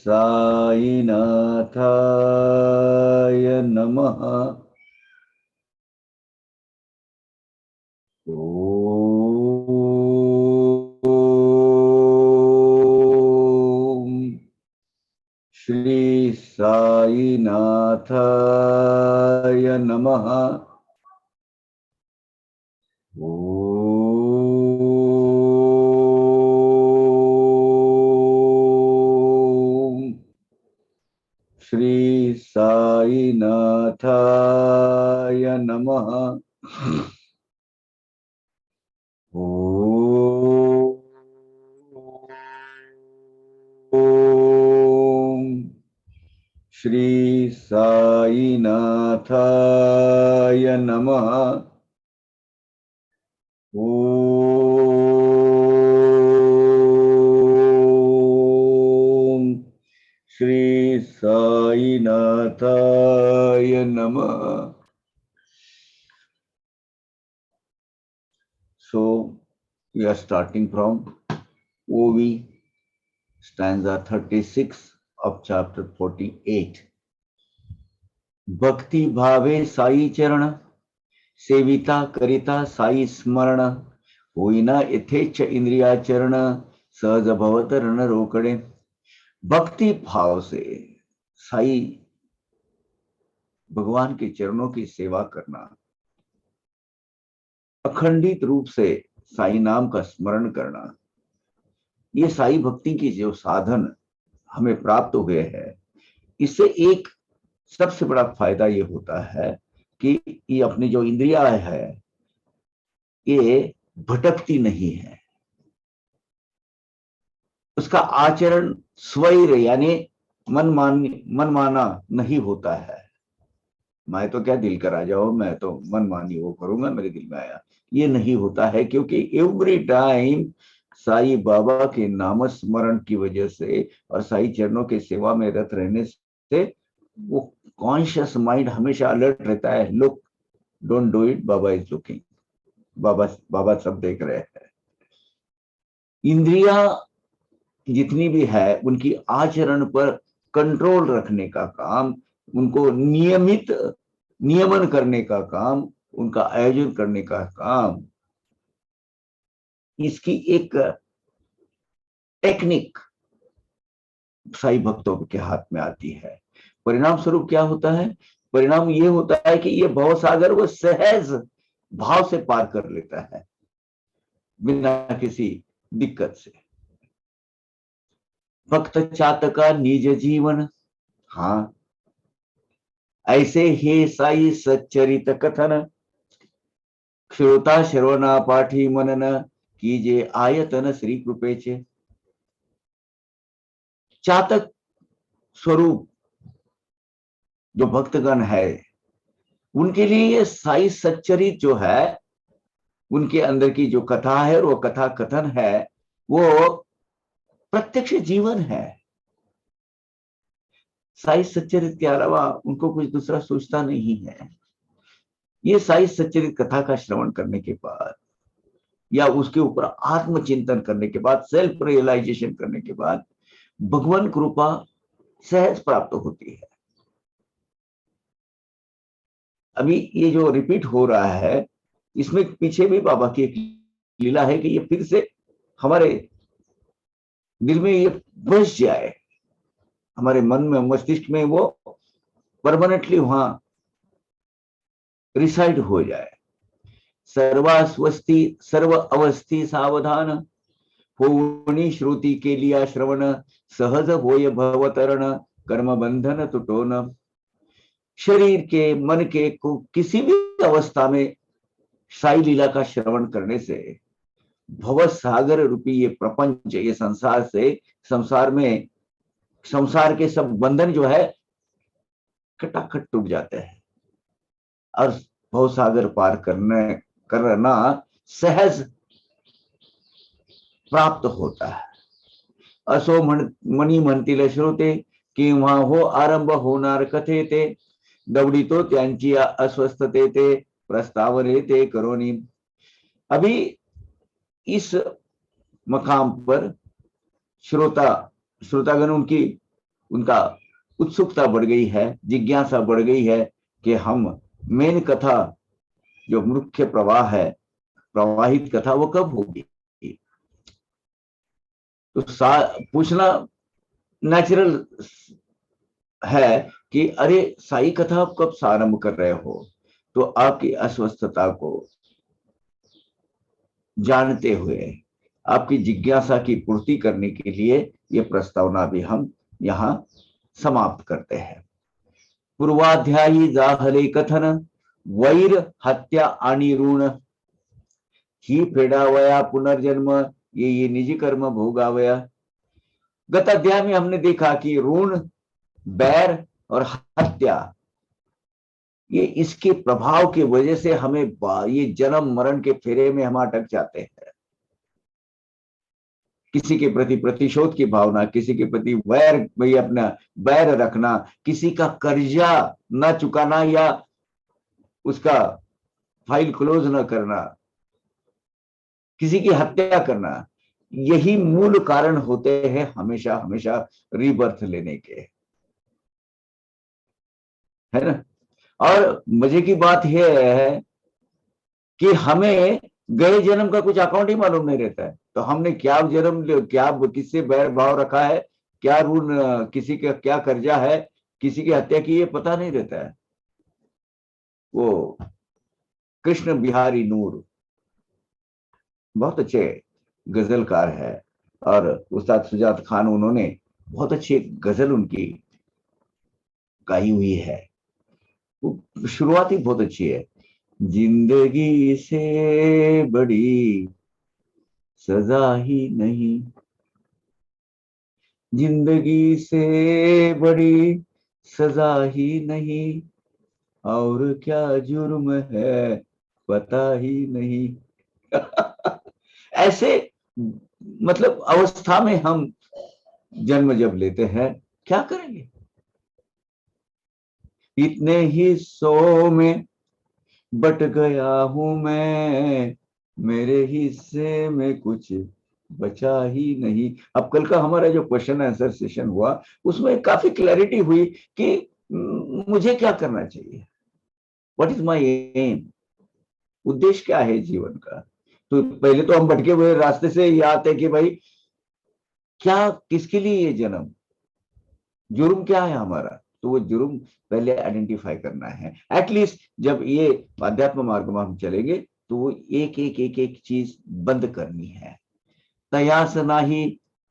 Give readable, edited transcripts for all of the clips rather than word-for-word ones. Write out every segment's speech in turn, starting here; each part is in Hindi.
साईनाथाय नमः। ओम श्री साईनाथाय नमः। ओम श्री साईनाथाय नमः। ओम श्री साईनाथाय नमः। ओम श्री साईनाथाय नमः। So we are starting from OV stanza 36 of chapter 48. भक्ति भावे साई चरण सेविता करिता साई स्मरण होइना यथेच्छ इंद्रियाचरण सहज भवत रण रोकड़े। भक्ति भाव से साई भगवान के चरणों की सेवा करना, अखंडित रूप से साई नाम का स्मरण करना, ये साई भक्ति की जो साधन हमें प्राप्त हुए हैं, इससे एक सबसे बड़ा फायदा ये होता है कि ये अपनी जो इंद्रिया है ये भटकती नहीं है। उसका आचरण स्वैर यानी मनमाना नहीं होता है। मैं तो क्या दिल का राजा हूं, मैं तो मनमानी वो करूंगा, मेरे दिल में आया, ये नहीं होता है। क्योंकि एवरी टाइम साई बाबा के नाम स्मरण की वजह से और साई चरणों के सेवा में रत रहने से वो कॉन्शियस माइंड हमेशा अलर्ट रहता है। Look, don't do it, Baba is looking. Baba सब देख रहे हैं। इंद्रिया जितनी भी है उनकी आचरण पर कंट्रोल रखने का काम, उनको नियमन करने का काम, उनका आयोजन करने का काम, इसकी एक टेक्निक साई भक्तों के हाथ में आती है। परिणाम स्वरूप क्या होता है? परिणाम ये होता है कि ये भवसागर वो सहज भाव से पार कर लेता है बिना किसी दिक्कत से। भक्त चातका निज जीवन, हाँ ऐसे ही साई सच्चरित कथन, श्रोता श्रवणा पाठी मनन कीजे आयतन श्री कृपेचे। चातक स्वरूप जो भक्तगण है उनके लिए ये साई सच्चरित जो है, उनके अंदर की जो कथा है और वो कथा कथन है, वो प्रत्यक्ष जीवन है। साई सच्चरित के अलावा उनको कुछ दूसरा सोचता नहीं है। ये साई सच्चरित कथा का श्रवण करने के बाद या उसके ऊपर आत्मचिंतन करने के बाद, सेल्फ रियलाइजेशन करने के बाद भगवान कृपा सहज प्राप्त होती है। अभी ये जो रिपीट हो रहा है, इसमें पीछे भी बाबा की एक लीला है कि ये फिर से हमारे दिल में ये बस जाए, हमारे मन में, मस्तिष्क में वो परमानेंटली वहां रिसाइड हो जाए। सर्वास्वस्थी सर्व अवस्थी सावधान होनी श्रुति के लिया श्रवण सहज होय भवतरण कर्म बंधन तुटोन। शरीर के, मन के को किसी भी अवस्था में साई लीला का श्रवण करने से भव सागर रूपी ये प्रपंच, ये संसार से, संसार के सब बंधन जो है खटाखट टूट जाते हैं और भव सागर पार करना सहज प्राप्त होता है। असो मणि म्हणतील श्रोते कि वहां हो आरंभ होणार कथे ते, दवडी तो त्यांची अस्वस्थते ते प्रस्तावने ते करोनी। अभी इस मकाम पर श्रोतागण उनकी उनका उत्सुकता बढ़ गई है, जिज्ञासा बढ़ गई है कि हम मेन कथा जो मुख्य प्रवाह है, प्रवाहित कथा वो कब होगी। तो पूछना नेचुरल है कि अरे साई कथा आप कब से आरंभ कर रहे हो। तो आपकी अस्वस्थता को जानते हुए आपकी जिज्ञासा की पूर्ति करने के लिए ये प्रस्तावना भी हम यहाँ समाप्त करते हैं। पूर्वाध्यायी जाहले कथन वैर हत्या आणि ऋण ही फेडावया पुनर्जन्म ये निजी कर्म भोगावया। गत अध्याय में हमने देखा कि ऋण, बैर और हत्या ये इसके प्रभाव की वजह से हमें ये जन्म मरण के फेरे में हम अटक जाते हैं। किसी के प्रति प्रतिशोध की भावना, किसी के प्रति वैर, भाई अपना बैर रखना, किसी का कर्जा न चुकाना या उसका फाइल क्लोज न करना, किसी की हत्या करना, यही मूल कारण होते हैं हमेशा हमेशा रीबर्थ लेने के, है ना। और मजे की बात यह है कि हमें गए जन्म का कुछ अकाउंट ही मालूम नहीं रहता है। तो हमने क्या जन्म, क्या किससे बैर भाव रखा है, क्या ऋण, किसी का क्या कर्जा है, किसी की हत्या की, ये पता नहीं रहता है। वो कृष्ण बिहारी नूर बहुत अच्छे गजलकार है और उस्ताद सुजात खान, उन्होंने बहुत अच्छी गजल उनकी गाई हुई है। वो शुरुआत ही बहुत अच्छी है। जिंदगी से बड़ी सजा ही नहीं, जिंदगी से बड़ी सजा ही नहीं, और क्या जुर्म है पता ही नहीं। ऐसे मतलब अवस्था में हम जन्म जब लेते हैं, क्या करेंगे। इतने हिस्सों में बट गया हूं मैं, मेरे हिस्से में कुछ बचा ही नहीं। अब कल का हमारा जो क्वेश्चन आंसर सेशन हुआ, उसमें काफी क्लैरिटी हुई कि मुझे क्या करना चाहिए, व्हाट इज माय एम, उद्देश्य क्या है जीवन का। तो पहले तो हम भटके हुए रास्ते से ये आते कि भाई क्या, किसके लिए ये जन्म, जुर्म क्या है हमारा। तो वो जुर्म पहले आइडेंटिफाई करना है। एटलीस्ट जब ये अध्यात्म मार्ग में हम चलेंगे तो वो एक एक एक एक चीज बंद करनी है। तयास नाही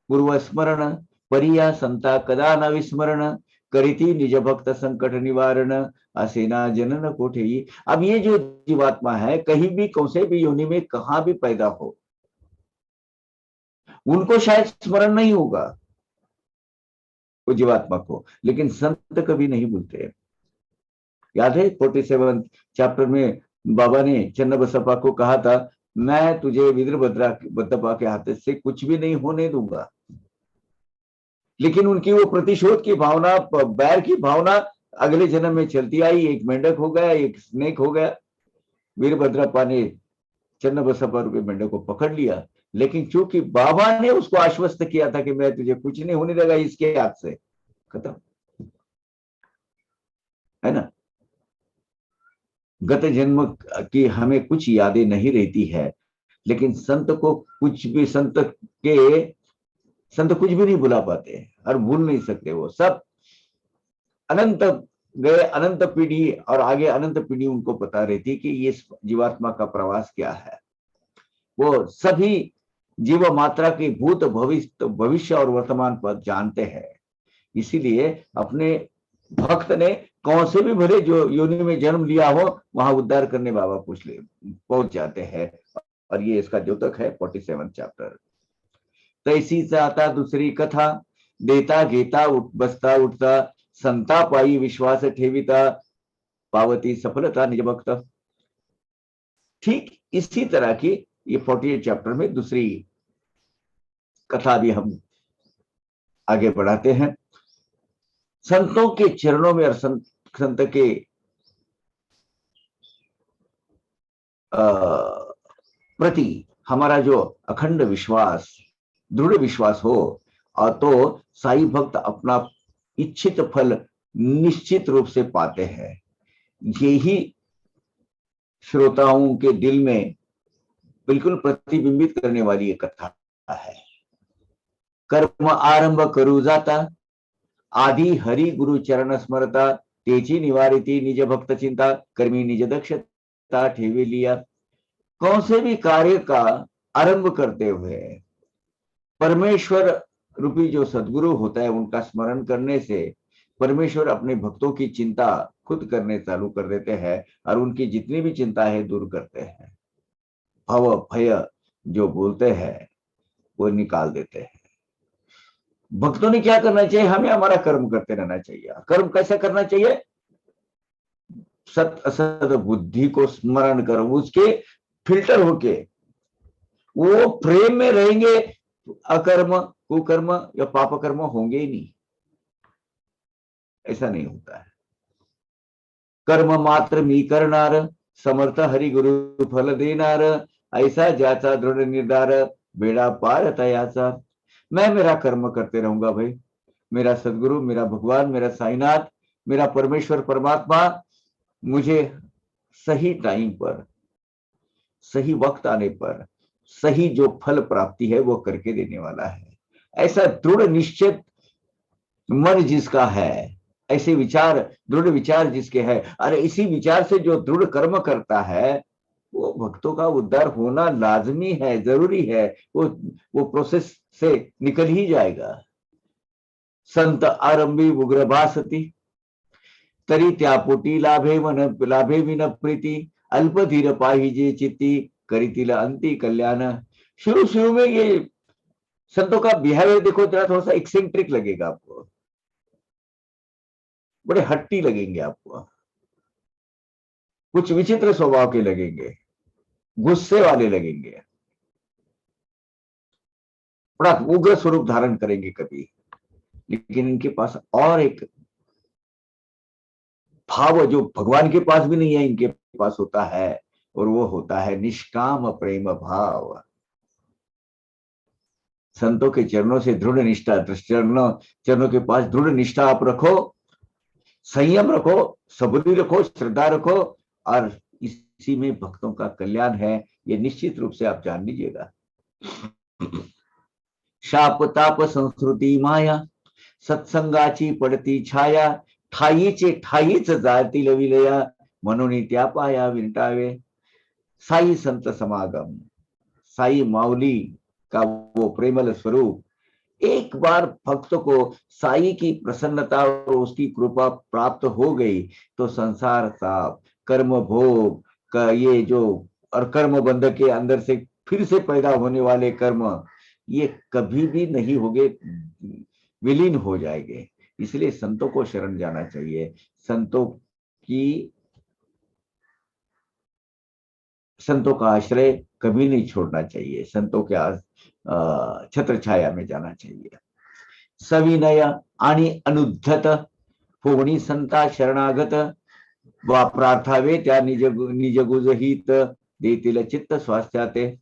पूर्व स्मरण, परिया संता कदा न विस्मरण, करिती निज भक्त संकट निवारण, असेना जनन कोठेई। अब ये जो जीवात्मा है, कहीं भी कौन से भी योनि में कहां भी पैदा हो, उनको शायद स्मरण नहीं होगा वो जीवात्मा को, लेकिन संत कभी नहीं भूलते। याद है 47 चैप्टर में बाबा ने चन्न बसप्पा को कहा था, मैं तुझे वीरभद्रप्पा के हाथ से कुछ भी नहीं होने दूंगा। लेकिन उनकी वो प्रतिशोध की भावना, बैर की भावना अगले जन्म में चलती आई। एक मेंढक हो गया, एक स्नेक हो गया। वीरभद्रप्पा ने चन्न बसप्पा रूपी मेंढक को पकड़ लिया, लेकिन चूंकि बाबा ने उसको आश्वस्त किया था कि मैं तुझे कुछ नहीं होने देगा, इसके हाथ से खत्म, है ना। गत जन्म की हमें कुछ यादें नहीं रहती है, लेकिन संत को कुछ भी, संत कुछ भी नहीं भुला पाते और भूल नहीं सकते। वो सब अनंत गए, अनंत पीढ़ी और आगे अनंत पीढ़ी उनको पता रहती कि ये जीवात्मा का प्रवास क्या है। वो सभी जीव मात्रा के भूत भविष्य और वर्तमान पर जानते हैं। इसीलिए अपने भक्त ने कौन से भी भले जो योनि में जन्म लिया हो, वहां उद्धार करने बाबा पहुंच जाते हैं। और ये इसका द्योतक है 47 चैप्टर। तैसी से आता दूसरी कथा, देता घेता बसता उठता, संता पाई विश्वास ठेविता, पावती सफलता निज भक्त। ठीक इसी तरह की ये 48 चैप्टर में दूसरी कथा भी हम आगे बढ़ाते हैं। संतों के चरणों में और संत के प्रति हमारा जो अखंड विश्वास, दृढ़ विश्वास हो, और तो साई भक्त अपना इच्छित फल निश्चित रूप से पाते हैं। यही श्रोताओं के दिल में बिल्कुल प्रतिबिंबित करने वाली एक कथा है। कर्म आरंभ करू जाता, आदि हरि गुरु चरण स्मरता, तेची निवारिती निज भक्त चिंता, कर्मी निज दक्षता ठेवी लिया। कौन से भी कार्य का आरंभ करते हुए परमेश्वर रूपी जो सदगुरु होता है उनका स्मरण करने से परमेश्वर अपने भक्तों की चिंता खुद करने चालू कर देते हैं और उनकी जितनी भी चिंता है दूर करते हैं। भव भय जो बोलते हैं वो निकाल देते हैं। भक्तों ने क्या करना चाहिए? हमें हमारा कर्म करते रहना चाहिए। कर्म कैसे करना चाहिए? सत असत बुद्धि को स्मरण कर उसके फिल्टर होके वो प्रेम में रहेंगे, अकर्म कुकर्म या पाप कर्म होंगे ही नहीं। ऐसा नहीं होता है। कर्म मात्र मी करनार, समर्थ हरि गुरु फल देनार, ऐसा ज्याचा दृढ़ निर्धार, बेड़ा पार तयाचा। मैं मेरा कर्म करते रहूंगा भाई। मेरा सदगुरु, मेरा भगवान, मेरा साईनाथ, मेरा परमेश्वर परमात्मा मुझे सही टाइम पर, सही वक्त आने पर सही जो फल प्राप्ति है वो करके देने वाला है। ऐसा दृढ़ निश्चित मन जिसका है, ऐसे विचार, दृढ़ विचार जिसके है, अरे इसी विचार से जो दृढ़ कर्म करता है वो भक्तों का उद्धार होना लाजमी है, जरूरी है। वो प्रोसेस से निकल ही जाएगा। संत आरंभी उग्र भासती, तरी त्यापोटी लाभे विन प्रीति, अल्प धीर पाहिजे चित्ती, करीतिल अंति कल्याण। शुरू शुरू में ये संतों का बिहेवियर देखो जरा, थोड़ा सा एक्सेंट्रिक लगेगा आपको, बड़े हट्टी लगेंगे आपको, कुछ विचित्र स्वभाव के लगेंगे, गुस्से वाले लगेंगे, बड़ा उग्र स्वरूप धारण करेंगे कभी। लेकिन इनके पास और एक भाव जो भगवान के पास भी नहीं है, इनके पास होता है, और वो होता है निष्काम प्रेम भाव। संतों के चरणों से दृढ़ निष्ठा, चरणों के पास दृढ़ निष्ठा आप रखो, संयम रखो, सबूरी रखो, श्रद्धा रखो, और इसी में भक्तों का कल्याण है, ये निश्चित रूप से आप जान लीजिएगा। शाप ताप संस्कृती माया, सत्संगाची पडती छाया, ठाईचे ठाईच जातील विलया, म्हणून त्या पाया विंटावे। साई संत समागम, साई माऊली का वो प्रेमल स्वरूप, एक बार भक्त को साई की प्रसन्नता और उसकी कृपा प्राप्त हो गई तो संसार साफ, कर्म भोग का ये जो, और कर्म बंध के अंदर से फिर से पैदा होने वाले कर्म, ये कभी भी नहीं होंगे, विलीन हो जाएंगे। इसलिए संतों को शरण जाना चाहिए। संतों का आश्रय कभी नहीं छोड़ना चाहिए। संतों के छत्र छाया में जाना चाहिए। सविनय आणि अनुद्धत होणी संता शरणागत, वा प्रार्थावे त्या निज गुजहित, देतील चित्त स्वास्थ्याते।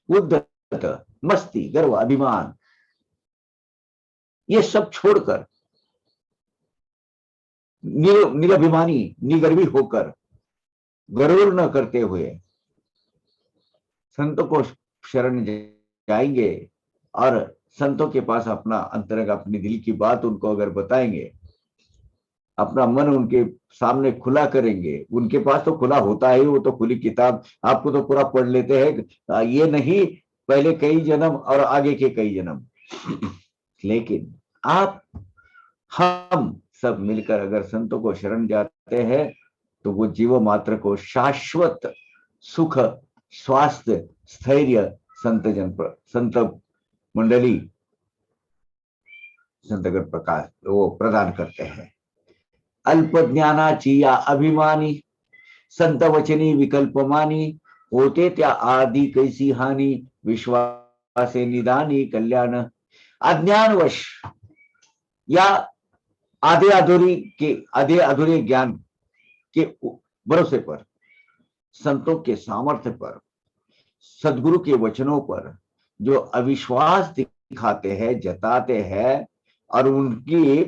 उद्धत, मस्ती, गर्व, अभिमान, ये सब छोड़कर निरभिमानी, निगर्वी होकर, गरुड़ न करते हुए संतों को शरण जाएंगे और संतों के पास अपना अंतरंग, अपने दिल की बात उनको अगर बताएंगे, अपना मन उनके सामने खुला करेंगे, उनके पास तो खुला होता है, वो तो खुली किताब आपको तो पूरा पढ़ लेते हैं, ये नहीं पहले कई जन्म और आगे के कई जन्म। लेकिन आप हम सब मिलकर अगर संतों को शरण जाते हैं तो वो जीव मात्र को शाश्वत सुख, स्वास्थ्य, स्थैर्य संत मंडली, संतगण प्रकाश वो प्रदान करते हैं। अल्प ज्ञानाची या अभिमानी, संत वचनी विकल्प मानी, होते त्या आदि कैसी हानी, विश्वासे निदानी कल्याण। अज्ञानवश या आधे अधूरे ज्ञान के भरोसे पर, संतों के सामर्थ्य पर, सदगुरु के वचनों पर जो अविश्वास दिखाते हैं, जताते हैं, और उनकी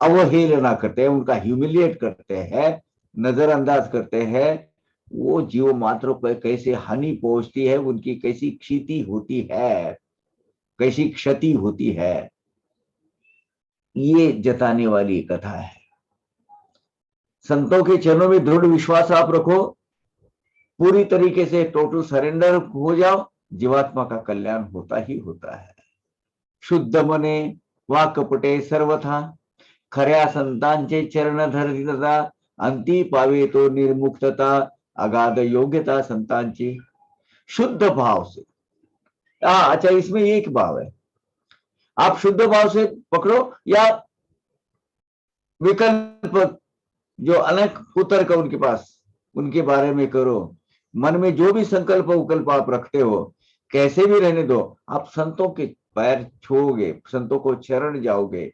अवहेलना करते हैं, उनका ह्यूमिलिएट करते हैं, नजरअंदाज करते हैं, वो जीव मात्र को कैसे हानि पहुंचती है, उनकी कैसी क्षति होती है, कैसी क्षति होती है, ये जताने वाली कथा है। संतों के चरणों में दृढ़ विश्वास आप रखो, पूरी तरीके से टोटल सरेंडर हो जाओ, जीवात्मा का कल्याण होता ही होता है। शुद्ध मने वा कपटे सर्वथा, खऱ्या संतांचे चरण धरिता, अंती पावे तो निर्मुक्तता, अगाध योग्यता संतांची। शुद्ध भाव से, अच्छा इसमें एक भाव है, आप शुद्ध भाव से पकड़ो या विकल्प जो अनेक कुतर्क उनके पास, उनके बारे में करो, मन में जो भी संकल्प उकल्प आप रखते हो, कैसे भी रहने दो, आप संतों के पैर छूओगे, संतों को चरण जाओगे,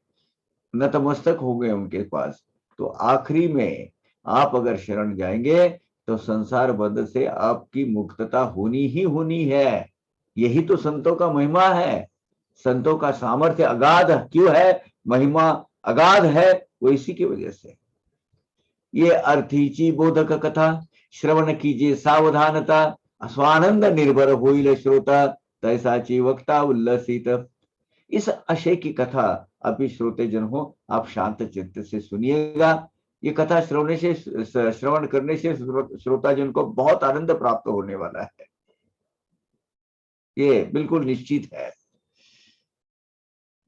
नतमस्तक हो गए उनके पास, तो आखिरी में आप अगर शरण जाएंगे तो संसार बंध से आपकी मुक्तता होनी ही होनी है। यही तो संतों का महिमा है, संतों का सामर्थ्य अगाध क्यों है, महिमा अगाध है, वो इसी की वजह से। ये अर्थीची बोधक कथा श्रवण कीजिए सावधानता, स्वानंद निर्भर होइल श्रोता, तैसाची वक्ता उल्लसित। इस आशय की कथा अभी श्रोते जन हो, आप शांत चित्त से सुनिएगा। ये कथा श्रवण करने से श्रोता जन को बहुत आनंद प्राप्त होने वाला है, ये बिल्कुल निश्चित है।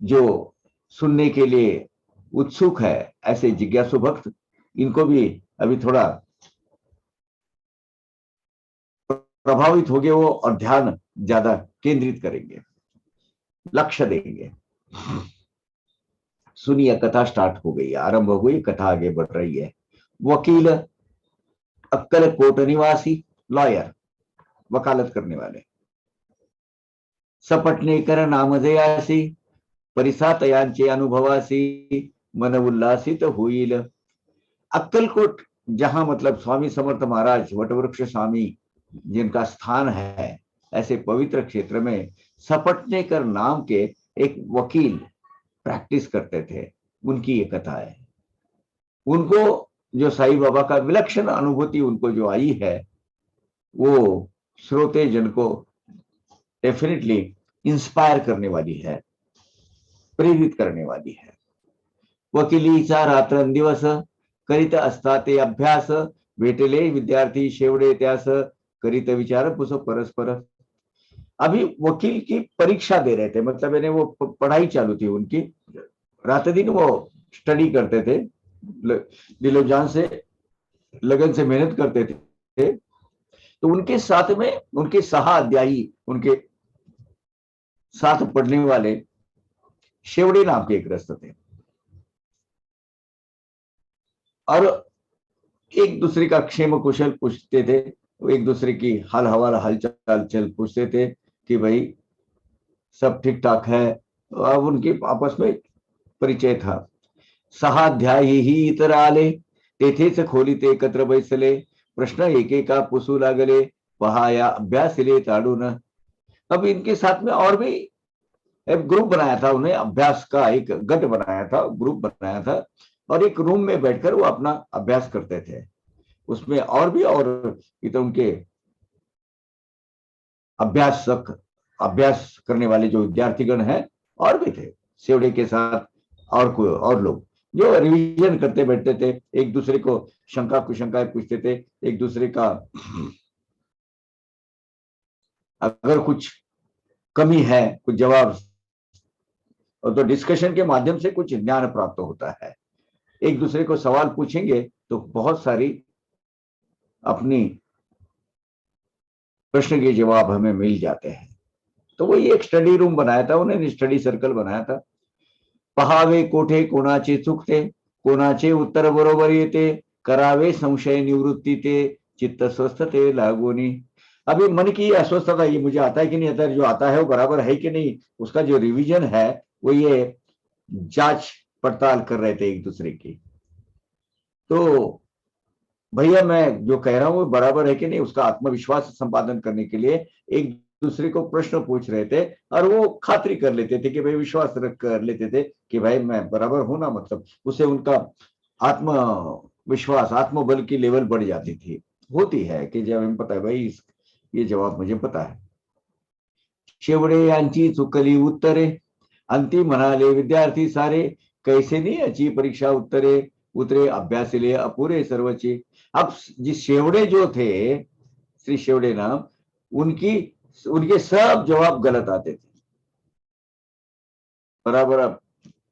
जो सुनने के लिए उत्सुक है, ऐसे जिज्ञासु भक्त, इनको भी अभी थोड़ा प्रभावित होंगे वो, और ध्यान ज्यादा केंद्रित करेंगे, लक्ष्य देंगे। सुनिए, कथा स्टार्ट हो गई, आरंभ हो गई, कथा आगे बढ़ रही है। वकील अक्कलकोट निवासी, लॉयर, वकालत करने वाले, सपटनेकर नामधेयासी, परिसातयांचे अनुभवासी, मन उल्लासित होईल। अक्कलकोट, जहां मतलब स्वामी समर्थ महाराज वटवृक्ष स्वामी जिनका स्थान है, ऐसे पवित्र क्षेत्र में सपटनेकर नाम के एक वकील प्रैक्टिस करते थे, उनकी ये कथा है। उनको जो साईं बाबा का विलक्षण अनुभूति उनको जो आई है, वो श्रोते जन को डेफिनेटली इंस्पायर करने वाली है, प्रेरित करने वाली है। वकिलीचा रात्रंदिवस करीत असता ते अभ्यास, भेटले विद्यार्थी शेवडे त्यास, करीत विचारपूस परस्पर। अभी वकील की परीक्षा दे रहे थे, मतलब यानी वो पढ़ाई चालू थी उनकी, रात दिन वो स्टडी करते थे, दिलो जान से लगन से मेहनत करते थे। तो उनके साथ में उनके सहाध्यायी, उनके साथ पढ़ने वाले शेवड़े नाम के एक ग्रस्त थे, और एक दूसरे का क्षेम कुशल पूछते थे, एक दूसरे की हाल हवाल हालचाल चल पूछते थे कि भाई सब ठीक ठाक है। अब उनके आपस में परिचय था। सहाध्यायी ही इतर आले, तेथेच खोलीत एकत्र बैसले, प्रश्न एकेका पुसू लागले, पहाया अभ्यासिले ताडून। अब इनके साथ में और भी एक ग्रुप बनाया था, उन्हें अभ्यास का एक गट बनाया था, ग्रुप बनाया था, और एक रूम में बैठकर वो अपना अभ्यास करते थे। उसमें और भी, और तो उनके अभ्यास करने वाले जो विद्यार्थीगण हैं और भी थे सेवड़े के साथ, और कोई और लोग जो रिवीजन करते बैठते थे, एक दूसरे को शंका कुशंकाएं पूछते थे, एक दूसरे का अगर कुछ कमी है कुछ जवाब, और तो डिस्कशन के माध्यम से कुछ ज्ञान प्राप्त होता है। एक दूसरे को सवाल पूछेंगे तो बहुत सारी अपनी प्रश्न के जवाब हमें मिल जाते हैं। तो वो एक स्टडी रूम बनाया था, उन्होंने स्टडी सर्कल बनाया था। पहावे कोठे कोणाचे चुकते, कोणाचे उत्तर बरोबर येते, करावे संशय निवृत्ती ते, चित्त स्वस्थ ते लागोनी। अभी मन की अस्वस्थता, ये मुझे आता है कि नहीं आता है, जो आता है वो बराबर है कि नहीं, उसका जो रिवीजन है वो ये जांच पड़ताल कर रहे थे एक दूसरे की। तो भैया मैं जो कह रहा हूं वो बराबर है कि नहीं, उसका आत्मविश्वास संपादन करने के लिए एक दूसरे को प्रश्न पूछ रहे थे और वो खातिरी कर लेते थे कि भाई विश्वास रख कर लेते थे कि भाई मैं बराबर हूं ना, मतलब उससे उनका आत्म विश्वास आत्मबल की लेवल बढ़ जाती थी। होती है कि जब हमें पता है भाई ये जवाब मुझे पता है। शेवडे यांची चुकली उत्तरे, अंतिम म्हणाले विद्यार्थी सारे, कैसे नहीं अच्छी परीक्षा उत्तरे, उतरे अभ्यासिले अपुरे सर्वचे। अब जिस शेवड़े जो थे, श्री शेवड़े नाम, उनकी उनके सब जवाब गलत आते थे। बराबर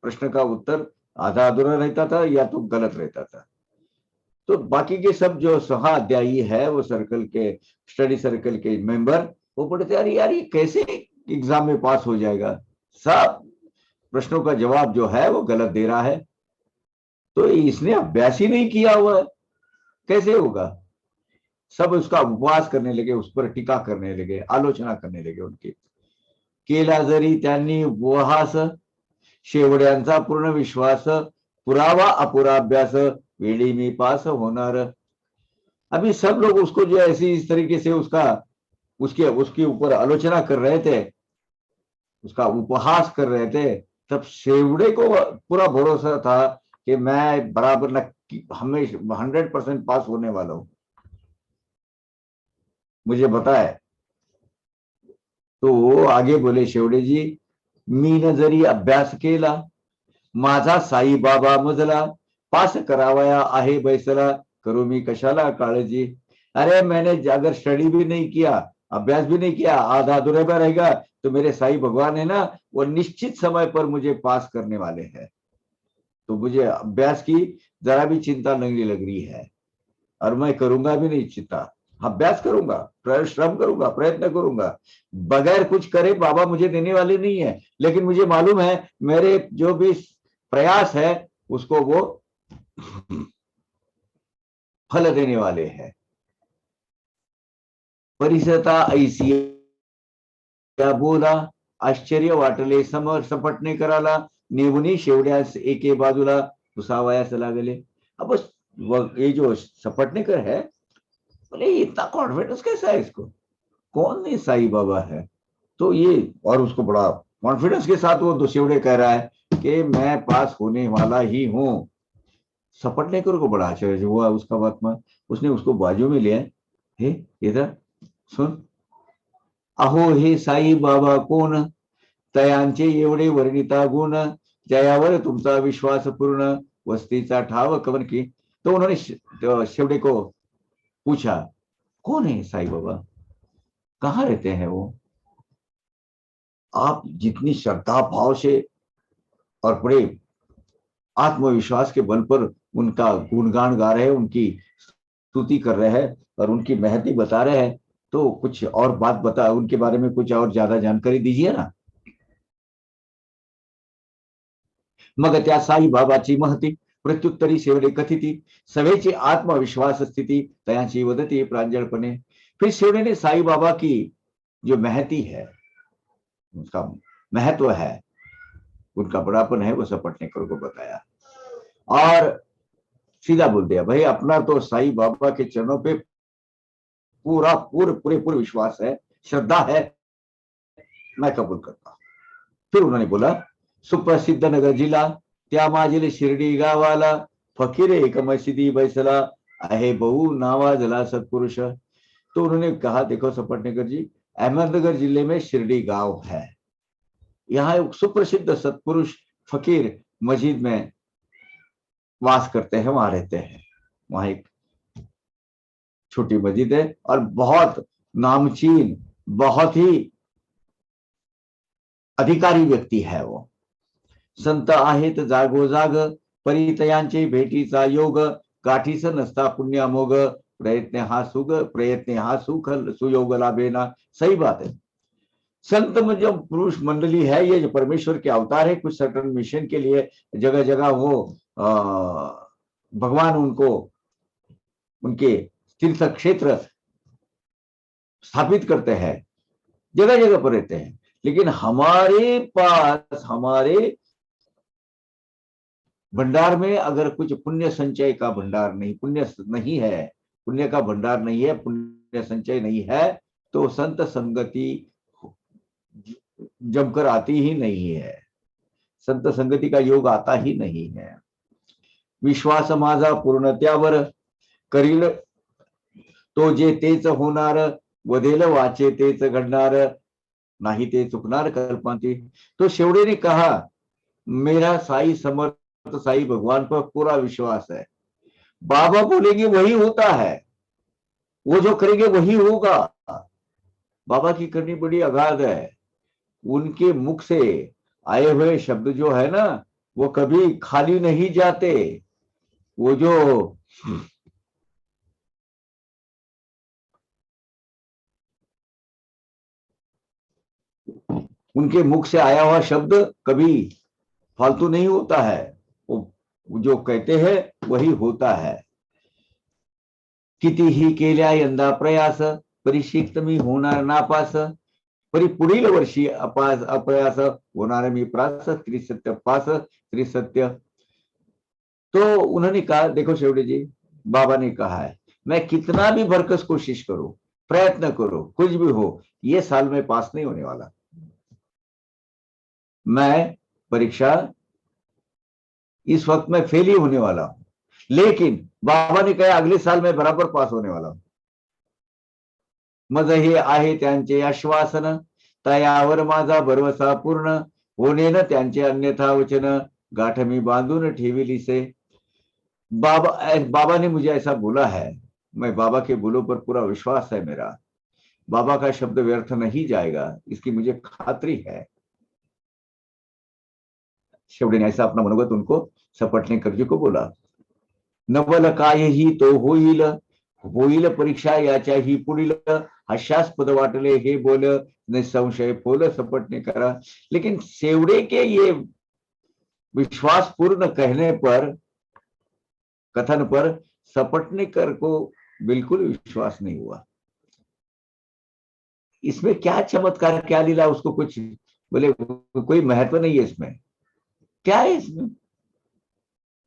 प्रश्न का उत्तर आधा अधूरा रहता था या तो गलत रहता था। तो बाकी के सब जो सहा अध्यायी है वो सर्कल के, स्टडी सर्कल के मेंबर, वो पढ़ते यार यार ये कैसे एग्जाम में पास हो जाएगा, सब प्रश्नों का जवाब जो है वो गलत दे रहा है। तो इसने अभ्यास ही नहीं किया हुआ है, कैसे होगा। सब उसका उपवास करने लगे, उस पर टीका करने लगे, आलोचना करने लगे उनकी। केला जरी त्यांनी उपहास, शेवड्यांचा पूर्ण विश्वास, पुरावा अपुरा अभ्यास, वेळी मी पास होणार। अभी सब लोग उसको जो ऐसी इस तरीके से उसका उसके उसके ऊपर आलोचना कर रहे थे, उसका उपहास कर रहे थे, तब शेवड़े को पूरा भरोसा था कि मैं बराबर न हमेशा 100% पास होने वाला हूं, मुझे पता है। तो वो आगे बोले शेवड़े जी, मी न जरी अभ्यास केला, माझा साई बाबा मजला, पास करावया आहे बैसला, करू मी कशाला काळजी। अरे मैंने अगर स्टडी भी नहीं किया, अभ्यास भी नहीं किया, आधा अधूरे में रहेगा, तो मेरे साई भगवान है ना, वो निश्चित समय पर मुझे पास करने वाले हैं। तो मुझे अभ्यास की जरा भी चिंता नहीं लग रही है, और मैं करूंगा भी नहीं चिंता। अभ्यास करूंगा, श्रम करूंगा, प्रयत्न करूंगा, बगैर कुछ करे बाबा मुझे देने वाले नहीं है, लेकिन मुझे मालूम है मेरे जो भी प्रयास है उसको वो फल देने वाले हैं। परिसरता ऐसी बोला, आश्चर्य वाटले समर सपटणे कराला, नेवनी शेवड्यास एके बाजूला पुसावयास लागले। अब ये जो सपटनेकर है, बोले इतना कॉन्फिडेंस कैसा है इसको, कौन नहीं साई बाबा है। तो ये और उसको बड़ा कॉन्फिडेंस के साथ वो दुशेवड़े कह रहा है कि मैं पास होने वाला ही हूं। सपटनेकर को बड़ा आश्चर्य हुआ उसका बात में। उसने उसको बाजू में लिया, हे इधर सुन, अहो हे साई बाबा कोण, तयांचे एवढे वर्णिता गुण, जयावर तुमचा विश्वास पूर्ण, वस्तीचा ठाव कवन की। तो उन्होंने शेवड़े को पूछा, कौन है साई बाबा, कहाँ रहते हैं वो। आप जितनी श्रद्धा भाव से और बड़े आत्मविश्वास के बल पर उनका गुणगान गा रहे हैं, उनकी स्तुति कर रहे हैं और उनकी महती बता रहे हैं, तो कुछ और बात बता, उनके बारे में कुछ और ज्यादा जानकारी दीजिए ना। मग त्या साई बाबाची महती प्रत्युत्तरी शेवडे कथिती, सवेची आत्मविश्वास स्थिति तयांची वदती प्रांजलपणे। फिर शेवड़े ने साई बाबा की जो महती है, उसका महत्व है, उनका बड़ापन है, वो सपटनेकर को बताया और सीधा बोल दिया, भाई अपना तो साई बाबा के चरणों पे पूरा पूरे पूरे विश्वास है, श्रद्धा है, मैं कबूल करता हूं। फिर उन्होंने बोला, सुप्रसिद्ध नगर जिला, त्या माझील शिर्डी गावाला, फकीर एक मशिदी बैसला, आहे बहु नावाजला सत्पुरुष। तो उन्होंने कहा, देखो सपटनेकर जी, अहमदनगर जिले में शिरडी गांव है, यहाँ एक सुप्रसिद्ध सत्पुरुष फकीर मस्जिद में वास करते हैं, वहां रहते हैं। वहां एक छोटी मस्जिद है और बहुत नामचीन, बहुत ही अधिकारी व्यक्ति है वो। संत आहेत जागोजाग, परितयांचे भेटीचा योग, गाठीस नसता पुण्यामोग, प्रयत्न हा सुख सुयोग लाभेना। सही बात है, संत में जो पुरुष मंडली है, ये जो परमेश्वर के अवतार है, कुछ सर्टन मिशन के लिए जगह जगह वो भगवान उनको उनके तीर्थ क्षेत्र स्थापित करते हैं, जगह जगह पर रहते हैं। लेकिन हमारे पास, हमारे भंडार में अगर कुछ पुण्य संचय का भंडार नहीं, पुण्य नहीं है, पुण्य का भंडार नहीं है, पुण्य संचय नहीं है, तो संत संगति जमकर आती ही नहीं है, संत संगती का योग आता ही नहीं है। विश्वास माझा पूर्ण त्यावर, करील तो जे तेच होणार, वधेल वाचे तेच घडणार, नहीं ते चुकणार कल्पांती। तो शेवड़े ने कहा, मेरा साई समर्थ साई भगवान पर पूरा विश्वास है, बाबा बोलेंगे वही होता है, वो जो करेंगे वही होगा। बाबा की करनी बड़ी अगाध है, उनके मुख से आए हुए शब्द जो है ना, वो कभी खाली नहीं जाते। वो जो उनके मुख से आया हुआ शब्द कभी फालतू नहीं होता है, वो जो कहते हैं वही होता है। कितीही केल्या यंदा प्रयास, परीक्षित मी होणार नापास, परी पुढील वर्षी अप्रयास होणार मी प्रास, त्रिसत्य पास त्रिसत्य। तो उन्होंने कहा, देखो शेवड़े जी, बाबा ने कहा है, मैं कितना भी भरकस कोशिश करूं, प्रयत्न करो, कुछ भी हो, ये साल में पास नहीं होने वाला। मैं परीक्षा इस वक्त में फेल ही होने वाला हूं, लेकिन बाबा ने कहा अगले साल में बराबर पास होने वाला हूं। मज हे आहे त्यांचे आश्वासन, तयावर माझा भरवसा पूर्ण, होणे न त्यांचे अन्यथा वचन, गाठ मी बांधून ठेविली से। बाबा ने मुझे ऐसा बोला है, मैं बाबा के बोलों पर पूरा विश्वास है मेरा, बाबा का शब्द व्यर्थ नहीं जाएगा, इसकी मुझे खातरी है। शेवड़े ने ऐसा अपना मनोगत उनको सपटने करजी को बोला। नवल काय ही तो होईल, होईल परीक्षा याच्याही पुढील, हास्यास्पद वाटले हे बोल, निसंशय फोल सपटने करा। लेकिन शेवड़े के ये विश्वास पूर्ण कहने पर, कथन पर सपटनेकर को बिल्कुल विश्वास नहीं हुआ। इसमें क्या चमत्कार, क्या लीला, उसको कुछ बोले कोई महत्व नहीं है इसमें, क्या है इसमें?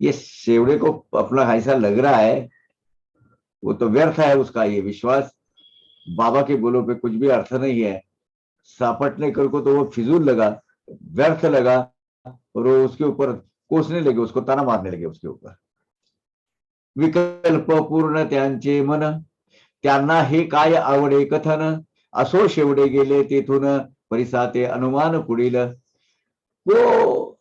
ये शेवड़े को अपना ऐसा लग रहा है, वो तो व्यर्थ है उसका ये विश्वास, बाबा के बोलों पे कुछ भी अर्थ नहीं है। सापटनेकर को तो वो फिजूल लगा, व्यर्थ लगा, और वो उसके ऊपर कोसने लगे, उसको ताना मारने लगे उसके ऊपर। विकल्प पूर्ण त्यांचे मन, त्यांना हे काय आवडे कथन, असो शेवडे गेले तेथून, परिसाते अनुमान पुढील। वो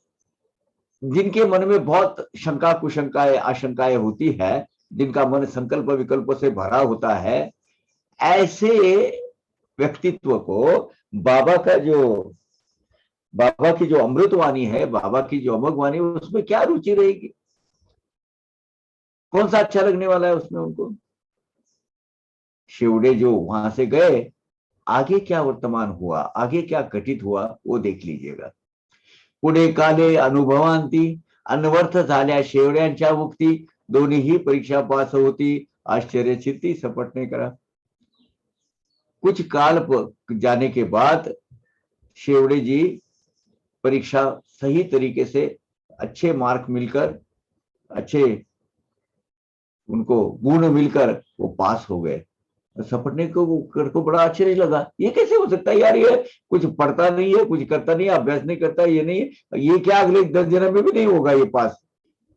जिनके मन में बहुत शंका कुशंकाएं आशंकाएं होती है, जिनका मन संकल्प विकल्प से भरा होता है, ऐसे व्यक्तित्व को बाबा की जो अमृतवाणी है, बाबा की जो अमोघ वाणी, उसमें क्या रुचि रहेगी? कौन सा अच्छा लगने वाला है उसमें उनको? शेवड़े जो वहां से गए, आगे क्या वर्तमान हुआ, आगे क्या घटित हुआ, वो देख लीजिएगा। पुढे काले अनुभवांती, अनवर्थ झाल्या शेवड्यांच्या मुक्ती, दोन्हीही परीक्षा पास होती, आश्चर्यचित्ती सपटने करा। कुछ काल जाने के बाद शेवड़े जी परीक्षा सही तरीके से अच्छे मार्क मिलकर, अच्छे उनको गुण मिलकर वो पास हो गए। सपटने को बड़ा आश्चर्य लगा, ये कैसे हो सकता है यार, ये कुछ पढ़ता नहीं है, कुछ करता नहीं है, अभ्यास नहीं करता, ये नहीं है, ये क्या अगले 10 जन्म में भी नहीं होगा ये पास,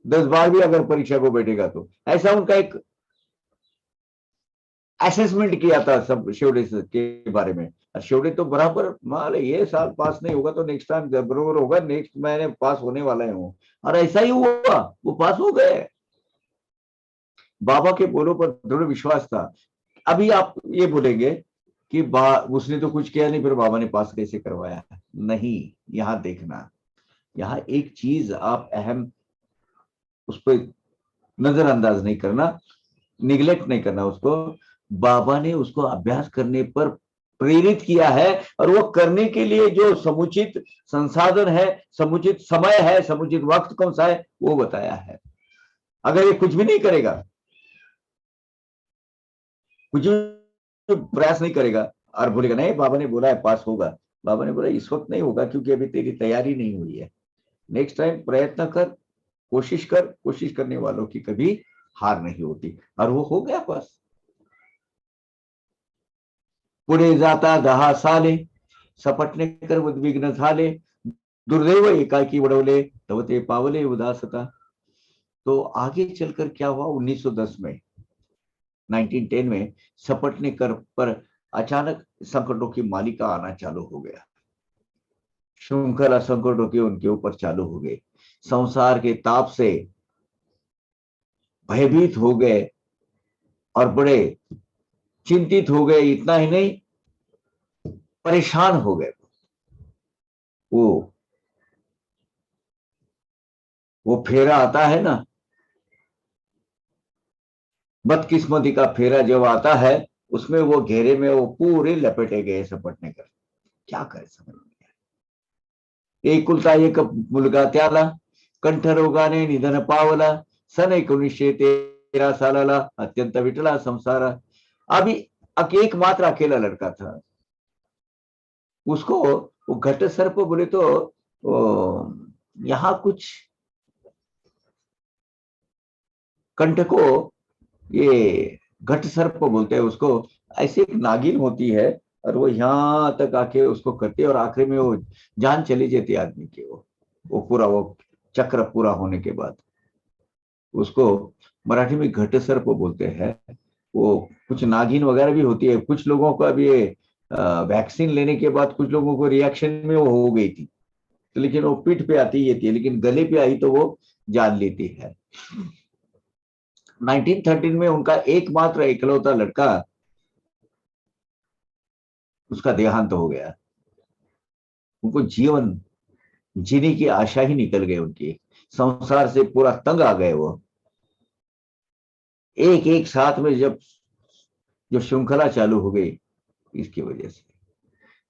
10 बार भी अगर परीक्षा को बैठेगा तो। ऐसा उनका एक असेसमेंट किया था सब शेवड़े के बारे में। शेवड़े तो बराबर मान ये साल पास नहीं होगा तो नेक्स्ट टाइम बराबर होगा, नेक्स्ट महीने पास होने वाला हूँ, और ऐसा ही हुआ, वो पास हो गए। बाबा के बोलों पर दृढ़ विश्वास था। अभी आप ये बोलेंगे कि उसने तो कुछ किया नहीं, फिर बाबा ने पास कैसे करवाया? नहीं, यहां देखना, यहाँ एक चीज आप अहम, उस पर नजरअंदाज नहीं करना, निगलेक्ट नहीं करना उसको। बाबा ने उसको अभ्यास करने पर प्रेरित किया है, और वो करने के लिए जो समुचित संसाधन है, समुचित समय है, समुचित वक्त कौन सा है, वो बताया है। अगर ये कुछ भी नहीं करेगा, कुछ भी प्रयास नहीं करेगा, और बोलेगा नहीं बाबा ने बोला है पास होगा, बाबा ने बोला इस वक्त नहीं होगा क्योंकि अभी तेरी तैयारी नहीं हुई है, नेक्स्ट टाइम प्रयत्न कर, कोशिश कर, कोशिश करने वालों की कभी हार नहीं होती। और वो हो गया पास। पुढे जाता 10 साले, सपटणेकर उद्विग्न झाले, दुर्दैव एकाकी वडवले, तव ते पावले उदासता। तो आगे चलकर क्या हुआ, 1910 में, 1910 में सपटनेकर पर अचानक संकटों की मालिका आना चालू हो गया। श्रृंखला संकटों के उनके ऊपर चालू हो गए। संसार के ताप से भयभीत हो गए और बड़े चिंतित हो गए। इतना ही नहीं, परेशान हो गए। वो फेरा आता है ना, बदकिस्मती का फेरा जब आता है, उसमें वो घेरे में वो पूरे लपेटे गए सपटनेकर। क्या करे समझ में। एकुलता एक मुलगा त्याला, कंठरोगाने निधन पावला, सन 1913 सालाला अत्यंत विटला संसारा। अभी एकमात्र अकेला लड़का था। उसको वो घट सर्प बोले तो यहाँ कुछ कंठ को ये घट सर्प बोलते हैं उसको। ऐसी एक नागिन होती है और वो यहाँ तक आके उसको करते, और आखिरी में वो जान चली जाती आदमी की। वो पूरा वो चक्र पूरा होने के बाद उसको मराठी में घट सर्प बोलते हैं। वो कुछ नागिन वगैरह भी होती है। कुछ लोगों को अभी वैक्सीन लेने के बाद कुछ लोगों को रिएक्शन में वो हो गई थी, तो लेकिन वो पीठ पे आती ही थी, लेकिन गले पे आई तो वो जान लेती है। 1913 में उनका एकमात्र इकलौता लड़का, उसका देहांत हो गया। उनको जीवन जीने की आशा ही निकल गई उनकी। संसार से पूरा तंग आ गए वो। एक एक साथ में जब जो श्रृंखला चालू हो गई, इसकी वजह से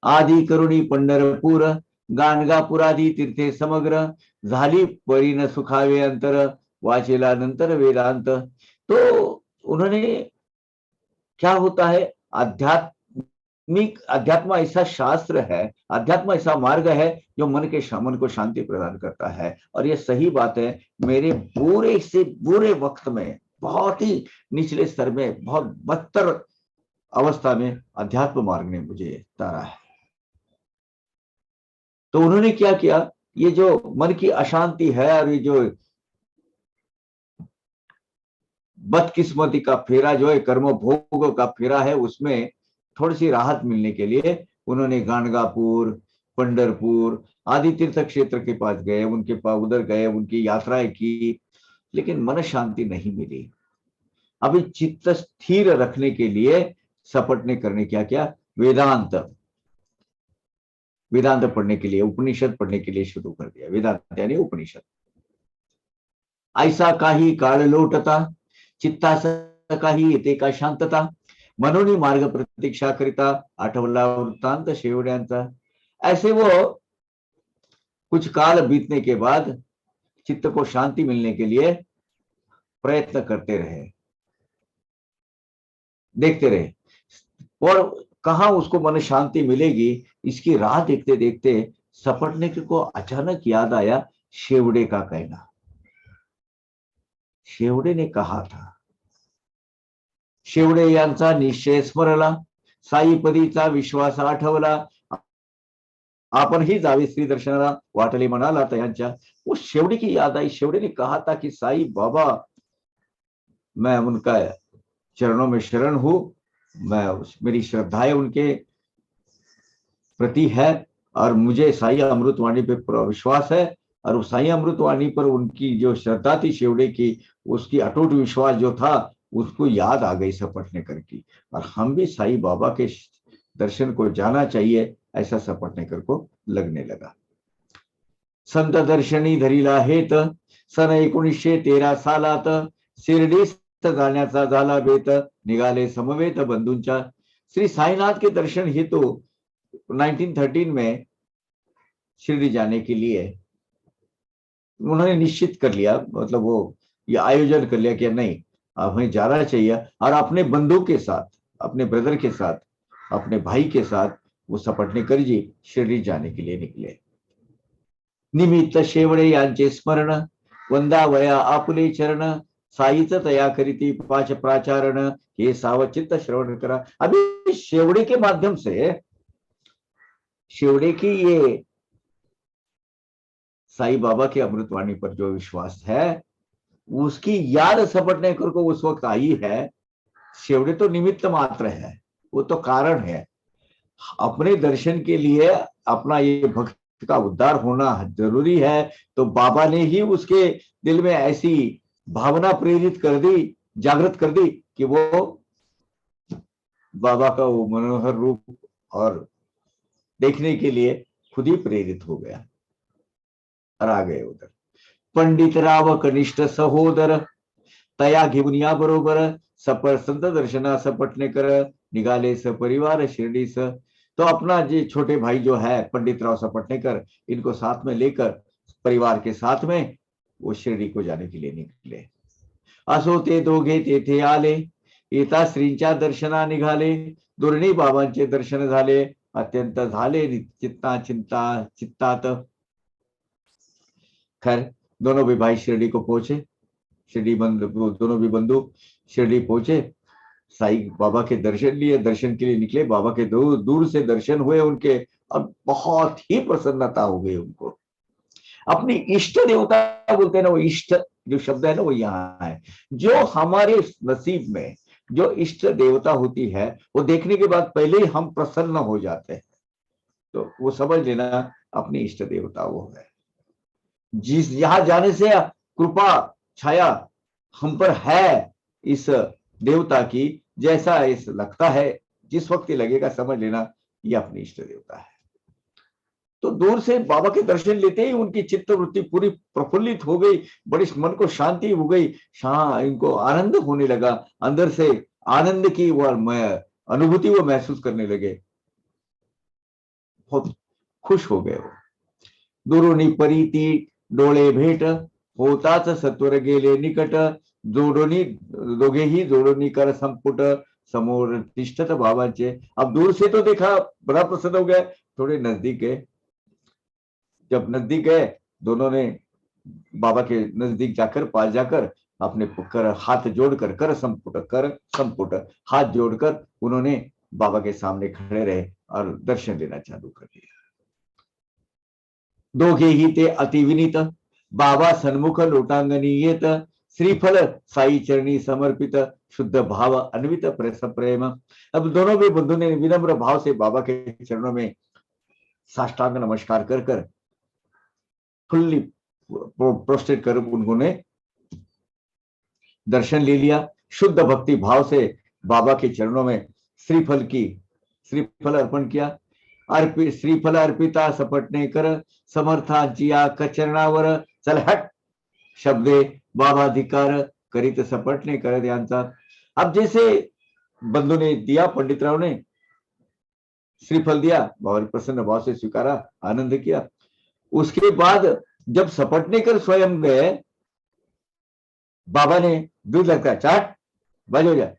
आदि करुणी पंढरपूर, गाणगापुरादी तीर्थे समग्र, झाली परी न सुखावे अंतर, वाचेला नंतर वेदांत। तो उन्होंने, क्या होता है, अध्यात्म ऐसा शास्त्र है, अध्यात्म ऐसा मार्ग है जो मन को शांति प्रदान करता है। और ये सही बात है। मेरे बुरे से बुरे वक्त में, बहुत ही निचले स्तर में, बहुत बदतर अवस्था में अध्यात्म मार्ग ने मुझे तारा है। तो उन्होंने क्या किया, ये जो मन की अशांति है और ये जो बदकिस्मती का फेरा जो है, कर्म भोग का फेरा है, उसमें थोड़ी सी राहत मिलने के लिए उन्होंने गाणगापुर, पंढरपुर आदि तीर्थ क्षेत्र के पास गए, उनके पास उधर गए, उनकी यात्राएं की, लेकिन मन शांति नहीं मिली। अभी चित्त स्थिर रखने के लिए सपटने करने क्या क्या, वेदांत पढ़ने के लिए, उपनिषद पढ़ने के लिए शुरू कर दिया। वेदांत यानी उपनिषद। ऐसा काही काळ लोटता, चित्तास काही येते का शांतता, मनोनी मार्ग प्रतीक्षा करिता, आठवला वृत्तांत शेवड्यांचा। ऐसे वो कुछ काल बीतने के बाद चित्त को शांति मिलने के लिए प्रयत्न करते रहे, देखते रहे। और कहां उसको मन शांति मिलेगी, इसकी राह देखते देखते सपटने को अचानक याद आया शेवड़े का कहना। शेवड़े ने कहा था, शेवड़े यांचा निश्चय स्मरला, साईपदीचा विश्वास आठवला, आपण ही जावे श्री दर्शनाला, वाटले मनाला तयांच्या। वो शेवड़े की याद आई। शेवड़े ने कहा था कि साई बाबा, मैं उनका चरणों में शरण हूं, मेरी श्रद्धाएं उनके प्रति है, और मुझे साई अमृतवाणी पे पूरा विश्वास है। और उस साई अमृतवाणी पर उनकी जो श्रद्धा थी शेवड़े की, उसकी अटूट विश्वास जो था, उसको याद आ गई सपटनेकर की। और हम भी साई बाबा के दर्शन को जाना चाहिए, ऐसा सपटनेकर को लगने लगा। संत दर्शनी धरीला हेत, सन 1913 सालात, शिर्डी जाण्याचा झाला बेत, निघाले समवेत बंधूंच्या। श्री साईनाथ के दर्शन हेतु 1913 में शिरडी जाने के लिए उन्होंने निश्चित कर लिया, मतलब वो ये आयोजन कर लिया कि नहीं, हमें जाना चाहिए। और अपने बंधु के साथ, अपने ब्रदर के साथ, अपने भाई के साथ वो सपटनेकर जी शिरडी जाने के लिए निकले। निमित्त शेवड़े यांचे स्मरण, वंदावया आपुले चरण, साईच तया करीती पाच प्राचारण, हे सावचित्त श्रवण करा। अभी शेवड़े के माध्यम से शेवड़े की ये साईं बाबा के अमृतवाणी पर जो विश्वास है, उसकी याद सपटनेकर को उस वक्त आई है। शेवड़े तो निमित्त मात्र है, वो तो कारण है। अपने दर्शन के लिए अपना ये भक्त का उद्धार होना जरूरी है, तो बाबा ने ही उसके दिल में ऐसी भावना प्रेरित कर दी, जागृत कर दी कि वो बाबा का वो मनोहर रूप और देखने के लिए खुद ही प्रेरित हो गया और आ गए उधर। पंडित राव कनिष्ठ सहोदर तया घेऊन या बरोबर सपर संत दर्शना सपटने कर निघाले सपरिवार शिर्डीस। तो अपना जी छोटे भाई जो है पंडित राव सपटनेकर, इनको साथ में लेकर परिवार के साथ में वो शिरडी को जाने के लिए निकले। असो ते दोघे तेथे आले, येता श्रींच्या दर्शना निघाले, दुर्णी बाबांचे दर्शन झाले, अत्यंत झाले चित्ता चिंता चित्तात। खैर दोनों भी भाई शिरडी को पहुंचे, शिरडी बंधु, दोनों भी बंधु शिरडी पहुंचे, साईं बाबा के दर्शन लिए, दर्शन के लिए निकले। बाबा के दूर दूर से दर्शन हुए उनके, और बहुत ही प्रसन्नता हो गई उनको। अपनी इष्ट देवता बोलते हैं ना, वो इष्ट जो शब्द है ना, वो यहाँ है। जो हमारे नसीब में जो इष्ट देवता होती है, वो देखने के बाद पहले ही हम प्रसन्न हो जाते हैं। तो वो समझ लेना अपनी इष्ट देवता वो है। जिस यहां जाने से कृपा छाया हम पर है इस देवता की, जैसा इस लगता है, जिस वक्त ये लगेगा समझ लेना ये अपनी इष्ट देवता है। तो दूर से बाबा के दर्शन लेते ही उनकी चित्त वृत्ति पूरी प्रफुल्लित हो गई, बड़ी मन को शांति हो गई, इनको आनंद होने लगा, अंदर से आनंद की वो अनुभूति वो महसूस करने लगे, बहुत खुश हो गए वो। दुरुनी परीती डोळे भेट, होताच सत्वर गेले निकट, जोडोनी दोघेही जोडोनी कर संपुट, समोर तिष्ठत बाबांचे। अब दूर से तो देखा, बड़ा प्रसन्न हो गया, थोड़े नजदीक गए। जब नजदीक गए, दोनों ने बाबा के नजदीक जाकर, पास जाकर अपने कर हाथ जोड़कर, कर संपुट हाथ जोड़कर उन्होंने बाबा के सामने खड़े रहे और दर्शन देना चालू कर दिया। दोघेही ते अतिविनीत, बाबा सन्मुख लोटांगणी येत, श्रीफल साई चरणी समर्पित, शुद्ध भाव अन्वित प्रेम। अब दोनों भी बंधु ने विनम्र भाव से बाबा के चरणों में साष्टांग नमस्कार कर कर फुल्ली प्रोस्टेट कर उन्होंने दर्शन ले लिया। शुद्ध भक्ति भाव से बाबा के चरणों में श्रीफल अर्पण किया। श्रीफल अर्पिता सपटने कर, समर्थांची या कचरणावर चलहट शब्दे बाबाधिकार करीत सपटने कर यांचा। अब जैसे बंधु ने दिया, पंडित राव ने श्रीफल दिया, बाबा प्रसन्न भाव से स्वीकारा, आनंद किया। उसके बाद जब सपटने कर स्वयं गए, बाबा ने दूध लगता है चाट बाज हो जाए,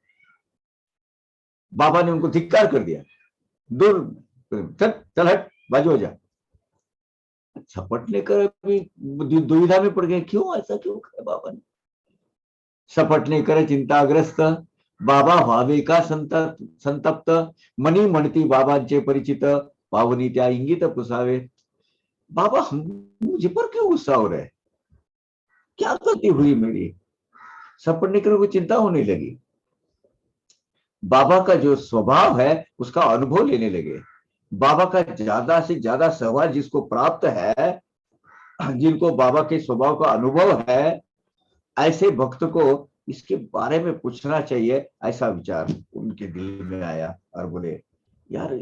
बाबा ने उनको धिक्कार कर दिया, दूर चल हट बाज हो जा। सपटने कर भी दुविधा में पड़ गए, क्यों ऐसा क्यों कहा बाबा ने। सपटने कर चिंताग्रस्त, बाबा व्हावे का संतप्त, मनी म्हणती बाबांचे परिचित, पावनी त्या इंगित पुसावे। बाबा मुझे पर क्यों गुस्सा हो रहा है, क्या गलती हुई मेरी। सपटने कर को चिंता होने लगी, बाबा का जो स्वभाव है उसका अनुभव लेने लगे। बाबा का ज्यादा से ज्यादा सहवास जिसको प्राप्त है, जिनको बाबा के स्वभाव का अनुभव है, ऐसे भक्त को इसके बारे में पूछना चाहिए, ऐसा विचार उनके दिल में आया। और बोले यार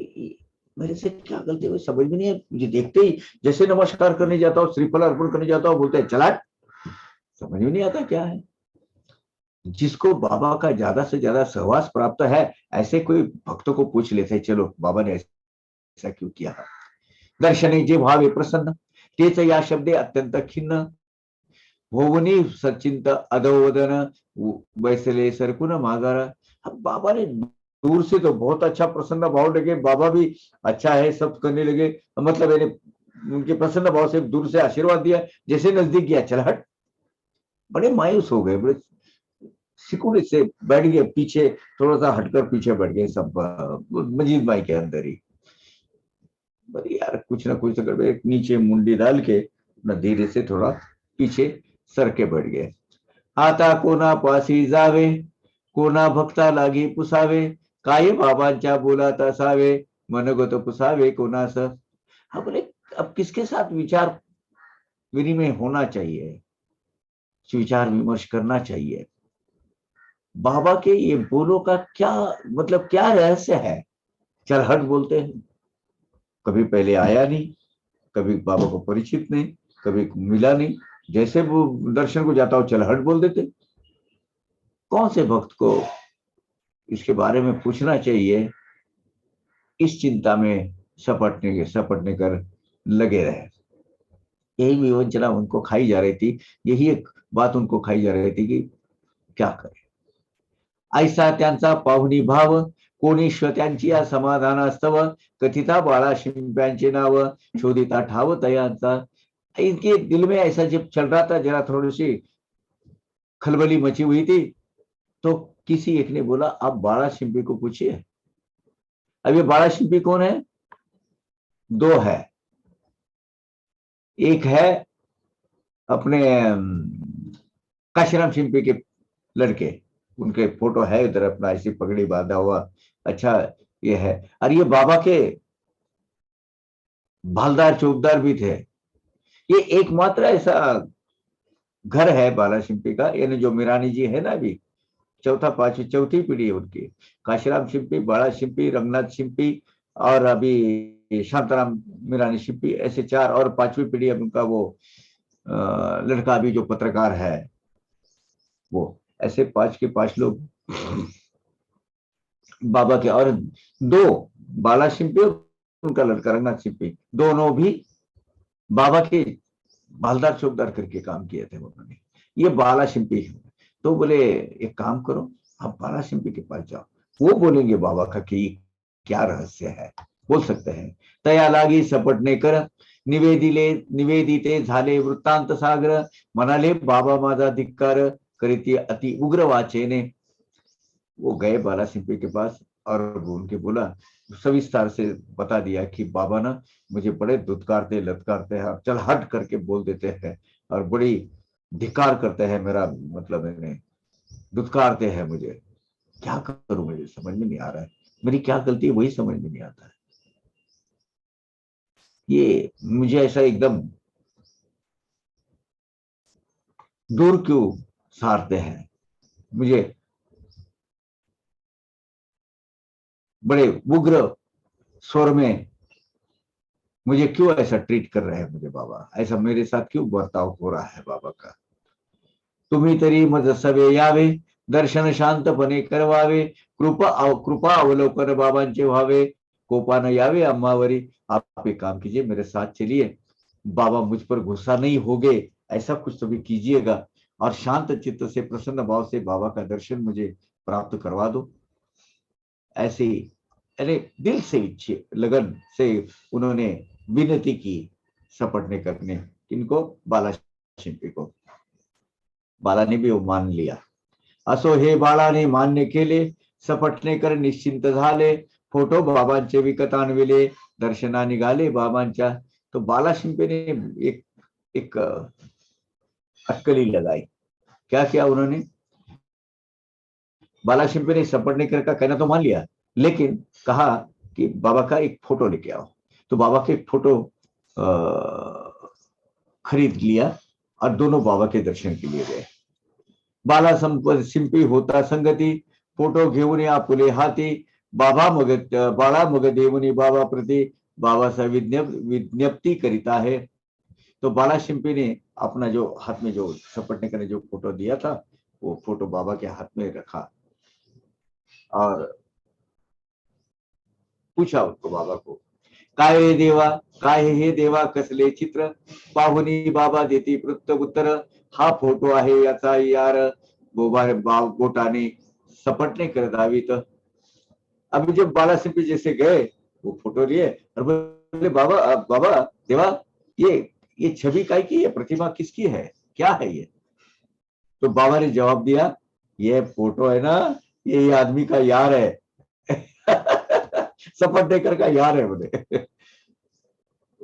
मेरे से क्या गलती हुई, समझ में नहीं है मुझे। देखते ही जैसे नमस्कार करने जाता हूँ, श्रीफल अर्पण करने जाता हूँ, बोलते हैं चला, समझ में नहीं आता क्या है। जिसको बाबा का ज्यादा से ज्यादा सहवास प्राप्त है, ऐसे कोई भक्तों को पूछ लेते हैं, चलो बाबा ने ऐसा क्यों किया। दर्शने जे भावे प्रसन्न, तेच या शब्दे अत्यंत खिन्न, होवनी सचिंत अधोवदन, वैसले सरकुन मागारा। अब बाबा ने दूर से तो बहुत अच्छा प्रसन्न भाव लगे, बाबा भी अच्छा है सब करने लगे, मतलब उनके प्रसन्न भाव से दूर से आशीर्वाद दिया। जैसे नजदीक गया, चल हट, बड़े मायूस हो गए, बड़े सिकुड़ से बैठ गए पीछे, थोड़ा सा हटकर पीछे बैठ गए सब, मजीद भाई के अंदर ही। बोले यार कुछ ना कुछ तो कर, एक नीचे मुंडी डाल के ना धीरे से थोड़ा पीछे सर के बैठ गए। आता कोणा पासी जावे, कोणा भक्ता लागी पुसावे, काय बाबांच्या बोलात असावे, मनगत पुसावे कोणास। हाँ बोले अब किसके साथ विचार विनिमय होना चाहिए, विचार विमर्श करना चाहिए, बाबा के ये बोलो का क्या मतलब, क्या रहस्य है। चल हट बोलते हैं, कभी पहले आया नहीं, कभी बाबा को परिचित नहीं, कभी मिला नहीं, जैसे वो दर्शन को जाता हो चल हट बोल देते। कौन से भक्त को इसके बारे में पूछना चाहिए, इस चिंता में सपटने कर लगे रहे। यही विवंचना उनको खाई जा रही थी, यही एक बात उनको खाई जा रही थी कि क्या करें। ऐसा त्यांचा पाहुणी भाव, कोणी श्वत्यांची या समाधानास्तव, कथिता बाळा शिंप्यांचे नाव, शोधिता ठाव तयांचा। इनके दिल में ऐसा जब चल रहा था, जरा थोड़ी सी खलबली मची हुई थी, तो किसी एक ने बोला आप बाड़ा शिंपी को पूछिए। अब ये बाड़ा शिंपी कौन है? दो है, एक है अपने काशीराम शिंपी के लड़के, उनके फोटो है इधर, अपना ऐसी पगड़ी बांधा हुआ, अच्छा ये है। और ये बाबा के भालदार चौकदार भी थे। ये एकमात्र ऐसा घर है बाला शिंपी का, यानी जो मीरानी जी है ना, अभी चौथी पीढ़ी है उनकी। काशीराम शिंपी, बाला शिंपी, रंगनाथ शिंपी और अभी शांताराम मीरानी शिंपी, ऐसे चार, और पांचवी पीढ़ी अब उनका वो लड़का अभी जो पत्रकार है वो, ऐसे पांच के पांच लोग बाबा के। और दो, बाला शिंपी और उनका लड़का रंगनाथ शिंपी, दोनों भी बाबा के भालदार चौकदार करके काम किए थे उन्होंने। ये बाला शिंपी है। तो बोले एक काम करो, आप बाला शिंपी के पास जाओ, वो बोलेंगे बाबा का कि क्या रहस्य है, बोल सकते हैं। तया लागी सपटणे कर, निवेदिते झाले वृत्तांत सागर, म्हणाले बाबा माझा धिक्कार, करीती अति उग्र वाचेने। वो गए बाला सिंपी के पास और उनके बोला, सविस्तार से बता दिया कि बाबा ना मुझे बड़े धुतकारते लतकारते हैं, चल हट करके बोल देते हैं, और बड़ी धिक्कार करते हैं मेरा, मतलब मैंने धुतकारते हैं मुझे, क्या करूं, मुझे समझ में नहीं आ रहा है, मेरी क्या गलती है वही समझ में नहीं आता है। ये मुझे ऐसा एकदम दूर क्यों सारते हैं, मुझे बड़े उग्र स्वर में मुझे क्यों ऐसा ट्रीट कर रहे हैं मुझे बाबा, ऐसा मेरे साथ क्यों बर्ताव हो रहा है बाबा का। तुम्ही तरी मज सवे यावे, दर्शन शांतपणे करवावे, कृपा अवलोकन बाबांचे व्हावे, कोपान यावे अम्मावरी। आप एक काम कीजिए, मेरे साथ चलिए, बाबा मुझ पर गुस्सा नहीं होगे, ऐसा कुछ तो भी कीजिएगा, और शांत चित्त से प्रसन्न भाव से बाबा का दर्शन मुझे प्राप्त करवा दो। ऐसे अरे दिल से इच्छे लगन से उन्होंने विनती की, सपटने करने किनको, बाला शिंपी को। बाला ने भी वो मान लिया। असो हे बाळाने मान्य केले, सपटणेकर निश्चिंत झाले, फोटो बाबांचे विकत आणविले, दर्शना निघाले बाबांच्या। तो बाला शिंपे ने एक एक अटकली लगाई। क्या किया उन्होंने, बाला शिंपे ने सपटनेकर का कहना तो मान लिया, लेकिन कहा कि बाबा का एक फोटो लेके आओ। तो बाबा के एक फोटो खरीद लिया और दोनों बाबा के दर्शन के लिए गए। बाला शिंपी होता संगती, फोटो घेऊन आपुले हाती, बाळा मग देवनी बाबा प्रति, बाबाचा विज्ञप्ति करिता है। तो बाला शिंपी ने अपना जो हाथ में जो सपटने का जो फोटो दिया था, वो फोटो बाबा के हाथ में रखा और पूछा उनको, बाबा को, काय रे देवा, काय हे देवा कसले चित्र, पाहुनी बाबा देती वृत्त उत्तर, हा फोटो आहे याचा यार, बोटाने सपटने कर दावीत। अभी जब बाला सिंपी जैसे गए, वो फोटो लिए और बोले बाबा बाबा देवा, ये छवि काय की है, प्रतिमा किसकी है, क्या है ये। तो बाबा ने जवाब दिया, ये फोटो है ना, ये आदमी का यार है। सपटनेकर का यार है बोले।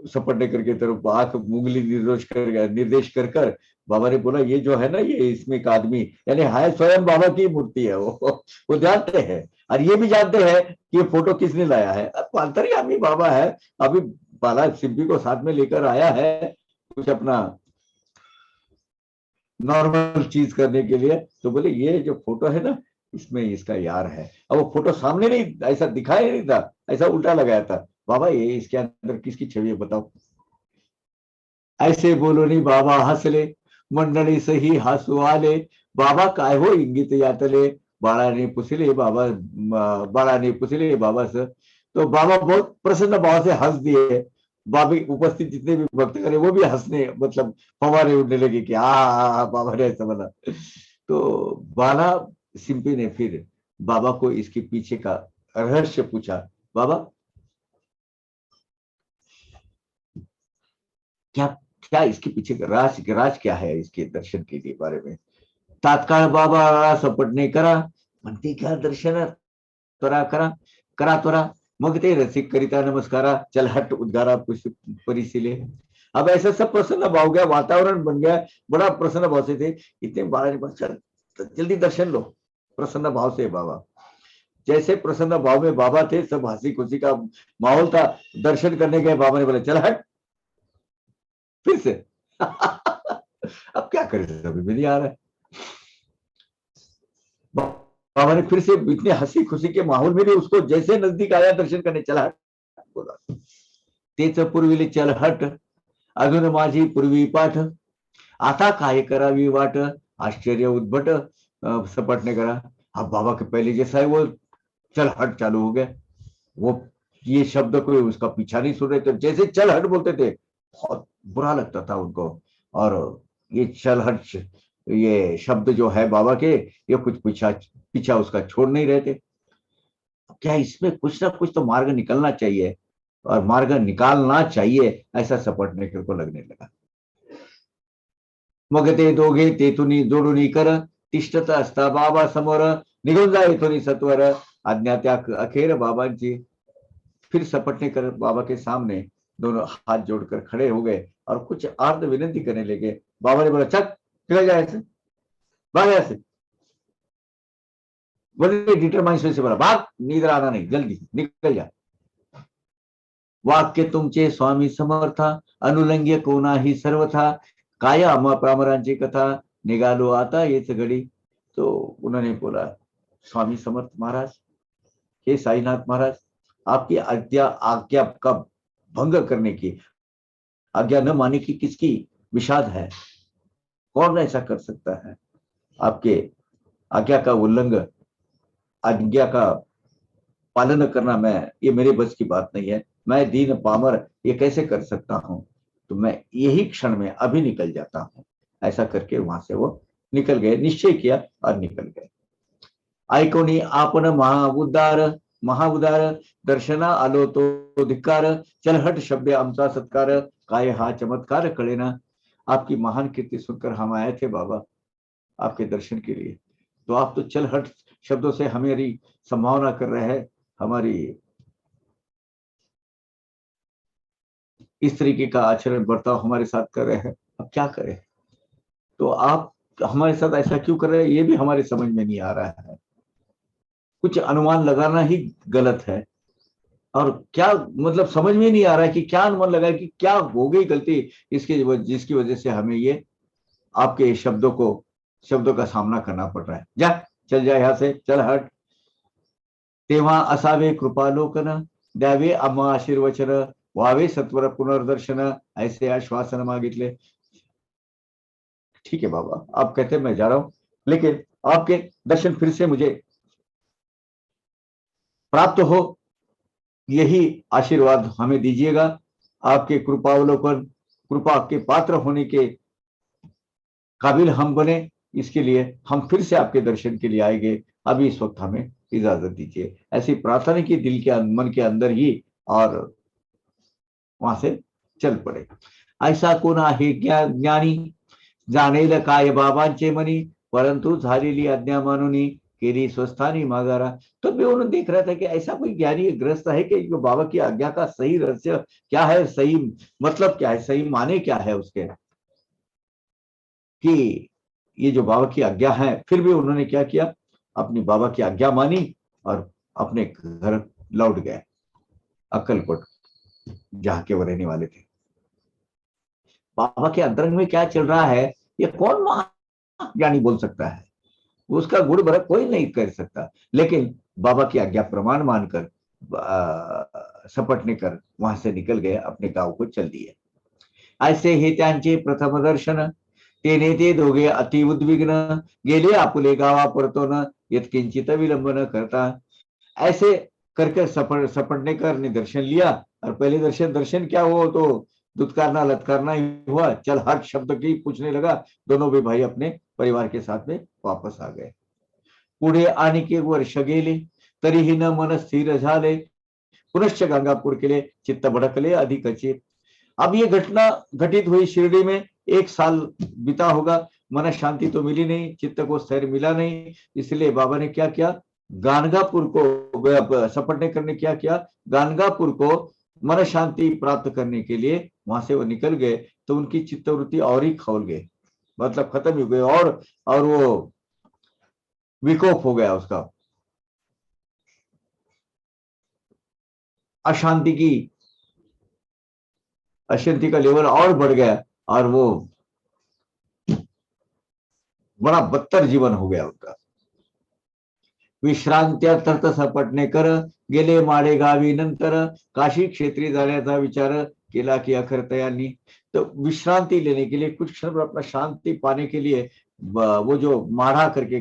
सपटनेकर की तरफ आंख उंगली निर्देश कर कर बाबा ने बोला, ये जो है ना, ये इसमें एक आदमी, यानी है स्वयं बाबा की मूर्ति है वो जानते हैं, और ये भी जानते हैं कि ये फोटो किसने लाया है। अब अंतर्यामी बाबा है। अभी बाला सिंपी को साथ में लेकर आया है कुछ अपना नॉर्मल चीज करने के लिए, तो बोले ये जो फोटो है ना, इसमें इसका यार है। अब वो फोटो सामने नहीं, ऐसा दिखाया नहीं था, ऐसा उल्टा लगाया था। बाबा ये इसके अंदर किसकी छवि है बताओ। ऐसे बोलो नहीं बाबा हसले, मंडळी सही हसू आले, बाबा काय हो इंगित यातले, बाळाने पुसले बाबा, बाळाने पुसले बाबा से। तो बाबा बहुत प्रसन्न भाव से हंस दिए। बाबी उपस्थित जितने भी भक्त करे वो भी हंसने, मतलब फवारे उड़ने लगे कि बाबा ने ऐसा बोला। तो बाला सिंपी ने फिर बाबा को इसके पीछे का रहस्य पूछा। बाबा क्या, क्या इसके पीछे का राज क्या है इसके दर्शन के लिए बारे में। तात्काळ बाबा सपटणे करा, म्हणते क्या दर्शन त्वरा करा, करा त्वरा, मग ते रसिक करिता नमस्कारा, चल हट उद्गारा पुष्प परिशीले। अब ऐसा सब प्रसन्न भाव गया, वातावरण बन गया, बड़ा प्रसन्न भाव से थे। इतने बाबा ने बोला चल जल्दी दर्शन लो। प्रसन्न भाव से बाबा, जैसे प्रसन्न भाव में बाबा थे, सब हंसी खुशी का माहौल था। दर्शन करने गए, बाबा ने बोला चल हट फिर से अब क्या करें, समझ में नहीं आ रहा है। बाबा ने फिर से इतने हंसी खुशी के माहौल में भी उसको जैसे नजदीक आया दर्शन करने, चला हट बोला। तेच पूर्वीले चल हट, अजून माझी पूर्वी पाठ, आता काय करावी वाट, आश्चर्य उद्भट सपटने करा। अब बाबा के पहले जैसा है वो चल हट चालू हो गया। वो ये शब्द कोई उसका पीछा नहीं सुन रहे थे, जैसे चल हट बोलते थे बहुत बुरा लगता था उनको। और ये चल हट, ये शब्द जो है बाबा के, ये कुछ पीछा पीछा उसका छोड़ नहीं रहे थे। क्या इसमें कुछ ना कुछ तो मार्ग निकलना चाहिए, और मार्ग निकालना चाहिए, ऐसा सपटने को लगने लगा। मग ते दोघे तेथुनी जोडून कर, तिष्ठत असता बाबा समोर, निघून जा इथून सत्वर, आज्ञा त्या अखेर बाबांची। फिर सपटने कर बाबा के सामने दोनों हाथ जोड़कर खड़े हो गए और कुछ आर्त विनती करने लगे। बाबा ने बोला चल निकल जाए ऐसे, भाग ऐसे। बोले डिटरमाइंड से बोला भाग, नींद आना नहीं, जल्दी निकल जा। वाक्य तुमचे स्वामी समर्था, अनुलंघ्य कोणाही सर्वथा, काय प्रामरांची कथा, निघालो आता येच घडी। तो उन्होंने बोला स्वामी समर्थ महाराज, हे साईनाथ महाराज, आपकी आज्ञा का भंग करने की, आज्ञा न माने की किसकी विषाद है, कौन ऐसा कर सकता है। आपके आज्ञा का उल्लंघन, आज्ञा का पालन करना, मैं ये मेरे बस की बात नहीं है, मैं दीन पामर ये कैसे कर सकता हूं। तो मैं यही क्षण में अभी निकल जाता हूं। ऐसा करके वहां से वो निकल गए, निश्चय किया और निकल गए। ऐकोनी आपण महाउद्धार, महाउदार, दर्शना आलो तो धिक्कार, चलहट शब्द आमचा सत्कार, काय हा चमत्कार कळेना। आपकी महान कीर्ति सुनकर हम आए थे बाबा आपके दर्शन के लिए, तो आप तो चलहट शब्दों से हमारी संभावना कर रहे हैं, हमारी इस तरीके का आचरण बर्ताव हमारे साथ कर रहे हैं। अब क्या करें, तो आप हमारे साथ ऐसा क्यों कर रहे हैं, ये भी हमारे समझ में नहीं आ रहा है। कुछ अनुमान लगाना ही गलत है, और क्या मतलब समझ में नहीं आ रहा है कि क्या अनुमान लगाए कि क्या हो गई गलती इसके जिसकी वजह से हमें ये आपके शब्दों का सामना करना पड़ रहा है। जा चल जा यहाँ से, चल हट। तेव्हा असावे कृपालोकन, द्यावे आम्हा आशीर्वचन, व्हावे सत्वर पुनर्दर्शन, ऐसे आश्वासन मागितले। ठीक है बाबा, आप कहते हैं मैं जा रहा हूं, लेकिन आपके दर्शन फिर से मुझे प्राप्त हो, यही आशीर्वाद हमें दीजिएगा। आपके कृपावलोकन, कृपा के पात्र होने के काबिल हम बने, इसके लिए हम फिर से आपके दर्शन के लिए आएंगे। अभी इस वक्त हमें इजाजत दीजिए। ऐसी प्रार्थना की दिल के मन के अंदर ही, और वहां से चल पड़े। ऐसा कोण आहे ज्ञानी, जाणेल काय बाबांचे मनी, परंतु झालेली आज्ञा मानुनी, केली स्वस्थानी मागारा। तो भी उन्होंने देख रहा था कि ऐसा कोई ज्ञानी ग्रस्त है कि जो बाबा की आज्ञा का सही रहस्य क्या है, सही मतलब क्या है, सही माने क्या है उसके, कि ये जो बाबा की आज्ञा है। फिर भी उन्होंने क्या किया, अपनी बाबा की आज्ञा मानी और अपने घर लौट गए, अक्कलकोट, जहां के वो रहने वाले थे। बाबा के अंतरंग में क्या चल रहा है, ये कौन महाज्ञानी बोल सकता है, उसका गुण भरत कोई नहीं कर सकता। लेकिन बाबा की आज्ञा प्रमाण मानकर सपटने कर वहां से निकल गए, अपने गांव को चल दिए। ऐसे हे त्यांचे प्रथम दर्शन, तेने ते दोघे अति उद्विग्न, गेले आपुले गावा परतोन, यत्किंचित विलंब न करता। ऐसे करके सपटने कर ने दर्शन लिया। और पहले दर्शन क्या हुआ, तो दुत्कारना लत्कारना ही हुआ। चल हर शब्द की पूछने लगा। दोनों भी भाई अपने परिवार के साथ में वापस आ गए। पुढे आणखी वर्ष गेले, तरीही न मन स्थिर झाले, पुनश्च गंगापुर केले, चित्त भड़कले अधिकचे। अब ये घटना घटित हुई शिरडी में, 1 साल बीता होगा, मन शांति तो मिली नहीं, चित्त को स्थैर्य मिला नहीं। इसलिए बाबा ने क्या किया, गानगापुर को सपटने करने क्या किया, गानगापुर को मन शांति प्राप्त करने के लिए वहां से वो निकल गए। तो उनकी चित्तवृत्ति और ही खौल गई, मतलब खत्म हो गई, और वो विकोप हो गया उसका, अशांति की अशांति का लेवल और बढ़ गया, और वो बड़ा बदतर जीवन हो गया उनका। विश्रांत्यार्थ सपटणे कर गेले माडे गावी, नंतर काशी क्षेत्री जाण्याचा विचार केला की अखरतयांनी। तो विश्रांति लेने के लिए, कुछ क्षण अपना शांति पाने के लिए वो जो माढ़ा करके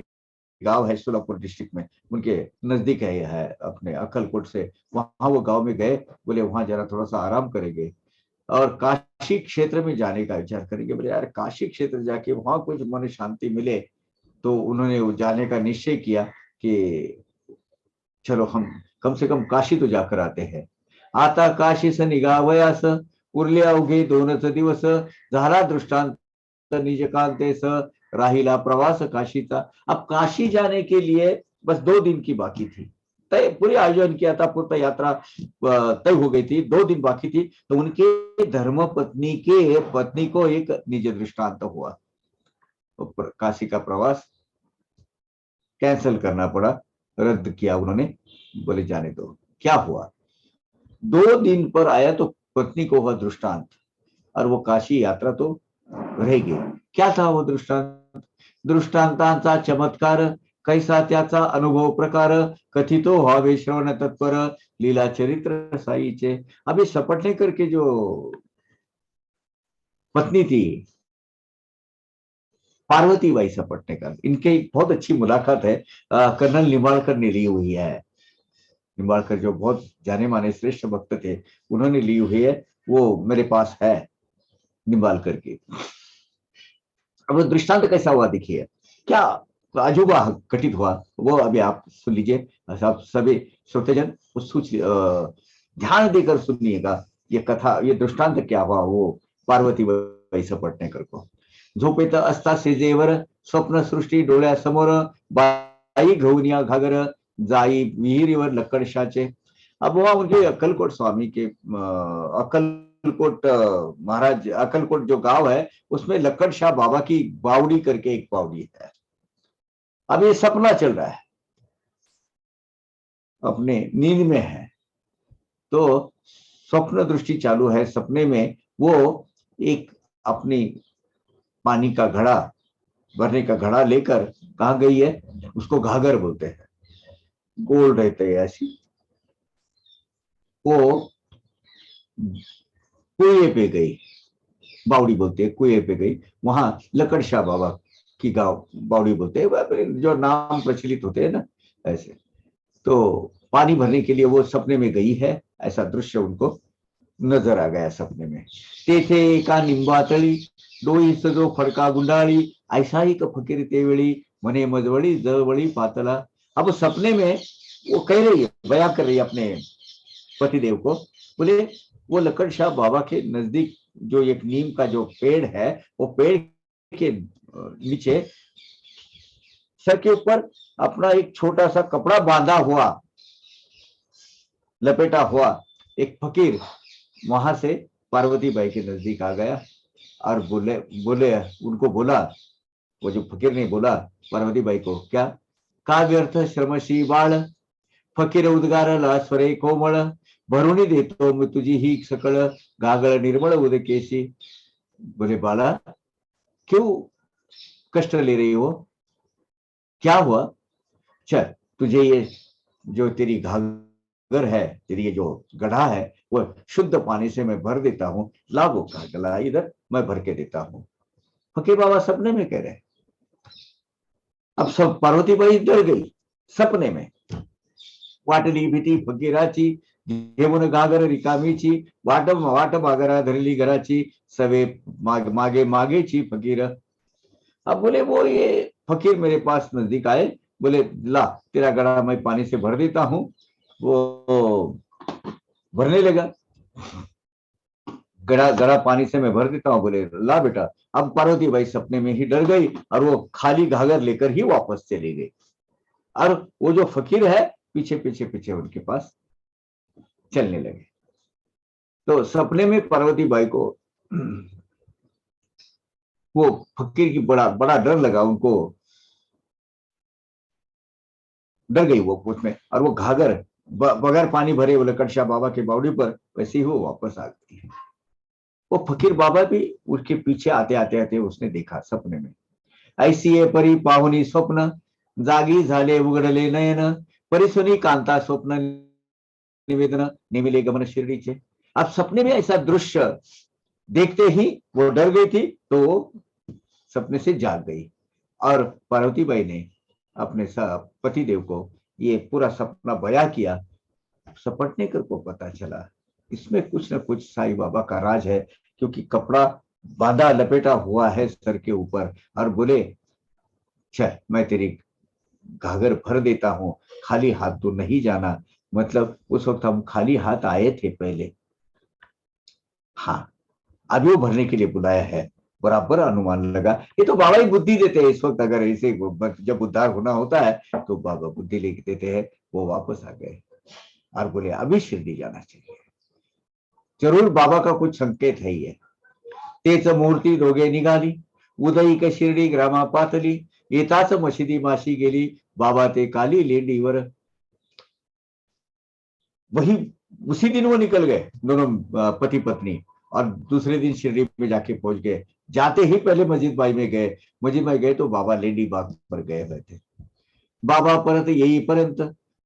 गांव है सोलापुर डिस्ट्रिक्ट में, उनके नजदीक है अपने अक्कलकोट से, वहां वो गांव में गए। बोले वहां जरा थोड़ा सा आराम करेंगे और काशी क्षेत्र में जाने का विचार करेंगे। बोले यार काशी क्षेत्र जाके वहां कुछ मन शांति मिले। तो उन्होंने जाने का निश्चय किया कि चलो हम कम से कम काशी तो जाकर आते हैं। आता काशीस निघावयास, उरले अवघे 2च दिवस, झाला दृष्टांत निज कांतेस, राहिला प्रवास काशीचा। अब काशी जाने के लिए बस 2 दिन की बाकी थी, तय पूरी आयोजन किया था, पूर्ण यात्रा तय हो गई थी, 2 दिन बाकी थी। तो उनके धर्म पत्नी के पत्नी को एक निज दृष्टांत हुआ, तो काशी का प्रवास कैंसिल करना पड़ा, रद्द किया उन्होंने। बोले जाने दो। क्या हुआ, 2 दिन पर आया तो पत्नी को हुआ दृष्टांत, और वो काशी यात्रा तो रह गई। क्या था वो दृष्टांत, दृष्टांतांचा चमत्कार, कैसा त्याचा अनुभव प्रकार, कथितो व्हावे श्रवण तत्पर, लीला चरित्र साईचे। अभी सपटने करके जो पत्नी थी पार्वती बाई सपटनेकर, इनके एक बहुत अच्छी मुलाकात है, कर्नल निंबाळकर ने ली हुई है। निंबाळकर जो बहुत जाने माने श्रेष्ठ भक्त थे, उन्होंने ली हुई है, वो मेरे पास है निंबाळकर की। अब दृष्टांत कैसा हुआ देखिए, क्या अजूबा घटित हुआ, वो अभी आप सुन लीजिए। आप सभी श्रोतेजन ध्यान देकर सुनिएगा, ये कथा, ये दृष्टांत क्या हुआ वो पार्वती बाई सपटनेकर को। झोपेत असता सेजेवर, स्वप्न सृष्टी डोळ्यासमोर, बाई घेऊन या घागर, जाई विहिरीवर लक्कडशाचे। अब वहां उनके अक्कलकोट स्वामी के अक्कलकोट महाराज, अक्कलकोट जो गांव है उसमें लक्कड़ शाह बाबा की बावड़ी करके एक बावड़ी है। अब ये सपना चल रहा है, अपने नींद में है, तो स्वप्न दृष्टि चालू है। सपने में वो एक अपनी पानी का घड़ा, भरने का घड़ा लेकर कहाँ गई है, उसको घाघर बोलते हैं, गोल रहते हैं ऐसी। वो कुएं पे गई, बावड़ी बोलते हैं, कुएं पे गई, वहां लक्कड़ शाह बाबा की गांव बावड़ी बोलते हैं, जो नाम प्रचलित होते हैं ना ऐसे। तो पानी भरने के लिए वो सपने में गई है, ऐसा दृश्य उनको नजर आ गया सपने में। तेथे एका निंबातळी, डोई सजो फडका गुंडाळी, ऐसा ही फकीर तेवेळी, मने मजवळी जवळी पातला। अब सपने में वो कह रही है, बयां कर रही है अपने पतिदेव को। बोले वो लक्कड़ शाह बाबा के नजदीक जो एक नीम का जो पेड़ है, वो पेड़ के नीचे सर के ऊपर अपना एक छोटा सा कपड़ा बांधा हुआ, लपेटा हुआ एक फकीर वहां से पार्वती बाई के नजदीक आ गया और बोले बोले उनको बोला, वो जो फकीर ने बोला पार्वती बाई को, क्या? का व्यर्थ श्रमशी बाळ, फकीर उद्गारला स्वरे कोमळ, भरुणी देतो मी तुझी ही सकळ, गागळ निर्मळ उदकेशी. बोले बाला, क्यों कष्ट ले रही हो, क्या हुआ? चल, तुझे ये जो तेरी घाघर है, तेरी ये जो गढ़ा है, वो शुद्ध पानी से मैं भर देता हूं, ला वो घाघला इधर, मैं भर के देता हूं. फकीर बाबा सपने में कह रहे. अब सब पार्वती बाई डर गई सपने में. वाटली भीती फकीराची, घेऊन घागर रिकामीची, वाट वाट बागरा धरली घराची, सवे मागे मागेची फकीर. अब बोले वो ये फकीर मेरे पास नजदीक आए, बोले ला तेरा गड़ा मैं पानी से भर देता हूं. वो भरने लगा, गड़ा गड़ा पानी से मैं भर देता हूं. बोले ला बेटा. अब पार्वती बाई सपने में ही डर गई और वो खाली घाघर लेकर ही वापस चली गई. और वो जो फकीर है पीछे पीछे पीछे उनके पास चलने लगे. तो सपने में पार्वती बाई को वो फकीर की बड़ा बड़ा डर लगा उनको, डर गई वो उसमें. और वो घाघर बगैर पानी भरे वो लकड़शाह बाबा के बावड़ी पर वैसे ही वो वापस आ गई. वो फकीर बाबा भी उसके पीछे आते आते आते उसने देखा सपने में. ऐसी ये परी पाहुनी स्वप्न, जागी झाले उघडले नयन, परिसुनी कांता स्वप्न निवेदन, निमिले गमन शिर्डीचे. अब सपने में ऐसा दृश्य देखते ही वो डर गई थी, तो सपने से जाग गई. और पार्वती बाई ने अपने पतिदेव को ये पूरा सपना बयां किया. सपटनेकर को पता चला इसमें कुछ न कुछ साईं बाबा का राज है, क्योंकि कपड़ा बांधा लपेटा हुआ है सर के ऊपर. और बोले चल मैं तेरी घाघर भर देता हूं, खाली हाथ तो नहीं जाना. मतलब उस वक्त हम खाली हाथ आए थे पहले. हाँ, अभी वो भरने के लिए बुलाया है. बराबर अनुमान लगा. ये तो बाबा ही बुद्धि देते हैं इस वक्त. अगर ऐसे जब उद्धार होना होता है तो बाबा बुद्धि लेके देते हैं. वो वापस आ गए और बोले अभी शिरडी जाना चाहिए. जरूर बाबा का कुछ संकेत है. ये तेच मूर्ती दोघे निघाली, उदयिक शिर्डी ग्रामा पातली, येताच मशिदी माशी गेली, बाबा ते काली लेंडीवर. वही उसी दिन वो निकल गए दोनों पति पत्नी, और दूसरे दिन शिरडी में जाके पहुंच गए. जाते ही पहले मस्जिद बाई में गए. मस्जिद में गए तो बाबा लेंडी बाग पर गए हुए थे. बाबा परत येईपर्यंत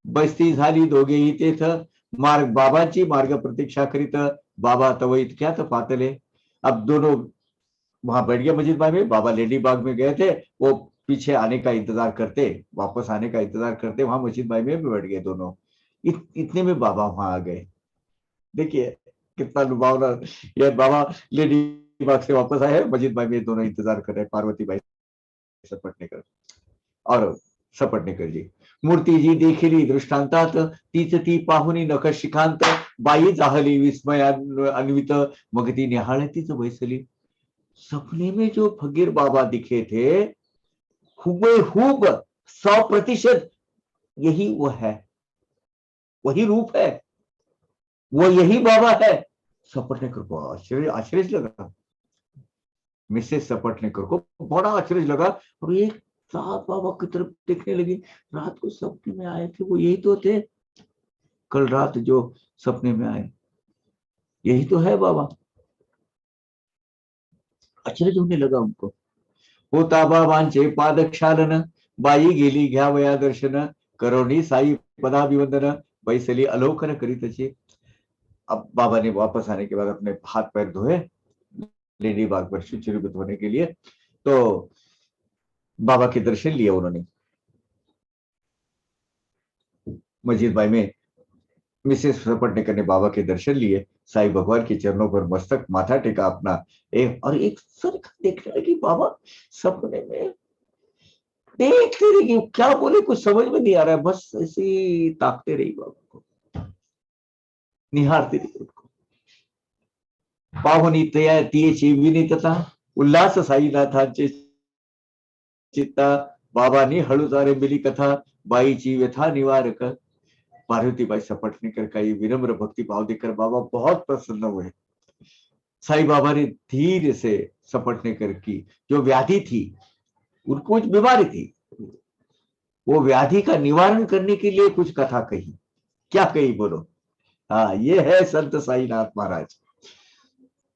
बस्ती झाली दोघेही तेथ, मार्ग बाबांची मार्ग प्रतीक्षा करीत, बाबा तव इतक्यात पातले. अब दोनों वहां बैठ गए मस्जिद बाग में. बाबा लेडी बाग में गए थे, वो पीछे आने का इंतजार करते, वापस आने का इंतजार करते, वहां मस्जिद बाग में बैठ गए दोनों. इतने में बाबा वहां आ गए. देखिए कितना लुभावना. ये बाबा लेडी बाग से वापस आए, मस्जिद बाग में दोनों इंतजार कर रहे, पार्वती बाई सपटनेकर और सपटनेकर जी. मूर्ती जी देखिली दृष्टांतात, तीच ती पाहुनी नख शिखांत, बाई जाहली विस्मय अन्वित, मग ती निहाळतीच बैसली. सपने में जो फकीर बाबा दिखे थे हुबेहूब 100% यही वो है, वही रूप है, वो यही बाबा है. सपटनेकर को आश्चर्य लगा. मिसेस सपटनेकर को बड़ा आश्चर्य लगा. और एक रात बाबा की तरफ देखने लगी. रात को सपने में आए थे वो यही तो थे, कल रात जो सपने में आए यही तो है बाबा. आश्चर्य होने लगा उनको. होता बाबांचे पादक्षालन, बाई गेली घ्यावया दर्शन, करोनी साई पदाभिवंदन, बैसली अलोकन करीतची. अब बाबा ने वापस आने के बाद अपने हाथ पैर धोए लेडी बाग पर शुचिरूपित होने के लिए. तो बाबा के दर्शन लिए उन्होंने. मस्जिद बाई में मिसेस सपटनेकर ने बाबा के दर्शन लिए, साईं भगवान के चरणों पर मस्तक माथा टेका अपना. और एक सर देखने लगी बाबा सपने में. देखते रही, क्या बोले कुछ समझ में नहीं आ रहा है, बस ऐसे ताकते रही बाबा को, निहारते रही उनको. पाहुनी तियेची विनीतता, उल्हास साईनाथांचे चित्ता, बाबांनी हळूचारे मिली कथा, बाईची व्यथा निवारक। पार्वतीबाई सपटनेकर का ये विनम्र भक्ति भाव देखकर बाबा बहुत प्रसन्न हुए। साईं बाबा ने धीरे से सपटनेकर की जो व्याधि थी, उनको कुछ बीमारी थी, वो व्याधि का निवारण करने के लिए कुछ कथा कही। क्या कही बोलो? हाँ, ये है संत साईनाथ महाराज।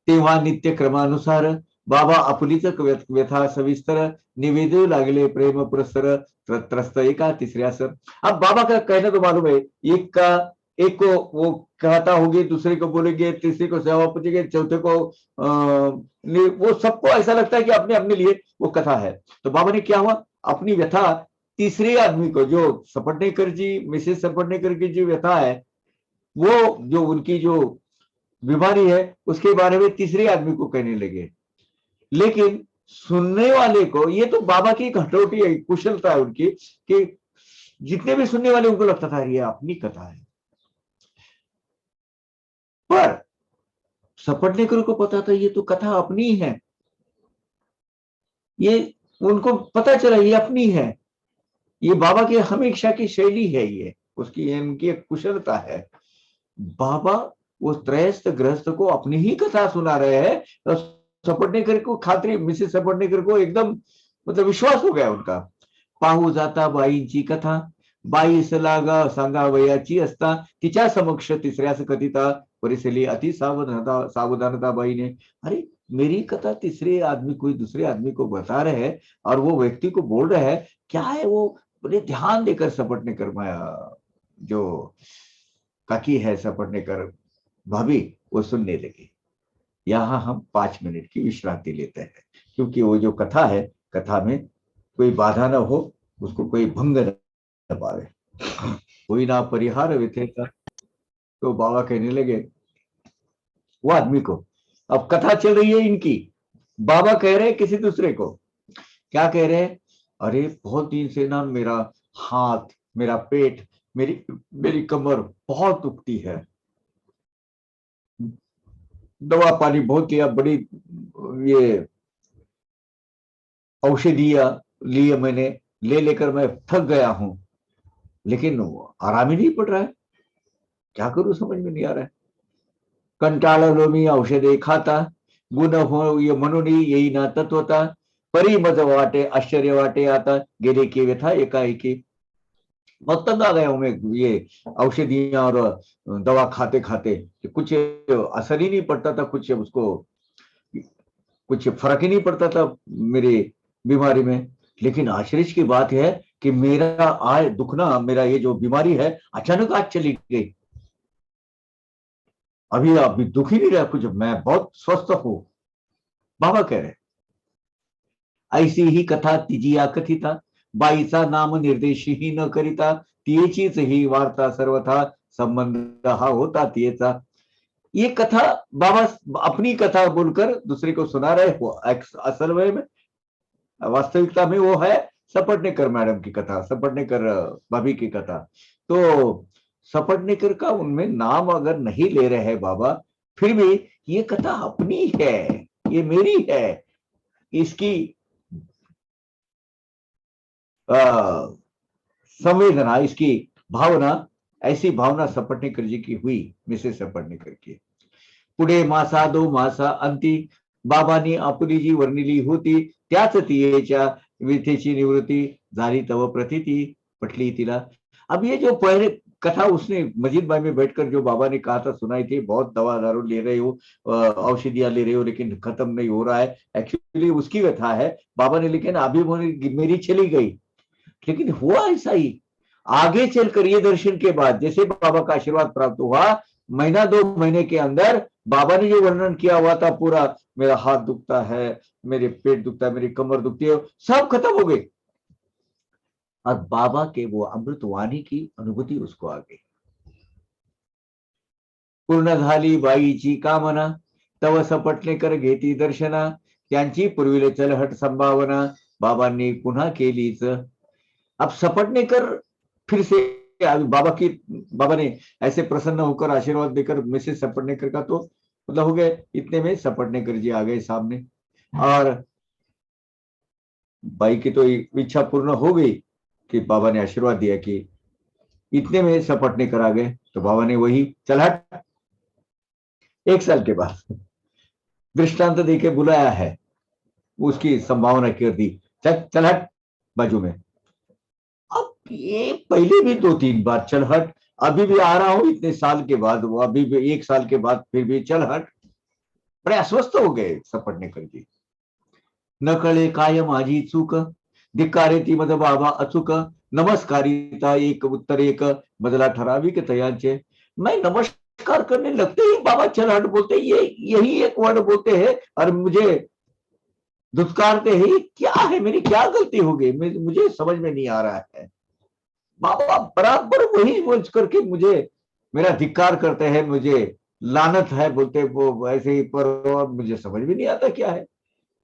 तेव्हा नित्य क्रमानुसार बाबा आपुलीच व्यथा सविस्तर निवेदू लागले प्रेम पुरस्तर त्रस्त एका तिसऱ्यास। अब बाबा का कहना तो मालूम है, एक को वो कहता होगी, दूसरे को बोलेंगे, तीसरे को सेवा पूछेंगे, चौथे को वो सबको ऐसा लगता है कि अपने अपने लिए वो कथा है। तो बाबा ने क्या हुआ, अपनी व्यथा तीसरे आदमी को, जो सपटनेकर जी, मिसेस सपटनेकर की जो व्यथा है, वो जो उनकी जो बीमारी है, उसके बारे में तीसरे आदमी को कहने लगे। लेकिन सुनने वाले को, ये तो बाबा की एक हटौटी है, कुशलता है उनकी, कि जितने भी सुनने वाले उनको लगता था ये अपनी कथा है। पर सपटनेकर को पता था ये तो कथा अपनी है, ये उनको पता चला ये अपनी है, ये बाबा की हमेशा की शैली है, ये उसकी इनकी एक कुशलता है। बाबा उस त्रयस्थ ग्रस्त को अपनी ही कथा सुना रहे हैं, तो सपटनेकर को खात्री, मिसेस सपटनेकर को एकदम मतलब विश्वास हो गया उनका। पाहू जाता बाईंची कथा, बाईस लागा सांगावयाची असता, तिच्या समक्ष तिसऱ्यास कथिता, परिसली अति सावधानता बाई ने। अरे मेरी कथा तीसरे आदमी, कोई दूसरे आदमी को बता रहे हैं, और वो व्यक्ति को बोल रहे हैं, क्या है वो, बड़े ध्यान देकर सपटनेकर जो काकी है सपटनेकर भाभी, वो सुनने लगे। यहाँ हम 5 मिनट की विश्रांति लेते हैं, क्योंकि वो जो कथा है, कथा में कोई बाधा न हो, उसको कोई भंग न पावे, कोई ना परिहार विथेता। तो बाबा कहने लगे वो आदमी को, अब कथा चल रही है इनकी, बाबा कह रहे हैं किसी दूसरे को, क्या कह रहे हैं, अरे बहुत दिन से ना मेरा हाथ, मेरा पेट, मेरी मेरी कमर बहुत दुखती है, दवा पानी बहुत लिया, बड़ी ये औषधियां लिए मैंने, ले लेकर मैं थक गया हूं, लेकिन आराम ही नहीं पड़ रहा है, क्या करूं समझ में नहीं आ रहा है। कंटाळलो मी औषधे खाता, गुण हो ये म्हणून येई ना तत्वता, परी मज वाटे आश्चर्य वाटे आता, गेले की व्यथा एकाएकी। बहुत तंग आ गया हूं मैं ये औषधियां और दवा खाते खाते, कुछ असर ही नहीं पड़ता था, कुछ उसको कुछ फर्क ही नहीं पड़ता था मेरी बीमारी में। लेकिन आश्चर्य की बात है कि मेरा आय दुखना, मेरा ये जो बीमारी है, अचानक आज चली गई, अभी दुख ही नहीं रहा कुछ, मैं बहुत स्वस्थ हूं। बाबा कह रहे ऐसी ही कथा तिजिया कथिता, बाईचा नाम निर्देश ही न करिता, तियेचीच ही वार्ता सर्वथा, संबंध हा होता तियेचा। ये कथा बाबा अपनी कथा बोलकर दूसरे को सुना रहे हो, असल में वास्तविकता में वो है सपटनेकर मैडम की कथा, सपटनेकर भाभी की कथा। तो सपटनेकर का उनमें नाम अगर नहीं ले रहे हैं बाबा, फिर भी ये कथा अपनी है, ये मेरी है, इसकी संवेदना, इसकी भावना, ऐसी भावना सपटनेकर जी की हुई, मिसेस सपटनेकर की। पुढे मासा दो मासा अंती, बाबांनी आपुली जी वर्णिली होती, त्याच तियेच्या व्यथेची निवृत्ती झाली तव प्रतीती, पटली तिला। अब ये जो पहले कथा उसने मस्जिद भाई में बैठकर जो बाबा ने कहा था, सुनाई थी, बहुत दवा दारू ले रहे हो, औषधियां ले रहे हो, लेकिन खत्म नहीं हो रहा है, एक्चुअली उसकी व्यथा है बाबा ने, लेकिन अभी मेरी चली गई। लेकिन हुआ ऐसा ही, आगे चलकर ये दर्शन के बाद जैसे बाबा का आशीर्वाद प्राप्त हुआ, महीना 2 महीने के अंदर बाबा ने जो वर्णन किया हुआ था पूरा, मेरा हाथ दुखता है, मेरे पेट दुखता है, मेरी कमर दुखती है, सब खत्म हो गई, और बाबा के वो अमृतवाणी की अनुभूति उसको आ गई। पूर्ण झाली बाईची कामना, तव सपटनेकर घेती दर्शना, त्यांची पूर्वीले चलहट संभावना, बाबांनी पुन्हा केलीच। अब सपटनेकर फिर से बाबा ने ऐसे प्रसन्न होकर आशीर्वाद देकर मिसेस सपटनेकर का तो मतलब हो गए, इतने में सपटनेकर जी आ गए सामने, और बाई की तो इच्छा पूर्ण हो गई कि बाबा ने आशीर्वाद दिया कि इतने में सपटने करा गए। तो बाबा ने वही चल हट, 1 साल के बाद दृष्टांत देके बुलाया है, उसकी संभावना कर दी, चल चल हट बाजू में। अब ये पहले भी 2-3 बार चल हट, अभी भी आ रहा हूं इतने साल के बाद, वो अभी भी 1 साल के बाद फिर भी चल हट। बड़े अस्वस्थ हो गए सपटने करके। न कळे काय माझी चूक, धिक्कारे ती मद बाबा अचूक, नमस्कारिता एक उत्तर एक, बदला ठराविक तयांचे। मैं नमस्कार करने लगते ही बाबा चल हट बोलते, ये यही एक वर्ड बोलते हैं और मुझे धुतकारते ही। क्या है, मेरी क्या गलती हो गई, मुझे समझ में नहीं आ रहा है। बाबा बराबर वही बोल करके मुझे मेरा धिक्कार करते हैं, मुझे लानत है बोलते वो ऐसे ही, पर मुझे समझ में नहीं आता क्या है।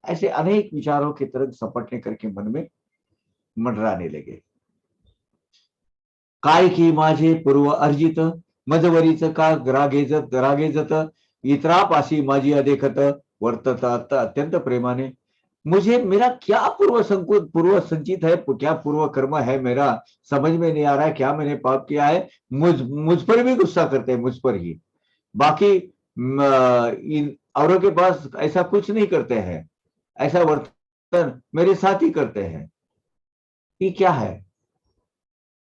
ऐसे अनेक विचारों की तरह सपटने करके मन में मंडराने लगे। काय की माझे पूर्व अर्जित, मजवरीच का रागेजत, इतरापाशी माझी अदेखत, वर्तत अत्यंत प्रेमाने। मुझे मेरा क्या पूर्व संचित है, क्या पूर्व कर्म है मेरा, समझ में नहीं आ रहा है क्या मैंने पाप किया है। मुझ पर भी गुस्सा करते हैं, मुझ पर ही। बाकी इन औरों के पास ऐसा कुछ नहीं करते हैं, ऐसा वर्तन मेरे साथ ही करते हैं। ये क्या है,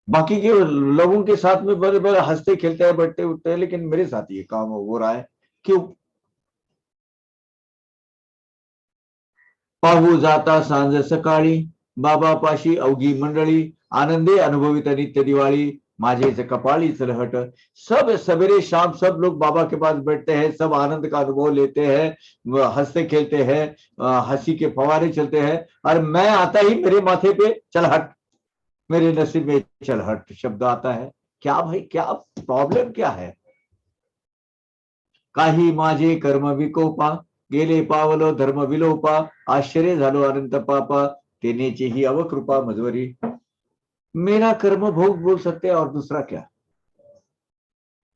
बाकी के लोगों के साथ में बड़े बड़े हंसते खेलते हैं, बैठते उठते हैं, लेकिन मेरे साथ ये काम हो रहा है, क्यों। पाहू जाता सांज सकाळी, बाबा पाशी अवघी मंडळी, आनंदे अनुभवित नित्य दिवाळी, माझेच कपाळी चलहट। सब सवेरे शाम सब लोग बाबा के पास बैठते हैं, सब आनंद का अनुभव लेते हैं, हंसते खेलते हैं, हंसी के फवारे चलते हैं, और मैं आता ही मेरे माथे पे चल हट, मेरे नसीब में चल हट शब्द आता है। क्या भाई, क्या प्रॉब्लम क्या है। काही माझे कर्म विकोपा, गेले पावलो धर्म विलोपा, आश्चर्य झालो अनंत पापा, तेनेची ही अवकृपा मजवरी। मेरा कर्म भोग बोल सकते हैं और दूसरा क्या।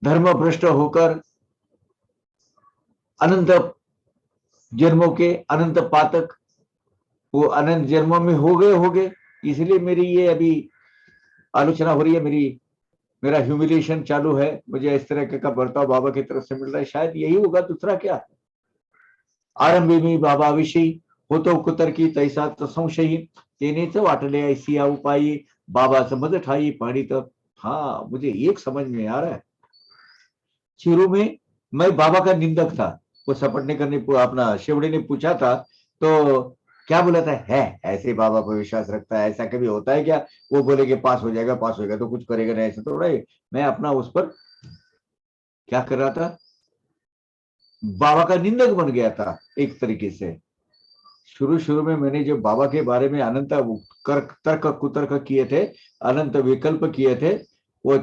धर्म भ्रष्ट होकर अनंत जन्मों के अनंत पातक वो अनंत जन्मों में हो गए, इसलिए मेरी ये अभी आलोचना हो रही है, मेरा ह्यूमिलेशन चालू है, मुझे इस तरह का बर्ताव बाबा की तरफ से मिल रहा है, शायद यही होगा, दूसरा क्या। आरंभी में बाबा विषयी होतो कुतर्की तैसा तो संशयी, तेनेच वाटले ऐसी उपायी, बाबा समझ ठाई पाणी। तो हाँ, मुझे एक समझ में आ रहा है। शुरू में मैं बाबा का निंदक था, वो सपटने करने अपना शेवड़े ने पूछा था, तो क्या बोला था, है ऐसे बाबा पर विश्वास रखता है, ऐसा कभी होता है क्या। वो बोले कि पास हो जाएगा, पास होएगा तो कुछ करेगा नहीं, ऐसा थोड़ा है। मैं अपना उस पर क्या कर रहा था, बाबा का निंदक बन गया था एक तरीके से। शुरू शुरू में मैंने जो बाबा के बारे में अनंत तर्क कुतर्क किए थे, अनंत विकल्प किए थे, वो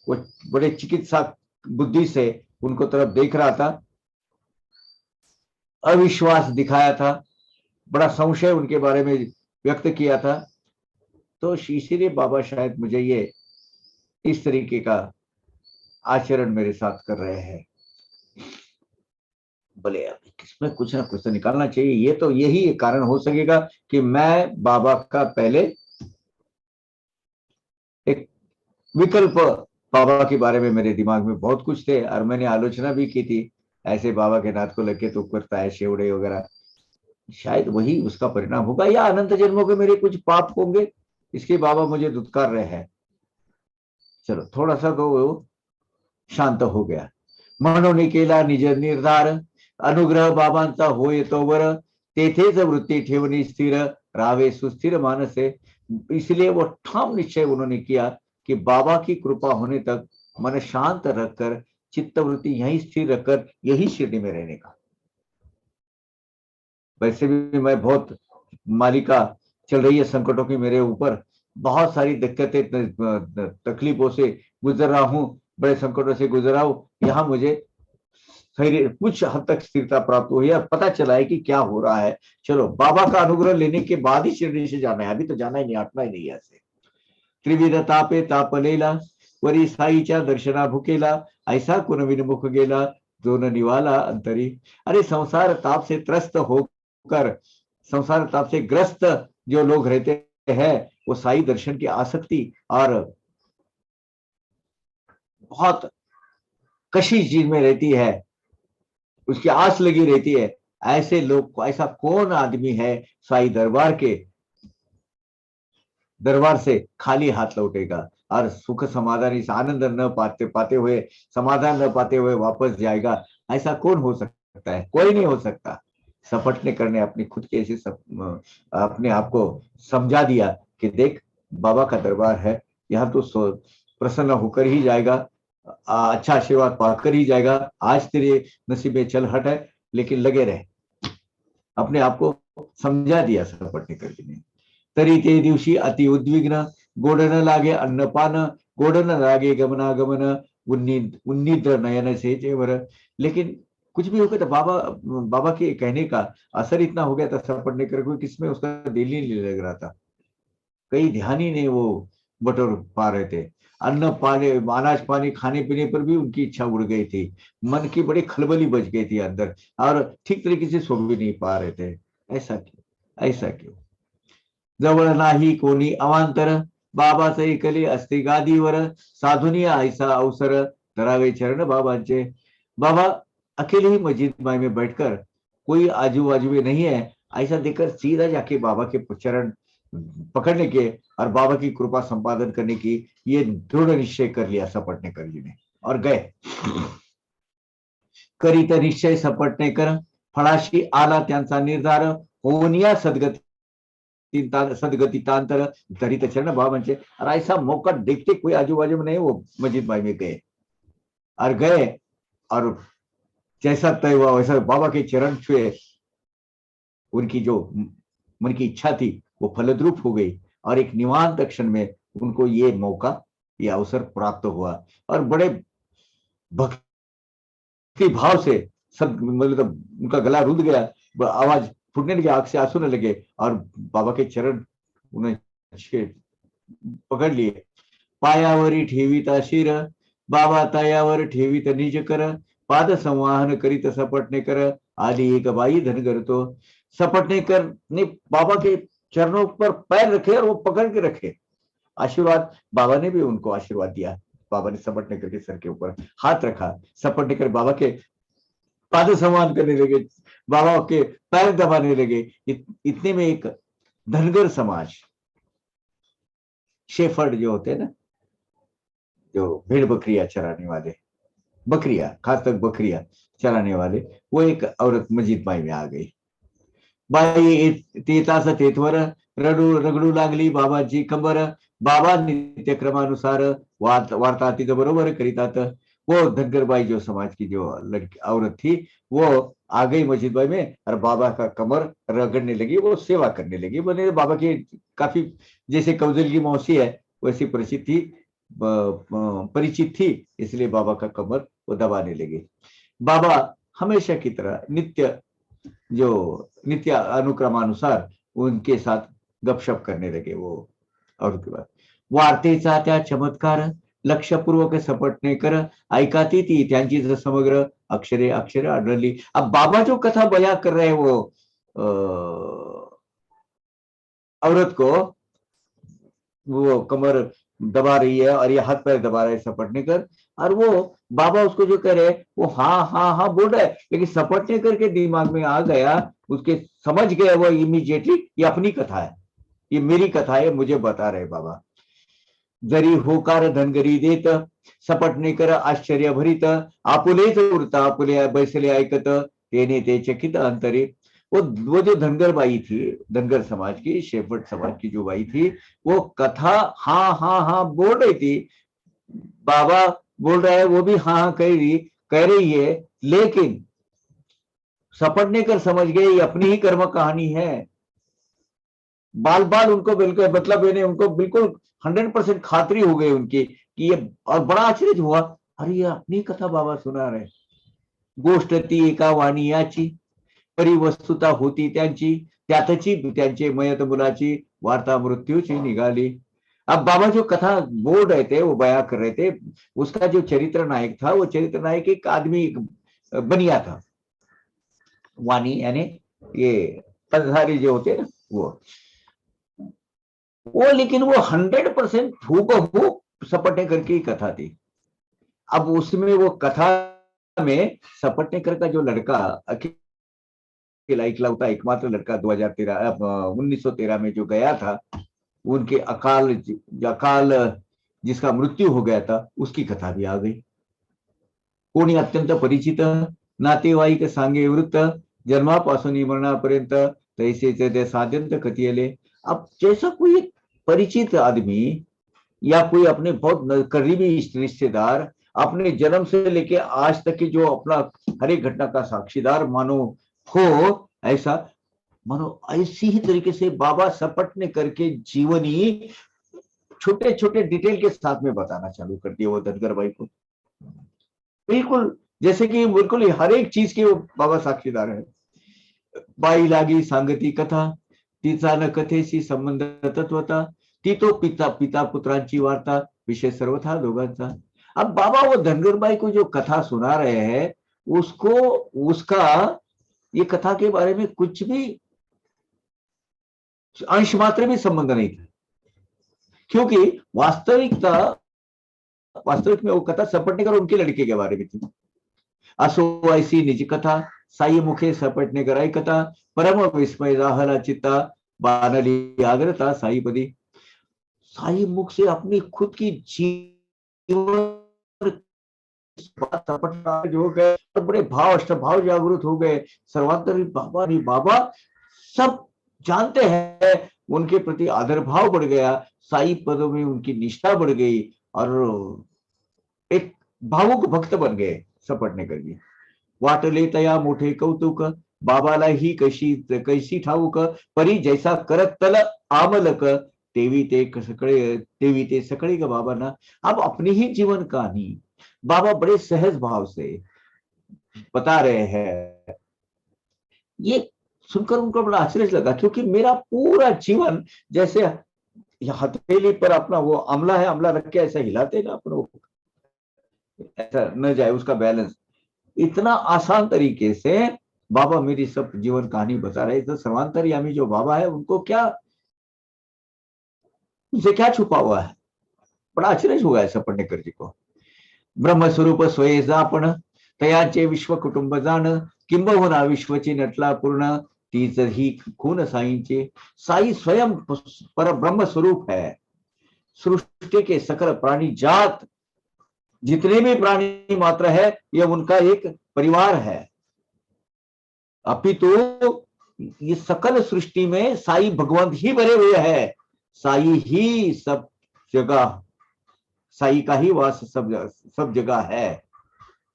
वो बड़े चिकित्सा बुद्धि से उनको तरफ देख रहा था, अविश्वास दिखाया था, बड़ा संशय उनके बारे में व्यक्त किया था। तो इसीलिए बाबा शायद मुझे ये इस तरीके का आचरण मेरे साथ कर रहे हैं। बोले अब किसमें कुछ ना कुछ तो निकालना चाहिए, ये तो यही कारण हो सकेगा कि मैं बाबा का पहले एक विकल्प, बाबा के बारे में मेरे दिमाग में बहुत कुछ थे और मैंने आलोचना भी की थी, ऐसे बाबा के नाथ को लेके तो करता है शेवड़े वगैरह। शायद वही उसका परिणाम होगा, या अनंत जन्मों के मेरे कुछ पाप होंगे, इसके बाबा मुझे धुतकार रहे हैं। चलो थोड़ा सा तो शांत हो गया। म्हणून केला निज निर्धार, अनुग्रह बाबांचा होय तोवर, तेथेच वृत्ती ठेवणी स्थिर, रावे सुस्थिर मानसे। इसलिए वो ठाम निश्चय उन्होंने किया कि बाबा की कृपा होने तक मन शांत रखकर, चित्तवृत्ति यही स्थिर रखकर, यही शिरडी में रहने का। वैसे भी मैं बहुत मालिका चल रही है संकटों की मेरे ऊपर, बहुत सारी दिक्कतें तकलीफों से गुजर रहा हूं, बड़े संकटों से गुजर रहा हूं। यहाँ मुझे कुछ हद तक स्थिरता प्राप्त हुई है, पता चला है कि क्या हो रहा है। चलो बाबा का अनुग्रह लेने के बाद ही शिरडी से जाना है, अभी तो जाना ही नहीं, हटना ही नहीं ऐसे। त्रिविध तापे तापलेला, वरी साईच्या दर्शना भुकेला, ऐसा कुण विनमुख गेला, दोन निवाला अंतरी। अरे संसार ताप से त्रस्त होकर, संसार ताप से ग्रस्त जो लोग रहते हैं वो साई दर्शन की आसक्ति और बहुत कशी चीज में रहती है, उसकी आस लगी रहती है। ऐसे लोग, ऐसा कौन आदमी है साई दरबार के दरबार से खाली हाथ लौटेगा और सुख समाधान, इस आनंद न पाते पाते हुए, समाधान न पाते हुए वापस जाएगा? ऐसा कौन हो सकता है? कोई नहीं हो सकता। सपटने करने अपनी खुद के ऐसे अपने आप को समझा दिया कि देख, बाबा का दरबार है, यहाँ तो प्रसन्न होकर ही जाएगा, अच्छा आशीर्वाद पाकर ही जाएगा। आज तेरे नसीब में चल हट है, लेकिन लगे रहे। अपने आप को समझा दिया सपटने करके ने। तरी ते दिवशी अति उद्विग्न, गोड न लागे अन्नपान, गोड न लागे गमनागमन, उन्निद्र नयन से जेवर। लेकिन कुछ भी हो गया तो बाबा बाबा के कहने का असर इतना हो गया था सपटने कर, किसमें उसका दिल ही नहीं लग रहा था। कई ध्यान ही नहीं वो बटोर पा रहे थे। अन्न पानी, अनाज पानी खाने पीने पर भी उनकी इच्छा उड़ गई थी। मन की बड़ी खलबली बच गई थी अंदर, और ठीक तरीके से सो भी नहीं पा रहे थे। ऐसा क्यों? ऐसा क्यों? जवळ नाही कोणी अवांतर, बाबाचे ऐकले असते गादीवर, साधुनी ऐसा अवसर, धरावे चरण बाबांचे। बाबा अकेले ही मस्जिद में बैठकर, कोई आजू बाजू में नहीं है, ऐसा देखकर सीधा जाके बाबा के चरण पकड़ने के और बाबा की कृपा संपादन करने की ये दृढ़ निश्चय कर लिया सपटनेकर जी ने, और गए। करीत निश्चय सपटनेकर, फळाशी आला त्यांचा निर्धार, होनिया सदगतितांतर, धरित चरण बाबांचे। और ऐसा मौका देखते कोई आजू बाजू में नहीं, वो मस्जिद भाई में गए और गए, और जैसा तय हुआ वैसा बाबा के चरण छुए। उनकी जो मन की इच्छा थी वो फलद्रूप हो गई, और एक निवांत क्षण में उनको ये मौका, ये अवसर प्राप्त हुआ। और बड़े भक्ति भाव से सब, मतलब उनका गला रुंध गया, आवाज फूटने लगी, आंख से आंसू न लगे, और बाबा के चरण उन्हें पकड़ लिए। पायावरी ठेवीता शिर, बाबा तयावर ठेवीत निज कर, पाद संवाहन करीत सपटनेकर, आली एक बाई धनगर तो। सपटनेकर ने बाबा के चरणों पर पैर रखे और वो पकड़ के रखे। आशीर्वाद, बाबा ने भी उनको आशीर्वाद दिया। बाबा ने सपटनेकर के सर के ऊपर हाथ रखा, सपटनेकर बाबा के पाद संवाहन करने लगे, बाबा के पैर दबाने लगे। इतने में एक धनगर समाज, शेफर्ड जो होते हैं ना, जो भेड़ बकरियां चराने वाले, बकरियां, खासकर बकरियां चराने वाले, वो एक औरत मस्जिद बाई में आ गई। बाई तेतास तेथवर, रगडू लागली बाबाची कंबर, बाबा नित्यक्रमानुसार वार्ता तिथ बरोबर करीतात। वो धनगरबाई जो समाज की जो लड़की औरत थी, वो आ गई मस्जिद बाई में और बाबा का कमर रगड़ने लगी, वो सेवा करने लगी। बोले बाबा की काफी, जैसे कौजल की मौसी है वैसी परिचित थी, इसलिए बाबा का कमर वो दबाने लगे। बाबा हमेशा की तरह नित्य अनुक्रमानुसार उनके साथ गपशप करने लगे वो। और उसके बाद वार्तेचा त्या चमत्कार, लक्षपूर्वक सपटनेकर ऐकाती ती त्यांची समग्र अक्षरे अक्षरे आढळली। अब बाबा जो कथा बयां कर रहे हैं वो औरत को, वो कमर दबा रही है और ये हाथ पैर दबा रहे हैं सपटनेकर, और वो बाबा उसको जो कह रहे हैं वो हाँ हाँ हाँ बोल रहा है, लेकिन सपटनेकर के दिमाग में आ गया, उसके समझ गया वो इमीडिएटली, ये अपनी कथा है, ये मेरी कथा है, मुझे बता रहे बाबा। जरी होकार धनगरी देत, सपटनेकर आश्चर्य भरित, आपुलेच उरता आपुले बैसले ऐकत, तेने ते चकित अंतरे। वो जो धनगर बाई थी, धनगर समाज की, शेफर्ड समाज की जो बाई थी, वो कथा हाँ हाँ हाँ बोल रही थी। बाबा बोल रहा है, वो भी हाँ हाँ कह रही है, लेकिन सपटनेकर समझ गए ये अपनी ही कर्म कहानी है। बाल बाल उनको बिल्कुल, मतलब इन्हें उनको बिल्कुल 100% खातरी हो गई उनकी कि ये, और बड़ा आश्चर्य हुआ, अरे ये अपनी कथा बाबा सुना रहे। गोष्ट ती एका वाणियाची, परिवस्तुता होती त्यांची, त्यातची त्यांचे मयत मुलाची, वार्ता मृत्यूची निघाली। अब बाबा जो कथा बोल रहे थे, वो बयां कर रहे थे, उसका जो चरित्र नायक था, वो चरित्र नायक एक आदमी, बनिया था। वाणी यानी ये पदधारी जो होते ना वो। वो, लेकिन वो 100% हूबहू सपटेकर की कथा थी। अब उसमें वो कथा में सपटेकर का जो लड़का, अकेला इकलौता एकमात्र लड़का 1913 में जो गया था, उनके अकाल जिसका मृत्यु हो गया था, उसकी कथा भी आ गई। कोणी अत्यंत परिचित, नातेवाईक सांगे वृत्त, जन्मापासून मरणापर्यंत तैसेच ते साध्यंत कथियले। अब जैसा कोई परिचित आदमी या कोई अपने बहुत करीबी रिश्तेदार अपने जन्म से लेके आज तक की जो अपना हर एक घटना का साक्षीदार मानो हो, ऐसा मानो ऐसी ही तरीके से बाबा सपटने करके जीवनी छोटे छोटे डिटेल के साथ में बताना चालू कर दिया वो धनगर भाई को। बिल्कुल जैसे कि बिल्कुल हर एक चीज के वो बाबा साक्षीदार है। बाई लागी सांगती कथा, तिचा न कथेशी संबंध तत्वता, ती तो पिता पुत्रांची वार्ता, विषय सर्व था दोघांचा। अब बाबा वो धनगरबाई को जो कथा सुना रहे हैं, उसको उसका ये कथा के बारे में कुछ भी अंश मात्र भी संबंध नहीं था, क्योंकि वास्तविक में वो कथा सपटनेकर उनके लड़के के बारे में थी। असो ऐसी निज कथा, साई मुखे सपटनेकर आई कथा, परम विस्मय राहला चित्ता, बानली आग्रता साईपदी। साई मुख से अपनी खुद की जीवन हो गए, बड़े भाव अष्टभाव जागृत हो गए। सर्वांतरी बाबा नहीं बाबा सब जानते हैं, उनके प्रति आदर भाव बढ़ गया, साई पदों में उनकी निष्ठा बढ़ गई और एक भावुक भक्त बन गए सपटनेकर जी। वाटले तया मोठे कौतुक, बाबाला ही कैसी ठाऊक, परी जैसा करत तल आमलक, तेवी ते सकळे ग बाबांना। अब अपनी ही जीवन कहानी बाबा बड़े सहज भाव से बता रहे हैं। ये सुनकर उनको बड़ा आश्चर्य लगा, क्योंकि मेरा पूरा जीवन जैसे हथेली पर अपना वो अमला है, अमला रख के ऐसा हिलाते ना अपना, ऐसा न जाए उसका बैलेंस, इतना आसान तरीके से बाबा मेरी सब जीवन कहानी बता रहे। तो सर्वांतर्यामी जो बाबा है, उनको क्या, उनसे क्या छुपा हुआ है? बड़ा आश्चर्य हुआ है सपटनेकर जी को। ब्रह्मस्वरूप स्वये जापण, तयाचे विश्व कुटुंब जाण, किंबहुना विश्वची नटला पूर्ण, तीच ही खून साईंचे। साई स्वयं पर ब्रह्म स्वरूप है। सृष्टि के सकल प्राणी जात, जितने भी प्राणी मात्र है, यह उनका एक परिवार है। अपितु ये सकल सृष्टि में साई भगवंत ही भरे हुए हैं। साई ही सब जगह, साई का ही वास सब जगह है।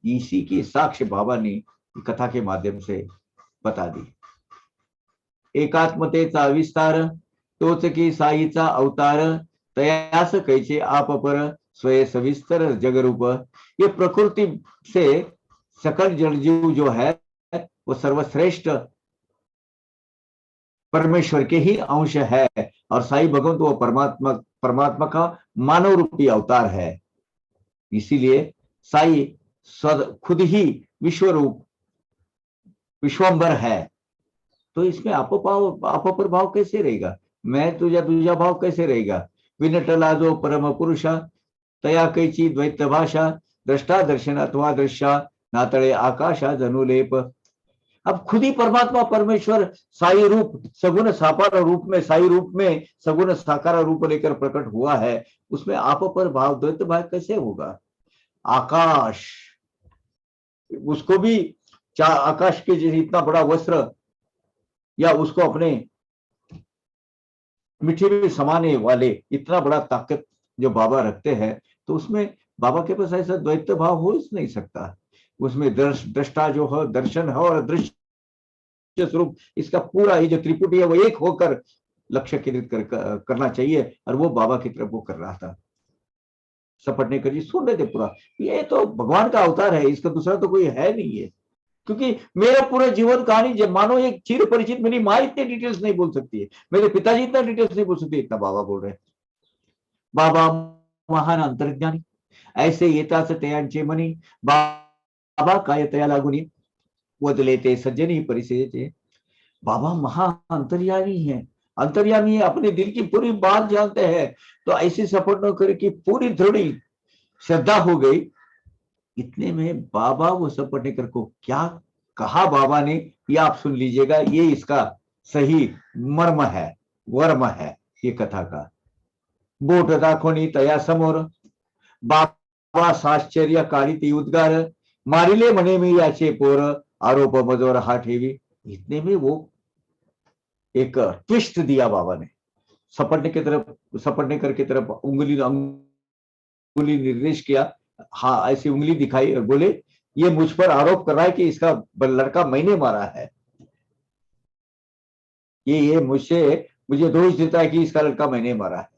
इसी की साक्ष्य बाबा ने कथा के माध्यम से बता दी। एकात्मतेचा विस्तार, तोच की साईचा अवतार, तयास कैचे आप पर, स्वय सविस्तर जगरूप। ये प्रकृति से सकल जलजीव जो है वो सर्वश्रेष्ठ परमेश्वर के ही अंश है, और साई भगवंत वो परमात्मा का मानव रूपी अवतार है। इसीलिए साई खुद ही विश्व रूप विश्वंबर है। तो इसमें पर भाव कैसे रहेगा? मैं तुझा भाव कैसे रहेगा? विनटला जो परम पुरुषा, तया कैची द्वैत भाषा, दृष्टा दर्शन अथवा दृश्या, नातळे आकाशा जनुलेप। अब खुद ही परमात्मा परमेश्वर साई रूप सगुण साकार रूप में, साई रूप में सगुण साकार रूप लेकर प्रकट हुआ है, उसमें आप पर भाव द्वैत भाव कैसे होगा? आकाश, उसको भी आकाश के जैसे इतना बड़ा वस्त्र या उसको अपने मिट्टी में समाने वाले इतना बड़ा ताकत जो बाबा रखते हैं, तो उसमें बाबा के पास ऐसा द्वैत भाव हो नहीं सकता। उसमें दृष्टा जो है, दर्शन है और दृश्य स्वरूप, इसका पूरा ये जो त्रिपुटी है वो एक होकर लक्ष्य केंद्रित करना चाहिए, और वो बाबा की तरफ वो कर रहा था। सपटनेकर जी सुन रहे थे पूरा, ये तो भगवान का अवतार है, इसका दूसरा तो कोई है नहीं है। क्योंकि मेरा पूरा जीवन कहानी जब मानो एक चिर परिचित, मेरी माँ इतने डिटेल्स नहीं बोल सकती है, मेरे पिताजी इतना डिटेल्स नहीं बोल सकते, इतना बाबा बोल रहे हैं। बाबा महान अंतर्ज्ञानी, ऐसे येताच तयांचे मनी, बाबा काय तया लागुनी, वदले ते सज्जनी परिचयचे। बाबा महा अंतर्यामी है, अंतर्यामी अपने दिल की पूरी बात जानते हैं। तो ऐसी सपटनेकर की पूरी दृढ़ श्रद्धा हो गई। इतने में बाबा वो सपटनेकर को क्या कहा बाबा ने, ये आप सुन लीजिएगा, ये इसका सही मर्म है, वर्म है ये कथा का। बोट दाखोनी तया समोर बाबा साश्चर्य काढिती उद्गार, मारिले म्हणे मी याचे पोर, आरोप मजोर हा ठेवी। इतने में वो एक ट्विस्ट दिया बाबा ने, सपटनेकर की तरफ उंगली निर्देश किया, हाँ ऐसी उंगली दिखाई और बोले ये मुझ पर आरोप कर रहा है कि इसका लड़का मैंने मारा है, ये मुझे दोष देता है कि इसका लड़का मैंने मारा है।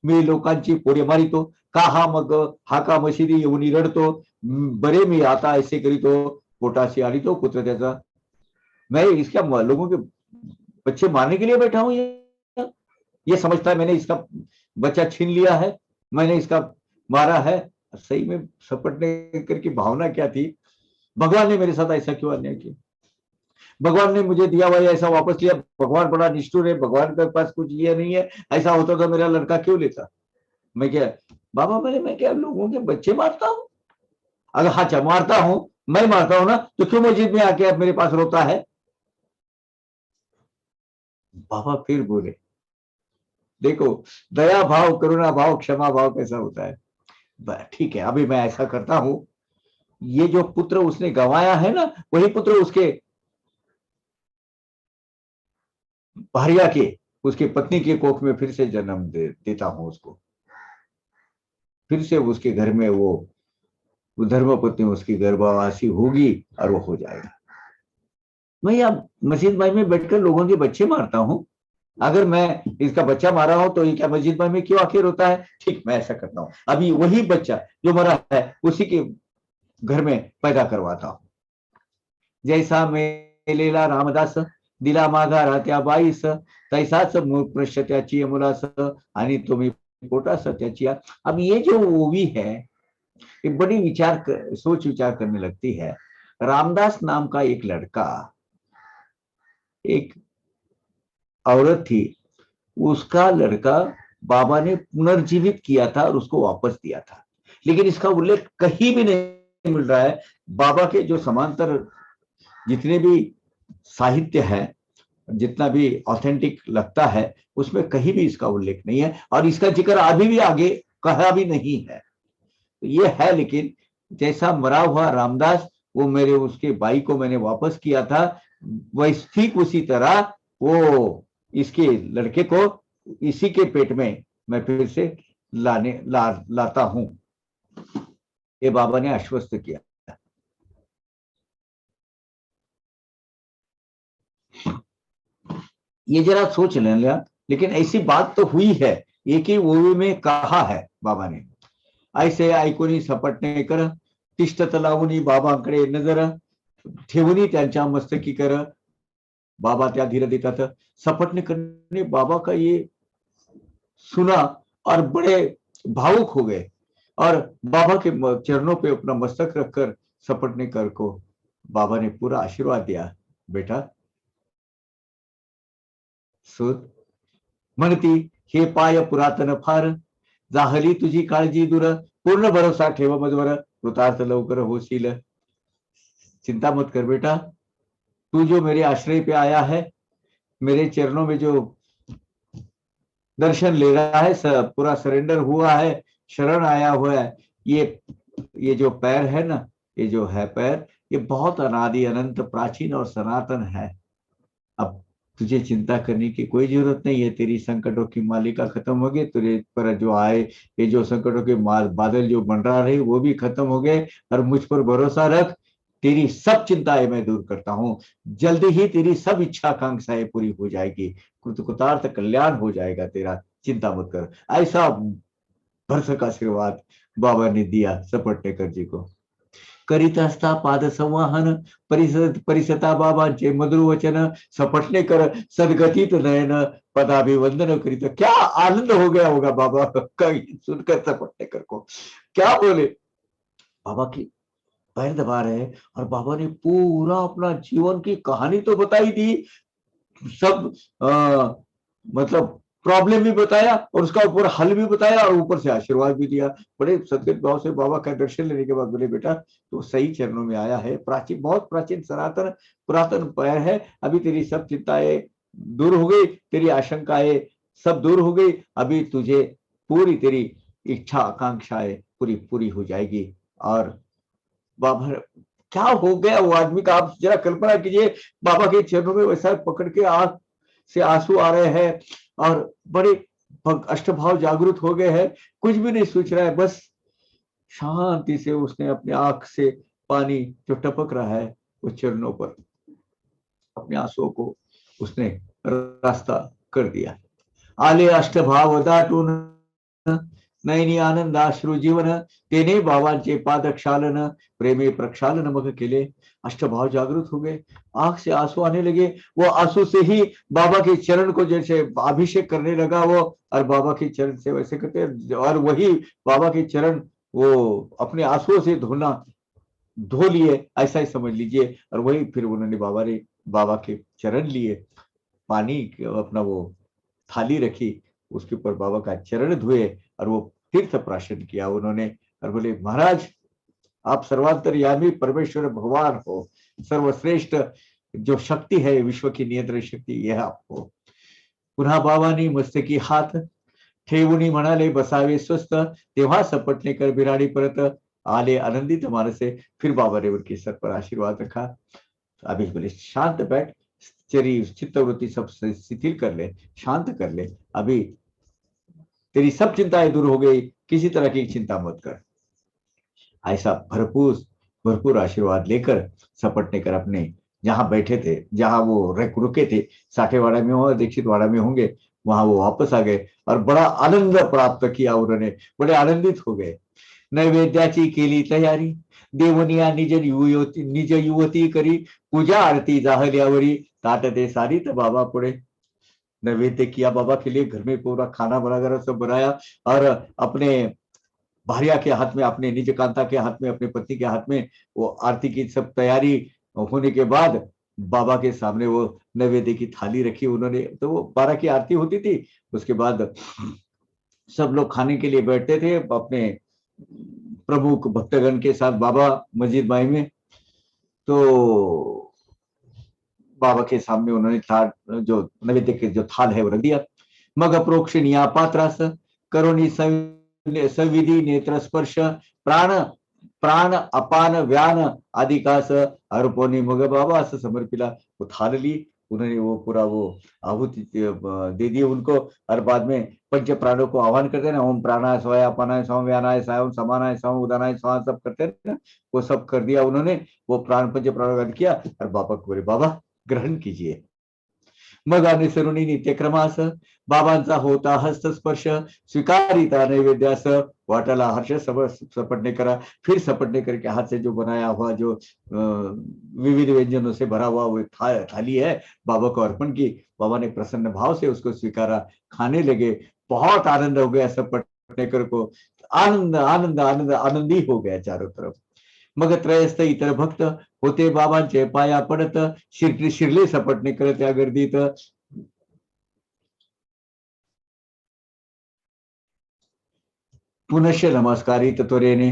मी लोकांची पोरे मारितो, का हा मग हा का मशिदी येऊन रडतो, बरे मी आता ऐसे करीतो, पोटाशी आलितो पुत्र त्याचा। मैं इसका लोगों के बच्चे मारने के लिए बैठा हूं, ये समझता है मैंने इसका बच्चा छीन लिया है, मैंने इसका मारा है। सही में सपटनेकर की भावना क्या थी, भगवान ने मेरे साथ ऐसा क्यों अन्याय किया, भगवान ने मुझे दिया हुआ ऐसा वापस लिया, भगवान बड़ा निष्ठुर है, भगवान के पास कुछ ये नहीं है, ऐसा होता तो मेरा लड़का क्यों लेता। मैं क्या बाबा, मैं क्या लोगों के बच्चे मारता हूं, अगर हाँ मारता हूं, मैं मारता हूं ना, तो क्यों मस्जिद में आके अब मेरे पास रोता है। बाबा फिर बोले, देखो दया भाव, करुणा भाव, क्षमा भाव कैसा होता है। ठीक है, अभी मैं ऐसा करता हूं, ये जो पुत्र उसने गंवाया है ना, वही पुत्र उसके भारिया के, उसके पत्नी के कोख में फिर से जन्म देता हूं उसको, फिर से उसके घर में वो धर्म पत्नी उसकी गर्भवासी होगी और वो हो जाएगा। मैं अब मस्जिद भाई में बैठकर लोगों के बच्चे मारता हूं, अगर मैं इसका बच्चा मारा हूं तो ये क्या मस्जिद भाई में क्यों आखिर होता है। ठीक, मैं ऐसा करता हूं, अभी वही बच्चा जो मरा है उसी के घर में पैदा करवाता हूं। जैसा मेलेला रामदास दिला माघारा त्या बाईस, तैसाच प्रश्न त्याची मुलास, आणि तुम्ही पोटास त्याची। अब ये जो ओवी है, ये बड़ी सोच विचार करने लगती है। रामदास नाम का एक लड़का, एक औरत थी, उसका लड़का बाबा ने पुनर्जीवित किया था और उसको वापस दिया था, लेकिन इसका उल्लेख कहीं भी नहीं मिल रहा है। बाबा के जो समांतर जितने भी साहित्य है, जितना भी ऑथेंटिक लगता है, उसमें कहीं भी इसका उल्लेख नहीं है, और इसका जिक्र अभी भी आगे कहा भी नहीं है। तो ये है, लेकिन जैसा मरा हुआ रामदास, वो मेरे उसके भाई को मैंने वापस किया था, वैसे ठीक उसी तरह वो इसके लड़के को इसी के पेट में मैं फिर से लाता हूं, ये बाबा ने आश्वस्त किया। ये जरा सोच लें, लेकिन ऐसी बात तो हुई है, एक ही ओवी में कहा है बाबा ने, ऐसे ऐकूनी सपटनेकर तिष्ठत लावूनी बाबांकडे नजर, ठेवूनी त्यांच्या मस्तकी कर, बाबा त्या धीर देतात। सपटनेकर ने बाबा का ये सुना और बड़े भावुक हो गए, और बाबा के चरणों पे अपना मस्तक रखकर सपटनेकर को बाबा ने पूरा आशीर्वाद दिया, बेटा सुन, म्हणती हे पाय पुरातन फार, जाहली तुझी काळजी दूर, पूर्ण भरोसा ठेव मजवर, कृतार्थ लवकर होशील। चिंता मत कर बेटा, तू जो मेरे आश्रय पे आया है, मेरे चरणों में जो दर्शन ले रहा है, पूरा सरेंडर हुआ है, शरण आया हुआ है, ये जो पैर है ना, ये जो है पैर, ये बहुत अनादि अनंत प्राचीन और सनातन है। अब तुझे चिंता करने की कोई जरूरत नहीं है, तेरी संकटों की मालिका खत्म हो गई, तुझे पर जो आए ये जो संकटों के बादल जो मंडरा रहे वो भी खत्म हो गए, और मुझ पर भरोसा रख, तेरी सब चिंताएं मैं दूर करता हूं, जल्दी ही तेरी सब इच्छा आकांक्षाएं पूरी हो जाएगी, कृतार्थ कल्याण हो जाएगा तेरा, चिंता मत कर। ऐसा भरसक आशीर्वाद बाबा ने दिया सपटनेकर जी को। करीत असता पाद संवाहन, परिसता बाबांचे मधुर वचन, सपटनेकर सदगतीत नयन, पदाभिवंदन करीत। क्या आनंद हो गया होगा बाबा का सुनकर सपटनेकर को, क्या बोले, बाबा की पैर दबा रहे, और बाबा ने पूरा अपना जीवन की कहानी तो बताई दी, सब मतलब प्रॉब्लम भी बताया और उसका ऊपर हल भी बताया और ऊपर से आशीर्वाद भी दिया। बड़े सदगत भाव से बाबा का दर्शन लेने के बाद बोले बेटा तो सही चरणों में आया है, प्राचीन बहुत प्राचीन सनातन पुरातन पैर है, अभी तेरी सब चिंताएं दूर हो गई, तेरी आशंकाएं सब दूर हो गई, अभी तुझे पूरी तेरी इच्छा आकांक्षाएं पूरी पूरी हो जाएगी। और बाबा क्या हो गया वो आदमी का, आप जरा कल्पना कीजिए, बाबा के चरणों में वैसा पकड़ के आंख से आंसू आ रहे हैं और बड़े अष्टभाव जागृत हो गए हैं, कुछ भी नहीं सोच रहा है, बस शांति से उसने अपने आंख से पानी जो टपक रहा है वो चरणों पर अपने आंसुओं को उसने रास्ता कर दिया। आले अष्टभाव दाटून नयनी आनंदाश्रु जीवन तेने बाबांचे पादक्षालन प्रेमे प्रक्षालन मग केले। अष्टभाव जागृत हो गए, आंख से आंसू आने लगे, वो आंसू से ही बाबा के चरण को जैसे अभिषेक करने लगा वो, और बाबा के चरण से वैसे करते, और वही बाबा के चरण वो अपने आंसुओं से धोना धो लिए ऐसा ही समझ लीजिए। और वही फिर उन्होंने बाबा के चरण लिए, पानी अपना वो थाली रखी, उसके ऊपर बाबा का चरण धुए और वो तीर्थ प्राशन किया उन्होंने, और बोले महाराज आप सर्वांतर्यामी परमेश्वर भगवान हो, सर्वश्रेष्ठ जो शक्ति है विश्व की नियंत्रण शक्ति यह आपको। पुन्हा बाबांनी मस्तकी हात ठेवुनी म्हणाले बसावे स्वस्थ, तेव्हा सपटणे कर बिराडी परत आले आनंदित मानसे। फिर बाबा ने उनके सर पर आशीर्वाद रखा। अभी बोले शांत बैठ, तेरी चित्तवृत्ति सब शिथिल कर ले, शांत कर ले, अभी तेरी सब चिंताएं दूर हो गई, किसी तरह की चिंता मत कर। ऐसा भरपूर भरपूर आशीर्वाद लेकर सपटने कर अपने जहां बैठे थे, जहां वो रुके थे, साठेवाड़ा में हो दीक्षित वाड़ा में होंगे, वहां वो वापस आ गए और बड़ा आनंद प्राप्त किया उन्होंने, बड़े आनंदित हो गए। नैवेद्याची केली तयारी, देवनिया निज युवती करी, पूजा आरती जाहल्यावरी ताट ते सारी तर बाबा पुढे। नैवेद्य किया बाबा के लिए, घर में पूरा खाना बनाकर सब बनाया और अपने भारिया के हाथ में, अपने निज कांता के हाथ में, अपने पति के हाथ में वो आरती की सब तैयारी होने के बाद बाबा के सामने वो नैवेद्य की थाली रखी उन्होंने। तो वो 12 की आरती होती थी, उसके बाद सब लोग खाने के लिए बैठते थे अपने प्रमुख भक्तगण के साथ बाबा मस्जिद माई में। तो बाबा के सामने उन्होंने थाल, जो नैवेद्य के जो थाल है वो रख दिया। मग प्रोक्षणीया पात्रास करोनी संविधि नेत्र स्पर्श प्राण प्राण अपान व्यान आदिकास अर्पोनी मग बाबा असं समर्पिला। वो थाल ली उन्होंने, वो पूरा वो आहुति दे दी उनको, और बाद में पंच प्राणों को आह्वान करते हैं ना, ओम प्राणाय स्वाय अपानाय स्वाम व्यानाय साय समानाय स्वाम उदानाय स्वाम, सब करते हैं ना, वो सब कर दिया उन्होंने। वो प्राण पंच प्राणों का किया और बाबा को बोले बाबा ग्रहण कीजिए। मग अनुसरुणी नित्यक्रमास बाबांचा होता हस्तस्पर्श स्वीकारिता नैवेद्यास वाटाला हर्ष सब सपटने करा। फिर सपटने करके हाथ से जो बनाया हुआ जो विविध व्यंजनों से भरा हुआ वो थाली है बाबा को अर्पण की। बाबा ने प्रसन्न भाव से उसको स्वीकारा, खाने लगे। बहुत आनंद हो गया सपटने कर को, आनंद आनंद आनंद आनंदी हो गया चारों तरफ। मग त्रयस्थ इतर भक्त होते बाबांचे पाया पडत, शिरले सपटणे करत त्या गर्दीत। पुनश्च नमस्कारित त्वरेने।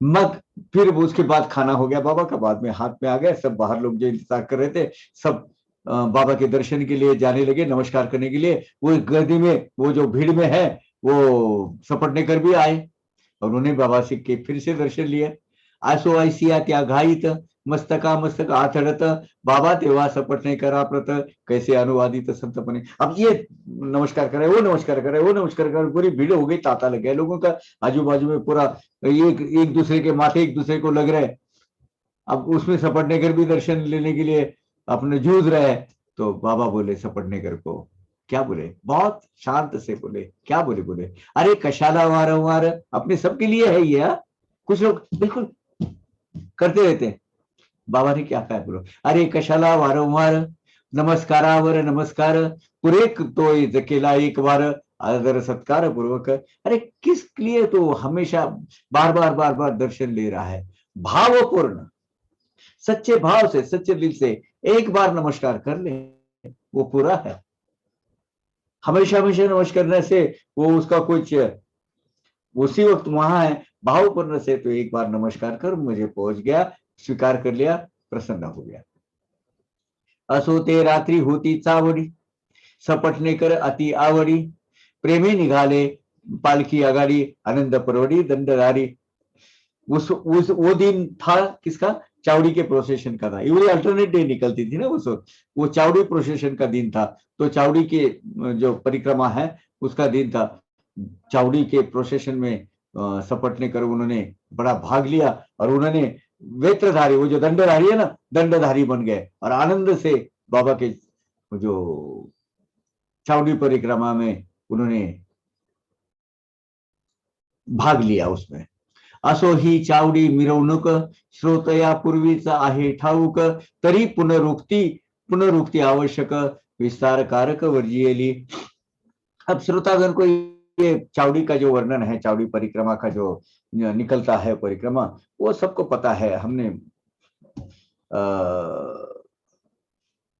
मग फिर उसके बाद खाना हो गया बाबा का, बाद में हाथ में आ गया, सब बाहर लोग जो इंतजार कर रहे थे सब बाबा के दर्शन के लिए जाने लगे, नमस्कार करने के लिए। वो गर्दी में, वो जो भीड़ में है, वो सपटने कर भी आए और उन्होंने बाबा से के फिर से दर्शन लिए। आसो ऐसिया त्या घाईत मस्तका मस्तक आथडत, बाबा तेव्हा सपटणे करा प्रत कैसे अनुवादित संतपने। अब ये नमस्कार करे, वो नमस्कार करे, वो नमस्कार करे, पूरी भीड़ हो गई, तांता लग गया लोगों का आजू बाजू में पूरा, एक एक दूसरे के माथे एक दूसरे को लग रहे। अब उसमें सपटनेकर भी दर्शन लेने के लिए अपने जूझ रहे हैं। तो बाबा बोले सपटनेकर को, क्या बोले, बहुत शांत से बोले, क्या बोले, बोले अरे कशाला वारंवार, अपने सबके लिए है ये। कुछ लोग बिल्कुल करते रहते हैं, बाबा ने क्या कहा बोलो, अरे कशाला वारंवार नमस्कारावर नमस्कार, पुरे तो केला एक बार आदर सत्कार पूर्वक। अरे किस लिए तो हमेशा बार बार बार बार दर्शन ले रहा है, भावपूर्ण सच्चे भाव से सच्चे दिल से एक बार नमस्कार कर ले, वो पूरा है। हमेशा हमेशा नमस्कार करने से वो उसका कुछ उसी वक्त वहां है, भावपूर्ण से तो एक बार नमस्कार कर मुझे पहुंच गया, स्वीकार कर लिया, प्रसन्न हो गया। असो ते रात्री होती चावडी, सपटणे कर अति आवडी, प्रेमी निघाले पालखी आघाडी, आनंद परवडी दंडधारी। उस वो दिन था किसका? चावड़ी के प्रोसेशन का था। ये अल्टरनेट डे निकलती थी ना उस वक्त, वो चावड़ी प्रोसेशन का दिन था। तो चावड़ी के जो परिक्रमा है उसका दिन था। चावड़ी के प्रोसेशन में सपटने कर उन्होंने बड़ा भाग लिया और उन्होंने वेत्रधारी, वो जो दंडधारी है ना, दंडधारी बन गए और आनंद से बाबा के जो चावड़ी परिक्रमा में उन्होंने भाग लिया उसमें। असो ही चावडी मिरवणूक, श्रोतया पूर्वीचा आहे ठाऊक, तरी पुनरुक्ती आवश्यक, विस्तारकारक वर्जियली। अब श्रोतागण को ये चावड़ी का जो वर्णन है, चावड़ी परिक्रमा का जो निकलता है परिक्रमा, वो सबको पता है। हमने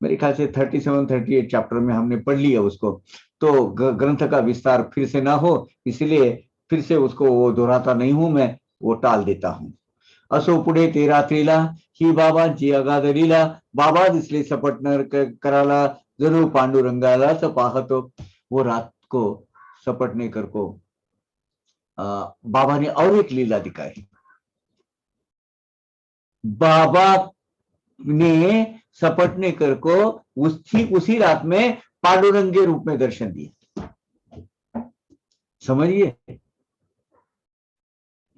मेरे ख्याल से 37-38 चैप्टर में हमने पढ़ लिया उसको। तो ग्रंथ का विस्तार फिर से ना हो, इसलिए फिर से उसको वो दोहराता नहीं हूं मैं, वो टाल देता हूं। असो पुढे ते रात्रीला ही बाबांची अगाध लीला, बाबा दिसले सपटणार कराला, जरूर पांडुरंगालाच पाहतो। वो रात को सपटनेकर को बाबा ने और एक लीला दिखाई। बाबा ने सपटनेकर को उसी रात में पांडुरंग के रूप में दर्शन दिए। समझिए,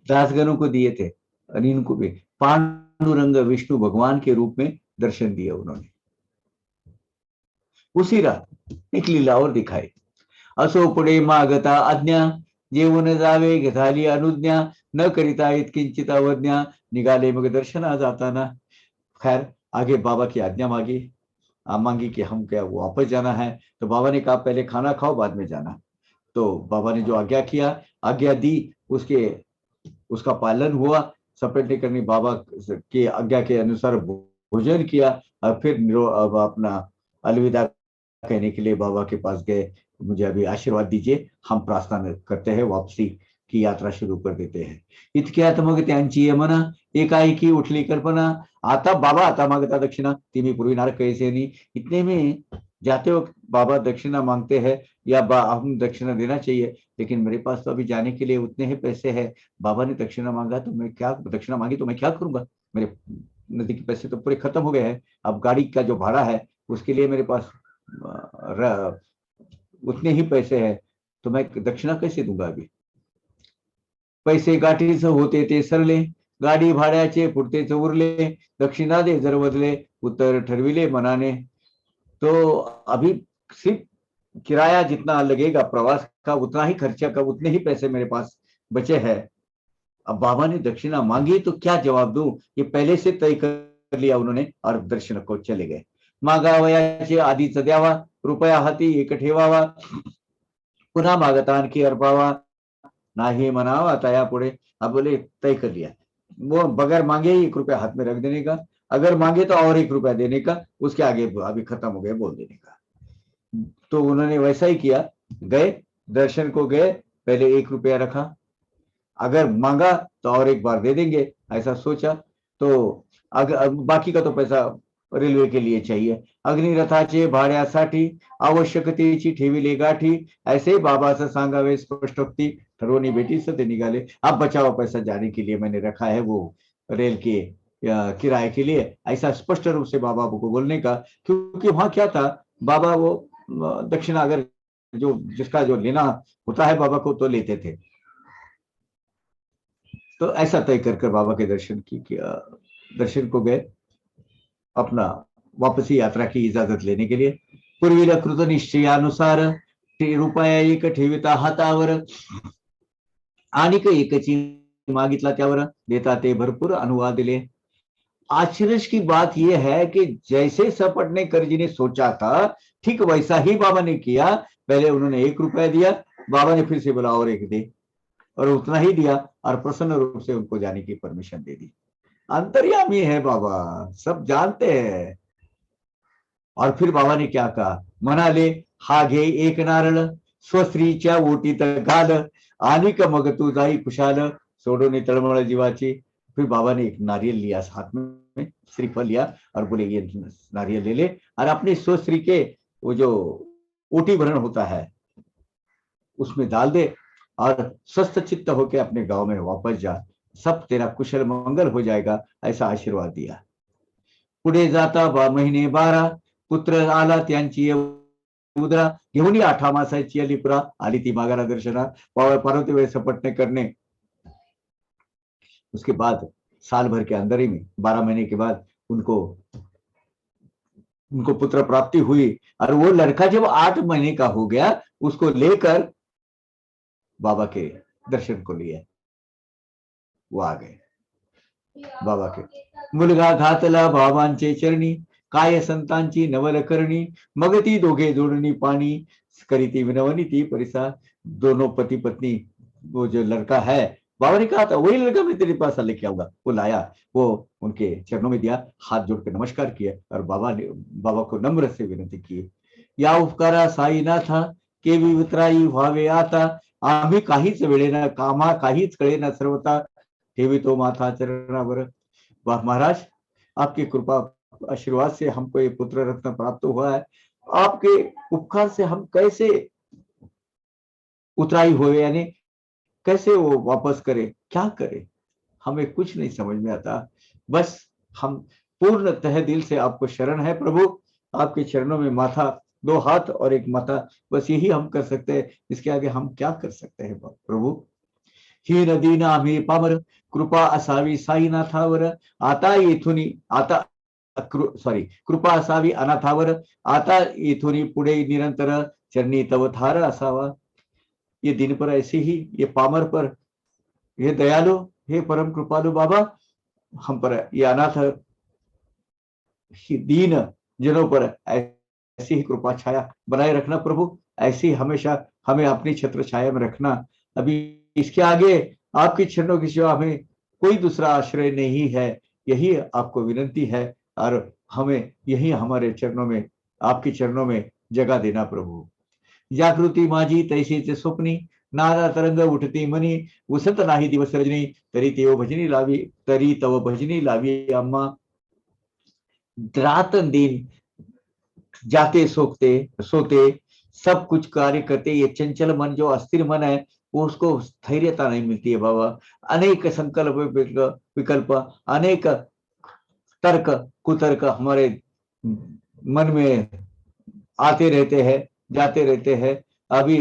दासगणों को दिए थे और इनको भी पांडुरंग विष्णु भगवान के रूप में दर्शन दिए उन्होंने। उसी रात एक लीला और दिखाई। असो पुढे मागता आज्ञा, जेवण जावे घेताली अनुज्ञा, न करिता इतकिंचित अवज्ञा, निघाले मग दर्शना जाताना। खैर आगे बाबा की आज्ञा मांगी कि हम क्या वापस जाना है। तो बाबा ने कहा पहले खाना खाओ बाद में जाना। तो बाबा ने जो आज्ञा दी, उसका पालन हुआ। सपेटने करनी बाबा की आज्ञा के अनुसार भोजन किया और फिर अब अपना अलविदा कहने के लिए बाबा के पास गए। मुझे अभी आशीर्वाद दीजिए, हम प्रार्थना करते हैं, वापसी की यात्रा शुरू कर देते हैं। इतक्यात मग त्यांची यमना, एकाएकी उठली कल्पना, आता बाबा आता मागता दक्षिणा, ती मी पूर्विनार कैसे नहीं। इतने में जाते वक्त बाबा दक्षिणा मांगते हैं, या हम दक्षिणा देना चाहिए, लेकिन मेरे पास तो अभी जाने के लिए उतने ही पैसे हैं। बाबा ने दक्षिणा मांगा तो मैं क्या, दक्षिणा मांगी तो मैं क्या करूंगा? मेरे नदी के पैसे तो पूरे खत्म हो गए हैं। अब गाड़ी का जो भाड़ा है उसके लिए मेरे पास उतने ही पैसे हैं, तो मैं दक्षिणा कैसे दूंगा? अभी पैसे गाठीच होते ते सरले, गाडी भाड्याचे पुरतेच उरले, दक्षिणा दे जर बदले, उत्तर ठरविले मनाने। तो अभी सिर्फ किराया जितना लगेगा प्रवास का, उतना ही खर्चा का, उतने ही पैसे मेरे पास बचे हैं। अब बाबा ने दक्षिणा मांगी तो क्या जवाब दूं? ये पहले से तय कर लिया उन्होंने और दर्शन को चले गए। मागावयाचे आधीच द्यावा, रुपया हाती एक ठेवावा, पुन्हा मागता आणखी अर्पावा, नाही म्हणावा तया पुढे। अब बोले तय कर लिया, वो बगैर मांगे ही 1 रुपया हाथ में रख देने का, अगर मांगे तो और 1 रुपया देने का, उसके आगे अभी खत्म हो गए बोल देने का। तो उन्होंने वैसा ही किया। गए, दर्शन को गए, पहले 1 रुपया रखा, अगर मांगा तो और एक बार दे देंगे, ऐसा सोचा। तो अगर बाकी का तो पैसा रेल्वे के लिए चाहिए। अग्निरथाचे भाड्यासाठी, आवश्यकतेची ठेविले गाठी, ऐसे बाबाचं सांगावे स्पष्टोक्ती, ठरवणी भेटीस ते निघाले। अब बचा हुआ पैसा जाने के लिए मैंने रखा है, वो रेल के किराए के लिए, ऐसा स्पष्ट रूप से बाबा को बोलने का। क्योंकि वहां क्या था, बाबा वो दक्षिणा अगर जिसका जो लेना होता है बाबा को तो लेते थे। तो ऐसा तय कर बाबा के दर्शन को गए, अपना वापसी यात्रा की इजाजत लेने के लिए। पूर्वीला कृत निश्चयानुसार रुपया एक ठेविता हातावर, आणिक एकची मागितला त्यावर, देता ते भरपूर अनुवाद दिले। आश्चर्य की बात यह है कि जैसे सपटनेकर जी ने सोचा था, ठीक वैसा ही बाबा ने किया। पहले उन्होंने 1 रुपया दिया, बाबा ने फिर से बोला और 1 दे, और उतना ही दिया और प्रसन्न रूप से उनको जाने की परमिशन दे दी। अंतर्यामी है बाबा, सब जानते हैं। और फिर बाबा ने क्या कहा, म्हणाले हा घे एक नारळ, स्वस्त्रीच्या ओटीत घाल, आणि का मग तू जाई खुशाल, सोडून तळमळ जीवाची। फिर बाबा ने एक नारियल लिया हाथ में, श्रीफल लिया और बोले ये नारियल ले ले और अपनी स्वस्त्री के वो जो ओटी भरण होता है उसमें डाल दे और स्वस्थ चित्त होकर अपने गांव में वापस जा, सब तेरा कुशल मंगल हो जाएगा, ऐसा आशीर्वाद दिया। पुढे जाता महिने 12 पुत्र आला त्यांची उदरा, घेऊन 8 मासाची अलिपुरा, आली ती मागाला दर्शना, पार्वती वेळ सपटने करने। उसके बाद साल भर के अंदर ही में 12 महीने के बाद उनको उनको पुत्र प्राप्ति हुई और वो लड़का जब 8 महीने का हो गया उसको लेकर बाबा के दर्शन को लिए वो आ गए बाबा के। मुलगा घातला बाबांचे चरणी, काय संतांची नवल करणी, मग ती दोघे जोडणी पाणी, करीती विनवनी ती परिसा। दोनों पति पत्नी, वो जो लड़का है, बाबा ने कहा था वही लड़का मैं तेरे पास लेके आऊंगा, वो लाया, वो उनके चरणों में दिया, हाथ जोड़ के नमस्कार किया और बाबा को नम्र से विनती की, या उपकारा साईनाथा, केवी वितराई व्हावे आता, आम्ही काहीच वेळेना कामा काहीच कळेना सर्वता, ठेवी तो माथा चरणावर। वाह महाराज, आपकी कृपा आशीर्वाद से हमको ये पुत्र रत्न प्राप्त हुआ है, आपके उपकार से हम कैसे उतराई हुए, यानी कैसे वो वापस करे, क्या करे, हमें कुछ नहीं समझ में आता। बस हम पूर्ण तह दिल से आपको शरण है प्रभु, आपके चरणों में माथा, 2 हाथ और 1 माथा, बस यही हम कर सकते हैं, इसके आगे हम क्या कर सकते हैं प्रभु। ही नदी ना आम्ही पामर, कृपा असावी साईनाथावर, आता येथुनी आता सॉरी कृपा असावी अनाथावर, आता येथुनी पुढे निरंतर चरणी तव थार असावा। ये दिन पर ऐसे ही, ये पामर पर, ये दयालु, हे परम कृपालु बाबा, हम पर, ये अनाथ दीन जनों पर ऐसी ही कृपा छाया बनाए रखना प्रभु, ऐसी हमेशा हमें अपनी छत्र छाया में रखना। अभी इसके आगे आपकी चरणों की सेवा हमें कोई दूसरा आश्रय नहीं है, यही आपको विनती है और हमें यही हमारे चरणों में, आपके चरणों में जगह देना प्रभु। जागृती माझी तैसीच स्वप्नी, नाना तरंग उठती मनी, उसत नाही दिवस रजनी, तरी तेव भजनी लावी, तरी तव भजनी लावी अम्मा। रात दिन जाते सोते सब कुछ कार्य करते, ये चंचल मन जो अस्थिर मन है वो उसको स्थैर्यता नहीं मिलती है बाबा। अनेक संकल्प विकल्प, अनेक तर्क कुतर्क हमारे मन में आते रहते हैं, जाते रहते हैं। अभी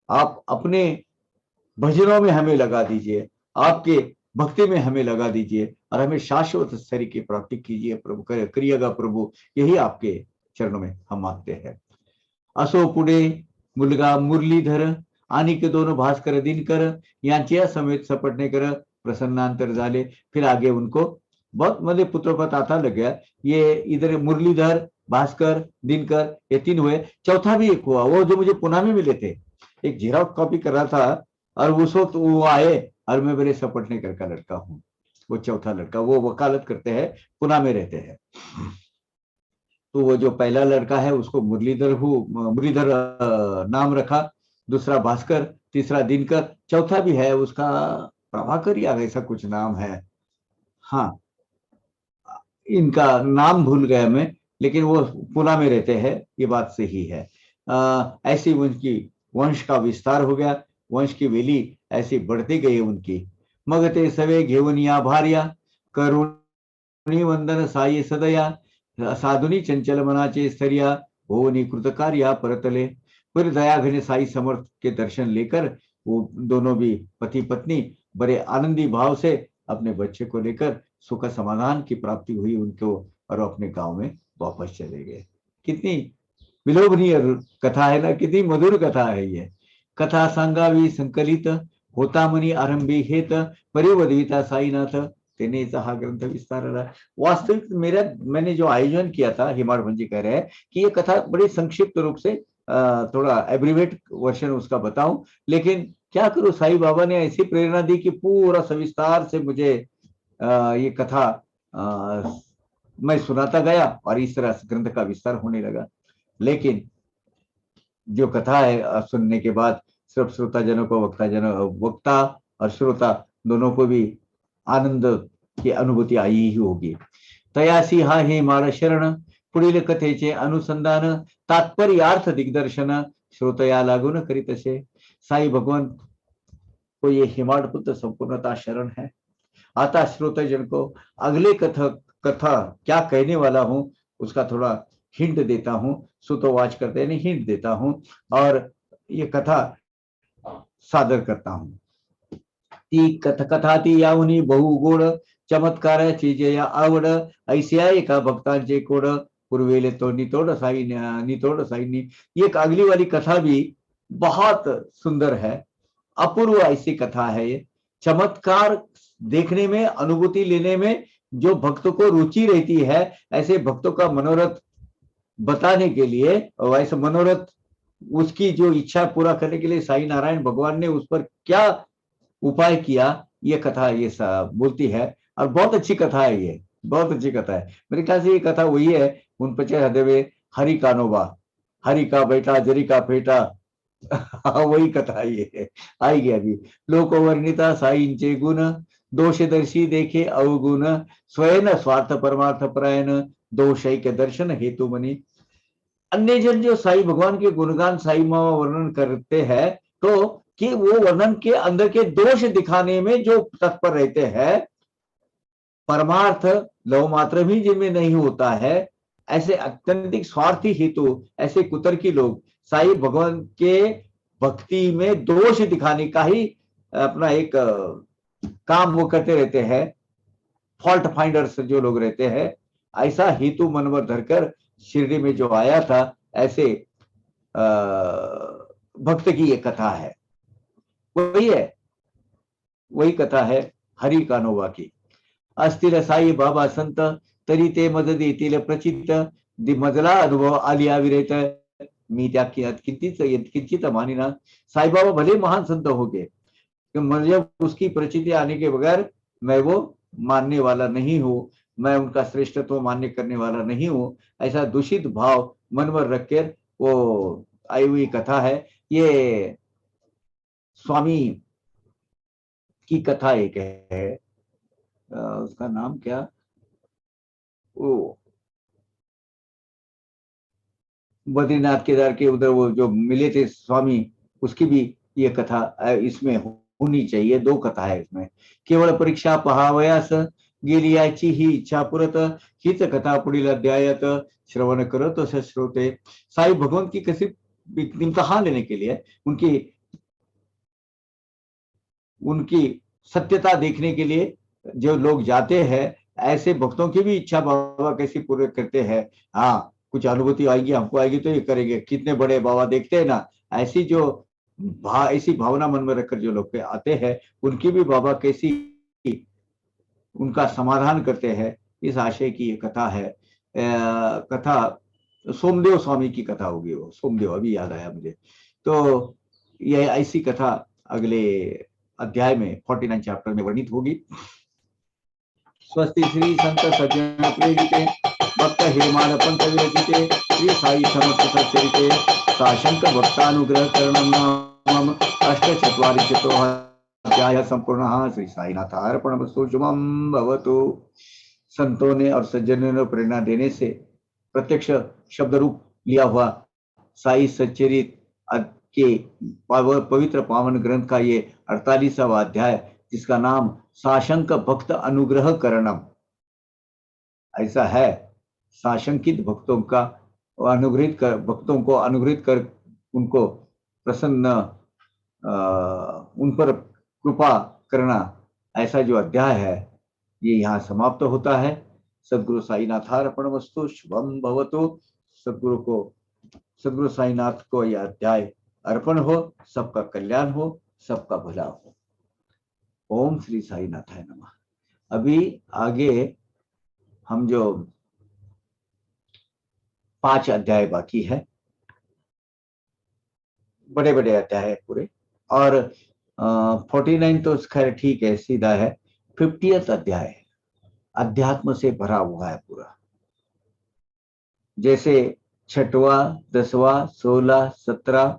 आप अपने भजनों में हमें लगा दीजिए, आपके भक्ति में हमें लगा दीजिए और हमें शाश्वत स्थैर्य की प्राप्ति कीजिए प्रभु, करिएगा प्रभु, यही आपके चरणों में हम मांगते हैं। असो पुढे मुलगा मुरलीधर, आणि के दोनों भास्कर दिनकर, यांच्या समेत सपटने कर प्रसन्नांतर झाले। फिर आगे उनको बहुत मतलब पुत्र पद आता लग गया, ये इधर मुरलीधर, भास्कर, दिनकर, ये 3 हुए, चौथा भी एक हुआ, वो जो मुझे पुणे में मिले थे, एक जेरॉक्स कॉपी कर रहा था और उस वक्त वो आए और मैं मेरे सपटने कर का लड़का हूँ, वो चौथा लड़का, वो वकालत करते हैं, पुणे में रहते हैं। तो वो जो पहला लड़का है उसको मुरलीधर नाम रखा, दूसरा भास्कर, तीसरा दिनकर, चौथा भी है उसका प्रभाकर या ऐसा कुछ नाम है, हाँ इनका नाम भूल गया मैं, लेकिन वो पुणे में रहते हैं, ये बात सही है। ऐसी उनकी वंश का विस्तार हो गया, वंश की वेली ऐसी बढ़ती गई उनकी। मग ते सवे घेऊन या भार्या, करुणी वंदन साई सदया, साधुनी चंचल मनाचे स्थर्या, होनी कृतकार्या परतले। फिर दया घने साई समर्थ के दर्शन लेकर वो दोनों भी पति पत्नी बड़े आनंदी भाव से अपने बच्चे को लेकर सुख समाधान की प्राप्ति हुई उनको और अपने गांव में वापस चले गए। कितनी विलोभनीय कथा है ना, कितनी मधुर कथा है ये। कथा सांगावी संकलित, होता मनी आरंभी हेत, परिवदविता साईनाथ, तेनेचा हा ग्रंथ विस्तारला। वास्तविक मैंने जो आयोजन किया था, हिमाड़ भंजी कह रहे हैं कि ये कथा बड़ी संक्षिप्त रूप से थोड़ा एब्रीवेट वर्जन उसका बताऊं, लेकिन क्या करूं, साईं बाबा ने ऐसी प्रेरणा दी कि पूरा सविस्तार से मुझे ये कथा मैं सुनाता गया और इस तरह से ग्रंथ का विस्तार होने लगा। लेकिन जो कथा है सुनने के बाद सिर्फ श्रोताजनों को, वक्ता और श्रोता दोनों को भी आनंद की अनुभूति आई ही होगी। तयासी हा हे मार शरण, पुढील कथेचे अनुसंधान, तात्पर्यार्थ दिग्दर्शन, श्रोतया लागून करीत असे। साई भगवान को ये हिमाडपुत्र संपूर्णता शरण है। आता श्रोताजन को अगले कथा क्या कहने वाला हूं उसका थोड़ा हिंट देता हूं, सुतोवाच करते नहीं, हिंट देता हूं और ये कथा सादर करता हूं। ती कथा ती यावनी बहुगोड, चमत्कार चीजेया आवड, ऐसिया एका भक्तांचे कोड, पूर्वेले तो नितोड साईनी। ये एक अगली वाली कथा भी बहुत सुंदर है, अपूर्व ऐसी कथा है। ये चमत्कार देखने में, अनुभूति लेने में जो भक्तों को रुचि रहती है, ऐसे भक्तों का मनोरथ बताने के लिए, और ऐसे मनोरथ उसकी जो इच्छा पूरा करने के लिए साई नारायण भगवान ने उस पर क्या उपाय किया, ये कथा ये बोलती है। और बहुत अच्छी कथा है, ये बहुत अच्छी कथा है। मेरे ख्याल से ये कथा वही है, उन पचे हदेवे हरि का नोबा, हरि का बेटा जरी का फेटा वही कथा ये आएगी अभी। लोक वर्णिता साईंचे गुण, दोषदर्शी देखे अवगुण, स्वयं स्वार्थ परमार्थ परायण, दोषैक दर्शन हेतु मनी। अन्य जन जो साई भगवान के गुणगान साई माँ वर्णन करते हैं तो कि वो वर्णन के अंदर के दोष दिखाने में जो तत्पर रहते हैं, परमार्थ लव मात्र भी जिनमें नहीं होता है, ऐसे अत्यंतिक स्वार्थी हेतु ऐसे कुतर्की लोग साई भगवान के भक्ति में दोष दिखाने का ही अपना एक काम वो करते रहते हैं। फॉल्ट फाइंडर्स जो लोग रहते हैं, ऐसा हेतु मनवर धरकर शिरडी में जो आया था, ऐसे भक्त की ये कथा है। वही कथा है हरि कानोबा की। असतील साई बाबा संत, तरी ते मज देतील प्रचित, मजला अनुभव आलिया विरहित, मी त्या किंचित मानिना। साई बाबा भले महान संत हो गए, मुझे उसकी प्रचिति आने के बगैर मैं वो मानने वाला नहीं हूं, मैं उनका श्रेष्ठत्व मान्य करने वाला नहीं हूं, ऐसा दूषित भाव मन में रखकर वो आई हुई कथा है। ये स्वामी की कथा एक है, उसका नाम क्या, वो बद्रीनाथ केदार के उधर वो जो मिले थे स्वामी, उसकी भी ये कथा इसमें होनी चाहिए। दो कथा है इसमें। केवळ परीक्षा पहावयास गेली याची ही इच्छा पुरत, हीच कथा पुढील अध्यायात श्रवण करत श्रोते। साई भगवान की कैसी इम्तिहान लेने के लिए, उनकी सत्यता देखने के लिए जो लोग जाते हैं, ऐसे भक्तों की भी इच्छा बाबा कैसी पूरे करते हैं। हाँ, कुछ अनुभूति आएगी, हमको आएगी तो ये करेंगे। कितने बड़े बाबा देखते हैं ना, ऐसी जो ऐसी भावना मन में रखकर जो लोग आते हैं, उनकी भी बाबा कैसी उनका समाधान करते हैं, इस आशय की ये कथा है। कथा सोमदेव स्वामी की कथा होगी, वो सोमदेव, अभी याद आया मुझे। तो ये ऐसी कथा अगले अध्याय में 49 चैप्टर में वर्णित होगी। स्वस्ति श्री संत सज्जन प्रेरिते, भक्त हेमाड पंत विरचिते, श्री साई समर्थ सच्चरिते, साशंक भक्तानुग्रह करणं नाम अष्टचत्वारिंशतो अध्याय संपूर्णः। श्री साईनाथ अर्पणमस्तु। शुभं भवतु। संतों ने और सज्जनों ने प्रेरणा देने से प्रत्यक्ष शब्द रूप लिया हुआ साई सच्चरित के पवित्र पावन ग्रंथ का ये 48वां अध्याय, जिसका नाम साशंक भक्त अनुग्रह करणम ऐसा है। साशंकित भक्तों का अनुग्रहित कर, भक्तों को अनुग्रहित कर उनको प्रसन्न उन पर कृपा करना, ऐसा जो अध्याय है ये यहाँ समाप्त होता है। सद्गुरु साईनाथार्पणमस्तु। शुभम भवतु। सद्गुरु साईनाथ को यह अध्याय अर्पण हो, सबका कल्याण हो, सबका भला हो। ओम श्री साईनाथाय नमः। अभी आगे हम जो 5 अध्याय बाकी है, बड़े बड़े अध्याय है पूरे, और 49 तो खैर ठीक है, सीधा है। 50th अध्याय अध्यात्म से भरा हुआ है पूरा। जैसे छठवा, 10वां, 16, 17,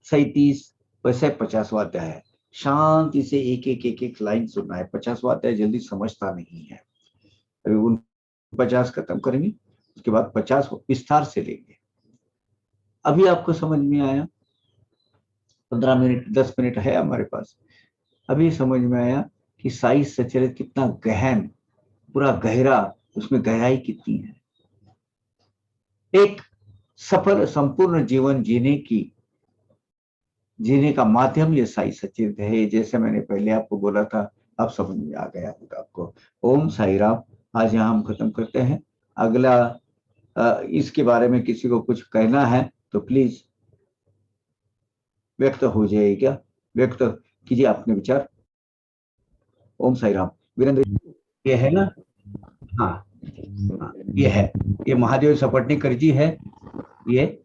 37, वैसे 50वां अध्याय है। शांति से एक एक एक एक लाइन सुनना है। 50वां अध्याय जल्दी समझता नहीं है। अभी उन 50 खत्म करेंगे, उसके बाद 50 विस्तार से लेंगे। अभी आपको समझ में आया? 15 मिनट 10 मिनट है हमारे पास। अभी समझ में आया कि साई सचरित कितना गहन, पूरा गहरा, उसमें गहराई कितनी है। एक सफल संपूर्ण जीवन जीने का माध्यम ये साई सचरित है। जैसे मैंने पहले आपको बोला था, अब समझ में आ गया होगा आपको। ओम साई राम। आज यहाँ हम खत्म करते हैं। अगला इसके बारे में किसी को कुछ कहना है तो प्लीज व्यक्त हो जाएगा, व्यक्त कीजिए अपने विचार। ओम साई राम। वीरेंद्र, ये है ना? हाँ, हाँ, ये है, ये महादेव सपटनीकर जी है। ये,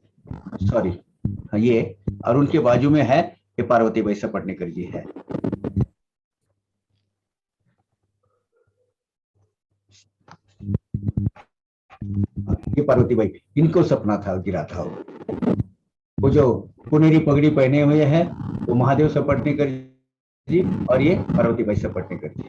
सॉरी, हाँ, ये, और उनके बाजू में है, ये पार्वती बाई सपटनीकर जी है। ये पार्वती बाई, इनको सपना था, गिरा था वो जो पुनेरी पगड़ी पहने हुए हैं, वो महादेव सपटनीकर जी, और ये पार्वती बाई सपटनीकर जी।